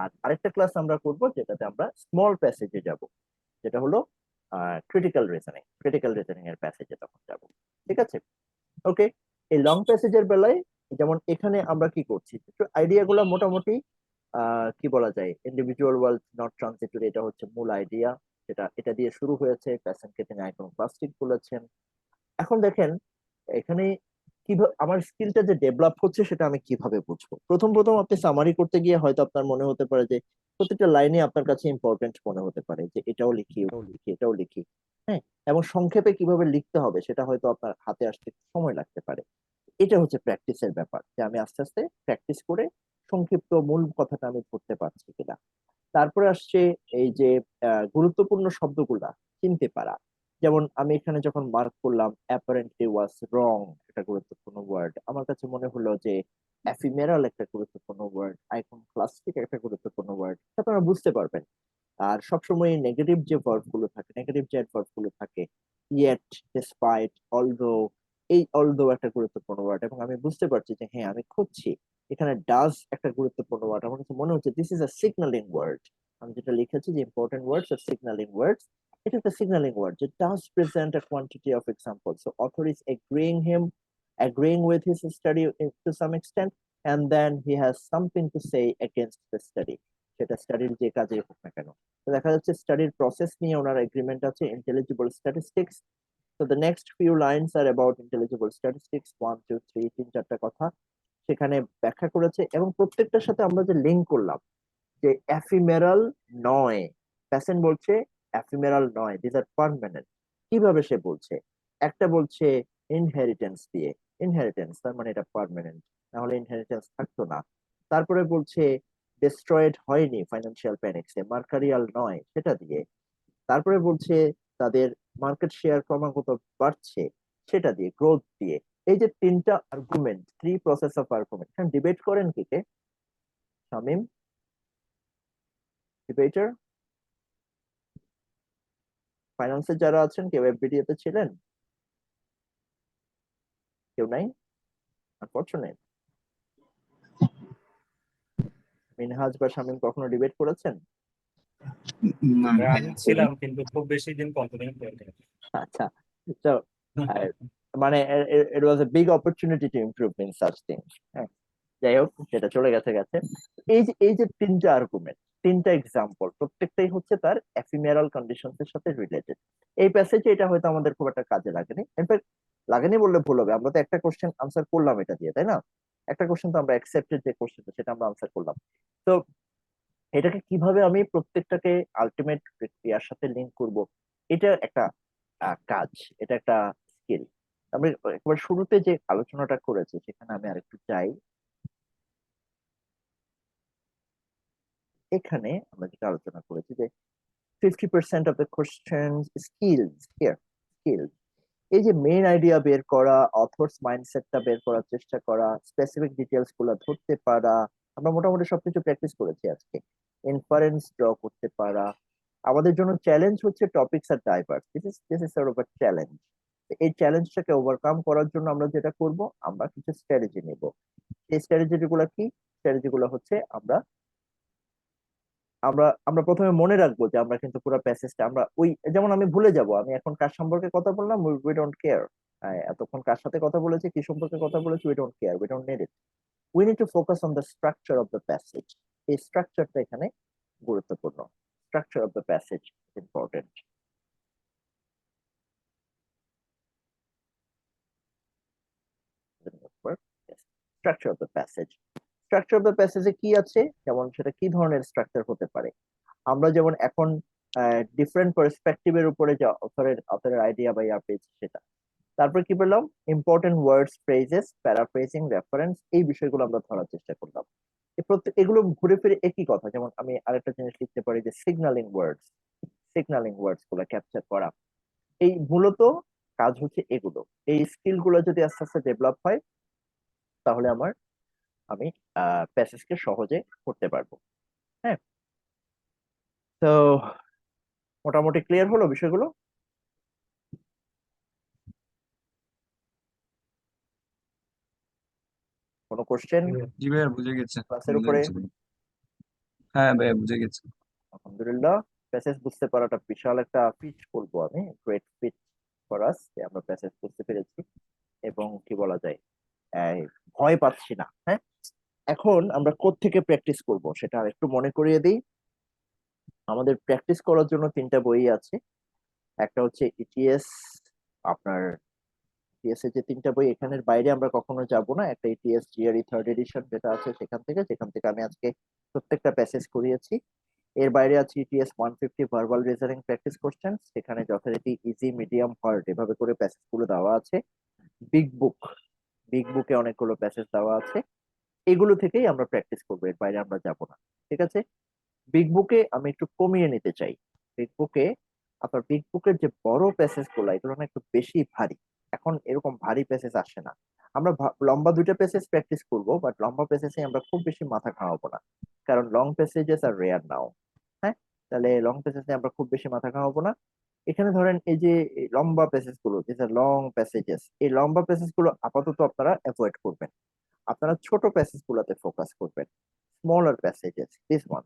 আর আরেকটা ক্লাস আমরা করব যেটাতে আমরা স্মল প্যাসেজে যাব, যেটা হলো ক্রিটিক্যাল রিজনিং এর প্যাসেজে তখন যাব। ঠিক আছে, ওকে। এই লং প্যাসেজের বেলায় যেমন এখানে আমরা কি করছি, আইডিয়া গুলা মোটামুটি কি বলা যায়, ইন্ডিভিজুয়াল ওয়ার্ল্ড নট ট্রানজিটরি, এটা হচ্ছে মূল আইডিয়া, এটা দিয়ে শুরু হয়েছে, প্যাসেন্টকে তিনি আইকনোক্লাস্টিক বলেছেন। এখন দেখেন এখানে কিভাবে আমার স্কিলটা যে ডেভেলপ হচ্ছে সেটা আমি কিভাবে বুঝবো, প্রথম প্রথম আপনি সামারি করতে গিয়ে হয়তো আপনার মনে হতে পারে যে প্রত্যেকটা লাইনে আপনার কাছে ইম্পর্টেন্ট মনে হতে পারে, যে এটাও লিখি ওটাও লিখি এটাও লিখি। হ্যাঁ, এবং সংক্ষেপে কিভাবে লিখতে হবে সেটা হয়তো আপনার হাতে আসতে একটু সময় লাগতে পারে। এটা হচ্ছে প্র্যাকটিসের ব্যাপার, যে আমি আস্তে আস্তে প্র্যাকটিস করে সংক্ষিপ্ত মূল কথাটা আমি ধরতে পারছি কিনা। তারপরে আসছে এই যে গুরুত্বপূর্ণ শব্দগুলা চিনতে পারা, যেমন আমি এখানে যখন মার্ক করলাম অ্যাপারেন্টলি ওয়াজ রং, একটা গুরুত্বপূর্ণ ওয়ার্ড, আমার কাছে মনে হলো যে এফিমেরাল একটা গুরুত্বপূর্ণ ওয়ার্ড, আইকনক্লাস্টিক একটা গুরুত্বপূর্ণ ওয়ার্ড, আপনারা বুঝতে পারবেন। আর সবসময় নেগেটিভ যে ভার্ব গুলো থাকে, নেগেটিভ যে অ্যাডভার্ব গুলো থাকে, ইয়েট, ডিসপাইট, অলদো, এই অলদো একটা গুরুত্বপূর্ণ ওয়ার্ড, এবং আমি বুঝতে পারছি যে হ্যাঁ আমি খুঁজছি এখানে ডাজ একটা গুরুত্বপূর্ণ ওয়ার্ড, আমার কাছে মনে হচ্ছে this is a signalling word, আমি যেটা লিখেছি যে ইম্পর্টেন্ট ওয়ার্ডস আর সিগন্যালিং ওয়ার্ডস, এটা একটা সিগন্যালিং ওয়ার্ড যে does present a quantity of example, so author is agreeing with his study to some extent, and then he has something to say against the study, সেটা স্টাডির যে কাজে হোক না কেন। তো দেখা যাচ্ছে স্টাডির প্রসেস নিয়ে ওনার এগ্রিমেন্ট আছে, intelligible statistics. So the next few lines are about intelligible statistics, 1 2 3, 3-4টা কথা সেখানে ব্যাখ্যা করেছে, এবং প্রত্যেকটার সাথে আমরা যে লিঙ্ক করলাম যে এফিমেরাল নয়, প্যাসেন্ট বলছে এফিমেরাল নয়, দিস আর পার্মানেন্ট, কিভাবে সে বলছে? একটা বলছে ইনহেরিটেন্স দিয়ে, ইনহেরিটেন্স তার মানে এটা পার্মানেন্ট, না হলে ইনহেরিটেন্স থাকতো না। তারপরে বলছে ডিস্ট্রয়েড হয়নি ফাইন্যান্সিয়াল প্যানিক্সে, মার্কারিয়াল নয়, সেটা দিয়ে। তারপরে বলছে তাদের মার্কেট শেয়ার ক্রমাগত বাড়ছে, সেটা দিয়ে, গ্রোথ দিয়ে। এই যে তিনটা argument, three process of argument, এখানে ডিবেট করেন কি কে? শামিম, ডিবেটার? ফাইন্যান্সে যারা আছেন কেউ এফবিডিএ তে ছিলেন? কেউ নাই? আনফরচুনেট। মিনহাজ বা শামিম কখনো ডিবেট করেছেন? না আমি ছিলাম কিন্তু খুব বেশি দিন কন্টিনিউ করিনি। আচ্ছা, তো মানে it was a big opportunity to improve in such things. হ্যাঁ, যাই হোক, সেটা চলে গেছে গেছে। এই যে তিনটা আর্গুমেন্ট, তিনটা এক্সাম্পল, প্রত্যেকটাই হচ্ছে তার এফিমেরাল কন্ডিশনস এর সাথে রিলেটেড। এই প্যাসেজে এটা হয়তো আমাদের খুব একটা কাজে লাগেনি, ইনফ্যাক্ট লাগেনি বললে ভুল হবে, আমরা তো একটা কোশ্চেন আনসার করলাম এটা দিয়ে, তাই না? একটা কোশ্চেন তো আমরা অ্যাকসেপ্টেড, যে কোশ্চেনটা সেটা আমরা আনসার করলাম। তো এটাকে কিভাবে আমি প্রত্যেকটাকে আলটিমেট ক্রিয়ার সাথে লিঙ্ক করব, এটা একটা কাজ, এটা একটা স্কিল। আমি একবার শুরুতে যে আলোচনাটা করেছি সেখানে আমি আরেকটু যাই। এখানে আমরা যেটা আলোচনা করেছি যে 50% of the questions skills here, skills. এই যে মেইন আইডিয়া বের করা, অথর্স মাইন্ডসেটটা বের করার চেষ্টা করা, স্পেসিফিক ডিটেলস গুলো ধরতে পারা, আমরা মোটামুটি সবকিছু প্র্যাকটিস করেছি আজকে। ইনফারেন্স ড্র করতে পারা। আমাদের জন্য চ্যালেঞ্জ হচ্ছে topics are diverse, this is sort of a challenge. এই চ্যালেঞ্জটাকে ওভারকাম করার জন্য আমরা যেটা করব, আমরা কিছু স্ট্র্যাটেজি নেব। এই স্ট্র্যাটেজি গুলো কি? স্ট্র্যাটেজি গুলো হচ্ছে আমরা আমরা আমরা প্রথমে মনে রাখবো যে আমরা কিন্তু পুরো প্যাসেজটা আমরা ওই, যেমন আমি ভুলে যাব আমি এখন কার সম্পর্কে কথা বললাম, উই ডোন্ট কেয়ার। এতক্ষণ কার সাথে কথা বলেছি, কি সম্পর্কে কথা বলেছি, we don't care, we don't need it. We need to focus on the structure of the passage. এই স্ট্রাকচারটা এখানে গুরুত্বপূর্ণ। Structure of the passage important. Structure of the passage, structure of the প্যাসেজে কি আছে, যেমন সেটা কি ধরনের স্ট্রাকচার হতে পারে। আমরা যেমন এখন ডিফারেন্ট পার্সপেক্টিভের উপরে যে অথরের আইডিয়া বা ইয়া পেয়েছি সেটা। তারপর কি পেলাম? ইম্পর্টেন্ট ওয়ার্ডস, ফ্রেজেস, প্যারাফ্রেজিং, রেফারেন্স, এই বিষয়গুলো আমরা ধরার চেষ্টা করলাম। এগুলো ঘুরে ফিরে একই কথা। যেমন আমি আরেকটা জিনিস লিখতে পারি যে সিগন্যালিং ওয়ার্ডস, সিগন্যালিং ওয়ার্ডস গুলো ক্যাপচার করা। এই মূলত কাজ হচ্ছে এগুলো। এই স্কিল গুলো যদি আস্তে আস্তে ডেভেলপ হয় তাহলে আমি প্যাসেজকে সহজে করতে পারবো। হ্যাঁ, তো মোটামুটি ক্লিয়ার হলো বিষয়গুলো। কোনো কোশ্চেন জি ভাইয়া, বুঝে গেছে, ক্লাসের বুঝে উপরে? গেছে। হ্যাঁ ভাইয়া, বুঝে গেছে। আলহামদুলিল্লাহ, প্যাসেজ বুঝতে পারাটা বিশাল একটা ফিট বলবো আমি, গ্রেট ফিট ফর আস, যে আমরা প্যাসেজ বুঝতে পেরেছি এবং কি বলা যায়, এই, ভয় পাচ্ছি না। হ্যাঁ, এখন আমরা কোত্থেকে প্র্যাকটিস করব সেটা একটু মনে করিয়ে দিই। আমাদের প্র্যাকটিস করার জন্য তিনটা বই আছে। একটা হচ্ছে ইটিএস, আপনার ইটিএস এর যে তিনটা বই, এখানের বাইরে আমরা কখনো যাব না। একটা ইটিএস জিআরই থার্ড এডিশন যেটা আছে যেখান থেকে আমি আজকে প্রত্যেকটা প্যাসেজ করিয়েছি। এর বাইরে আছে ETS 150 verbal reasoning practice question, সেখানে যথারীতি ইজি, মিডিয়াম, হার্ড এভাবে করে প্যাসেজ গুলো দেওয়া আছে। বিগ বুক, বিগ বুকে অনেকগুলো প্যাসেজ দেওয়া আছে। এগুলো থেকেই আমরা প্র্যাকটিস করবো, এর বাইরে আমরা যাব না। ঠিক আছে? বিগ বুকে আমি একটু কমিয়ে নিতে চাই। বিগ বুকে আপনার বিগ বুকের যে বড় প্যাসেজ গুলো, এগুলো না একটু বেশি ভারী। এখন এরকম ভারী প্যাসেজ আসে না। আমরা লম্বা দুইটা প্যাসেজ প্র্যাকটিস করব, বাট লম্বা প্যাসেজে আমরা খুব বেশি মাথা ঘামাবো না, কারণ লং প্যাসেজেস আর রেয়ার নাও। হ্যাঁ, তাহলে লং প্যাসেজে আমরা খুব বেশি মাথা ঘামাবো না। এখানে ধরেন এই যে এই লম্বা প্যাসেজ গুলো, লং প্যাসেজেস, এই লম্বা প্যাসেজ গুলো আপাতত আপনারা অ্যাভয়েড করবেন। আপনারা ছোট প্যাসেজ গুলোতে ফোকাস করবেন। Smaller passages, this one,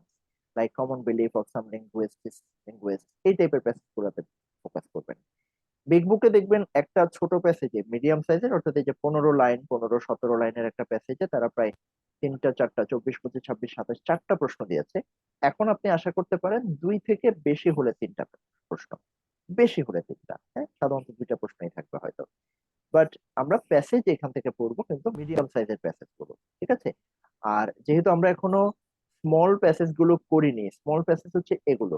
like common belief of some linguist, এই টাইপের প্যাসেজ গুলোতে ফোকাস করবেন। বিগ বুকে দেখবেন একটা ছোট প্যাসেজে, মিডিয়াম সাইজের, অর্থাৎ এই যে 15 লাইন, 15-17 লাইনের একটা প্যাসেজে তারা প্রায় 3টা 4টা 24 25 26 27 4টা প্রশ্ন দিয়েছে। এখন আপনি আশা করতে পারেন 2 থেকে বেশি হলে 3টা প্রশ্ন, বেশি হলে 3টা। হ্যাঁ, সাধারণত 2টা প্রশ্নই থাকবে হয়তো। বাট আমরা প্যাসেজ এখান থেকে পড়বো কিন্তু মিডিয়াম সাইজের প্যাসেজ গুলো। ঠিক আছে? আর যেহেতু আমরা এখনো স্মল প্যাসেজ গুলো করিনি, স্মল প্যাসেজ হচ্ছে এগুলো,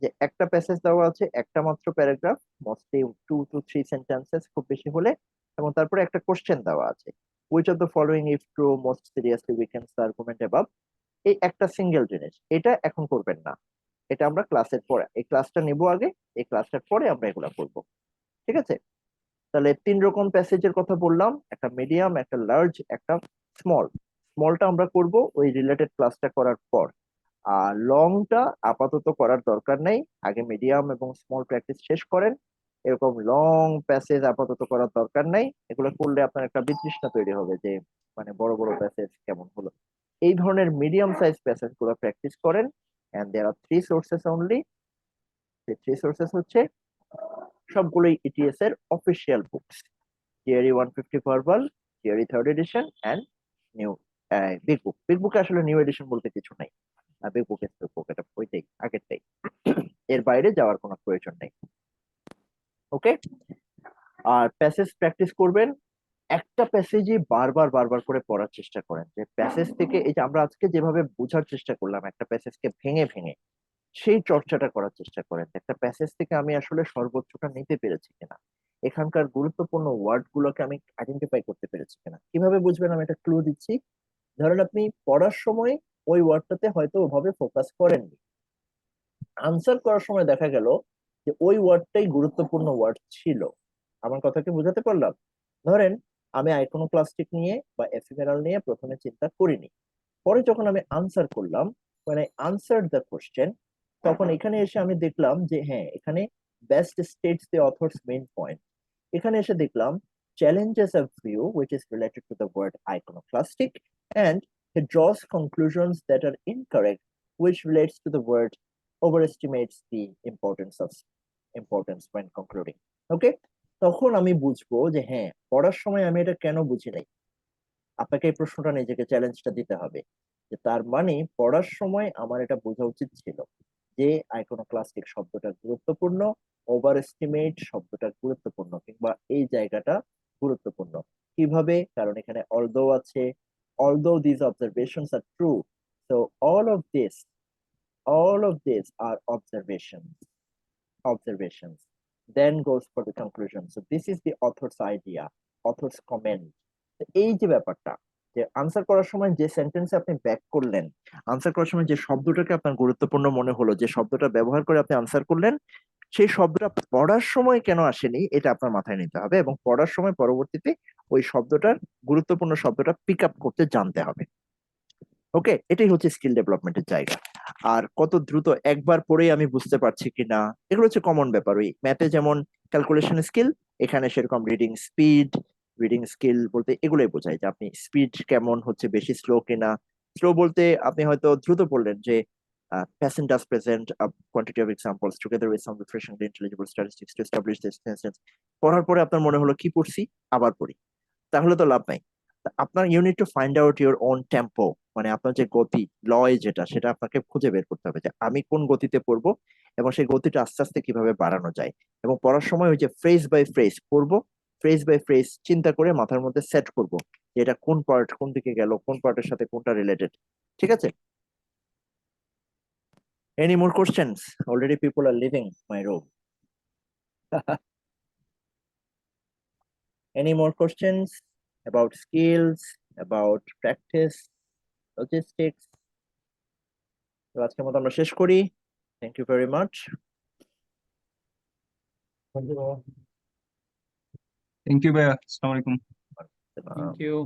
যে একটা প্যাসেজ দেওয়া আছে, একটা মাত্র প্যারাগ্রাফ, মোস্টলি 2 to 3 সেন্টেন্সেস খুব বেশি হলে, এবং তারপরে একটা কোশ্চেন দেওয়া আছে, which of the following if true most seriously weakens the argument above। এই একটা সিঙ্গেল জিনিস, এটা এখন করবেন না, এটা আমরা ক্লাসের পরে, এই ক্লাসটা নিব আগে, এই ক্লাসটার পরে আমরা এগুলা করব। ঠিক আছে, তাহলে 3 রকম প্যাসেজের কথা বললাম, একটা মিডিয়াম, একটা লার্জ, একটা স্মল। স্মলটা আমরা করব ওই রিলেটেড ক্লাসটা করার পর, আর লংটা আপাতত করার দরকার নেই, আগে মিডিয়াম এবং স্মল প্র্যাকটিস শেষ করেন। এরকম লং প্যাসেজ আপাতত করার দরকার নাই, এগুলো করলে আপনার একটা বিতৃষ্ণা তৈরি হবে যে মানে বড় বড় প্যাসেজ কেমন হলো। এই ধরনের মিডিয়াম সাইজ প্যাসেজ গুলো প্র্যাকটিস করেন। And there are 3 sources only. সেই 3 সোর্সেস হচ্ছে সবগুলোই ইটিএস এর official books, theory 150 verbal, theory 3rd edition and new big book. Big বুকে আসলে নিউ এডিশন বলতে কিছু নাই, বিগ বুক এটা ওইটাই আগেরটাই, এর বাইরে যাওয়ার কোনো প্রয়োজন নেই। ওকে, আর প্যাসেজ প্র্যাকটিস করবেন, একটা প্যাসেজই বারবার বারবার করে পড়ার চেষ্টা করেন, যে প্যাসেজ থেকে এই যে আমরা আজকে যেভাবে বোঝার চেষ্টা করলাম একটা প্যাসেজকে ভেঙে ভেঙে, সেই চর্চাটা করার চেষ্টা করেন। একটা প্যাসেজ থেকে আমি আসলে সর্বোচ্চটা নিতে পেরেছি কিনা, এখানকার গুরুত্বপূর্ণ ওয়ার্ড গুলোকে আমি আইডেন্টিফাই করতে পেরেছি কিনা। কিভাবে বুঝবেন, আমি একটা ক্লু দিচ্ছি। ধরেন আপনি পড়ার সময় ওই ওয়ার্ডটাতে হয়তো ওভাবে ফোকাস করেননি, আনসার করার সময় দেখা গেল যে ওই ওয়ার্ডটাই গুরুত্বপূর্ণ ওয়ার্ড ছিল। আমার কথাকে বোঝাতে পারলাম? ধরেন আমি আইকনোক্লাস্টিক নিয়ে বা এফিমেরাল নিয়ে প্রথমে চিন্তা করিনি, পরে যখন আমি আনসার করলাম, মানে আনসার দ্য কোশ্চেন, তখন এখানে এসে আমি দেখলাম যে হ্যাঁ, এখানে best states the author's main point. এখানে এসে দেখলাম challenges a view which is related to the word iconoclastic, and he draws conclusions that are incorrect which relates to the word overestimates the importance when concluding. Okay, তখন আমি বুঝবো যে হ্যাঁ, পড়ার সময় আমি এটা কেন বুঝি নাই। আপনাকে এই প্রশ্নটা নিজেকে চ্যালেঞ্জটা দিতে হবে, যে তার মানে পড়ার সময় আমার এটা বোঝা উচিত ছিল যে আইকনোক্লাস্টিক শব্দটা গুরুত্বপূর্ণ, ওভার এস্টিমেট শব্দটা গুরুত্বপূর্ণ, কিংবা এই জায়গাটা গুরুত্বপূর্ণ। কিভাবে? কারণ এখানে অলদো আছে, although these observations are true, so all of these are observations, then goes for the conclusion. So this is the author's idea, author's comment. এই যে ব্যাপারটা, যে আনসার করার সময় যে সেন্টেন্সে আপনি ব্যাক করলেন, আনসার করার সময় যে শব্দটাকে আপনার গুরুত্বপূর্ণ মনে হলো, যে শব্দটা ব্যবহার করে আপনি আনসার করলেন, সেই শব্দটা পড়ার সময় কেন আসেনি এটা আপনার মাথায় নিতে হবে, এবং পড়ার সময় পরবর্তীতে ওই শব্দটার গুরুত্বপূর্ণ শব্দটা পিক আপ করতে জানতে হবে। ওকে, এটাই হচ্ছে স্কিল ডেভেলপমেন্টের জায়গা। আর কত দ্রুত একবার পড়েই আমি বুঝতে পারছি কিনা, এগুলো হচ্ছে কমন ব্যাপার। ওই ম্যাথে যেমন ক্যালকুলেশন স্কিল, এখানে সেরকম রিডিং স্কিল বলতে এগুলোই বোঝায়, যে আপনি স্পিড কেমন হচ্ছে, বেশি স্লো কিনা। স্লো বলতে আপনি হয়তো দ্রুত পড়লেন, যে present does present a quantity of examples together with some refreshingly intelligible statistics to establish this sentence। পড়ার পরে আপনার মনে হলো কি পড়ছি, আবার পড়ি, তাহলে তো লাভ নাই। আপনার unit to find out your own tempo, মানে আপনার যে গতি, লয় যেটা, সেটা আপনাকে খুঁজে বের করতে হবে, যে আমি কোন গতিতে পড়বো এবং সেই গতিটা আস্তে আস্তে কিভাবে বাড়ানো যায়। এবং পড়ার সময় ওই যে ফ্রেজ বাই ফ্রেজ পড়বো, ফ্রেজ বাই ফ্রেজ চিন্তা করে মাথার মধ্যে সেট করব যে এটা কোন পার্ট কোন দিকে গেল, কোন পার্টের সাথে কোনটা রিলেটেড। ঠিক আছে? Any more questions? Already people are leaving my room. Any more questions about skills, about practice, logistics? তো আজকের মতো আমরা শেষ করি। Thank you very much. Thank you ভাইয়া, আসসালামু আলাইকুম। Thank you.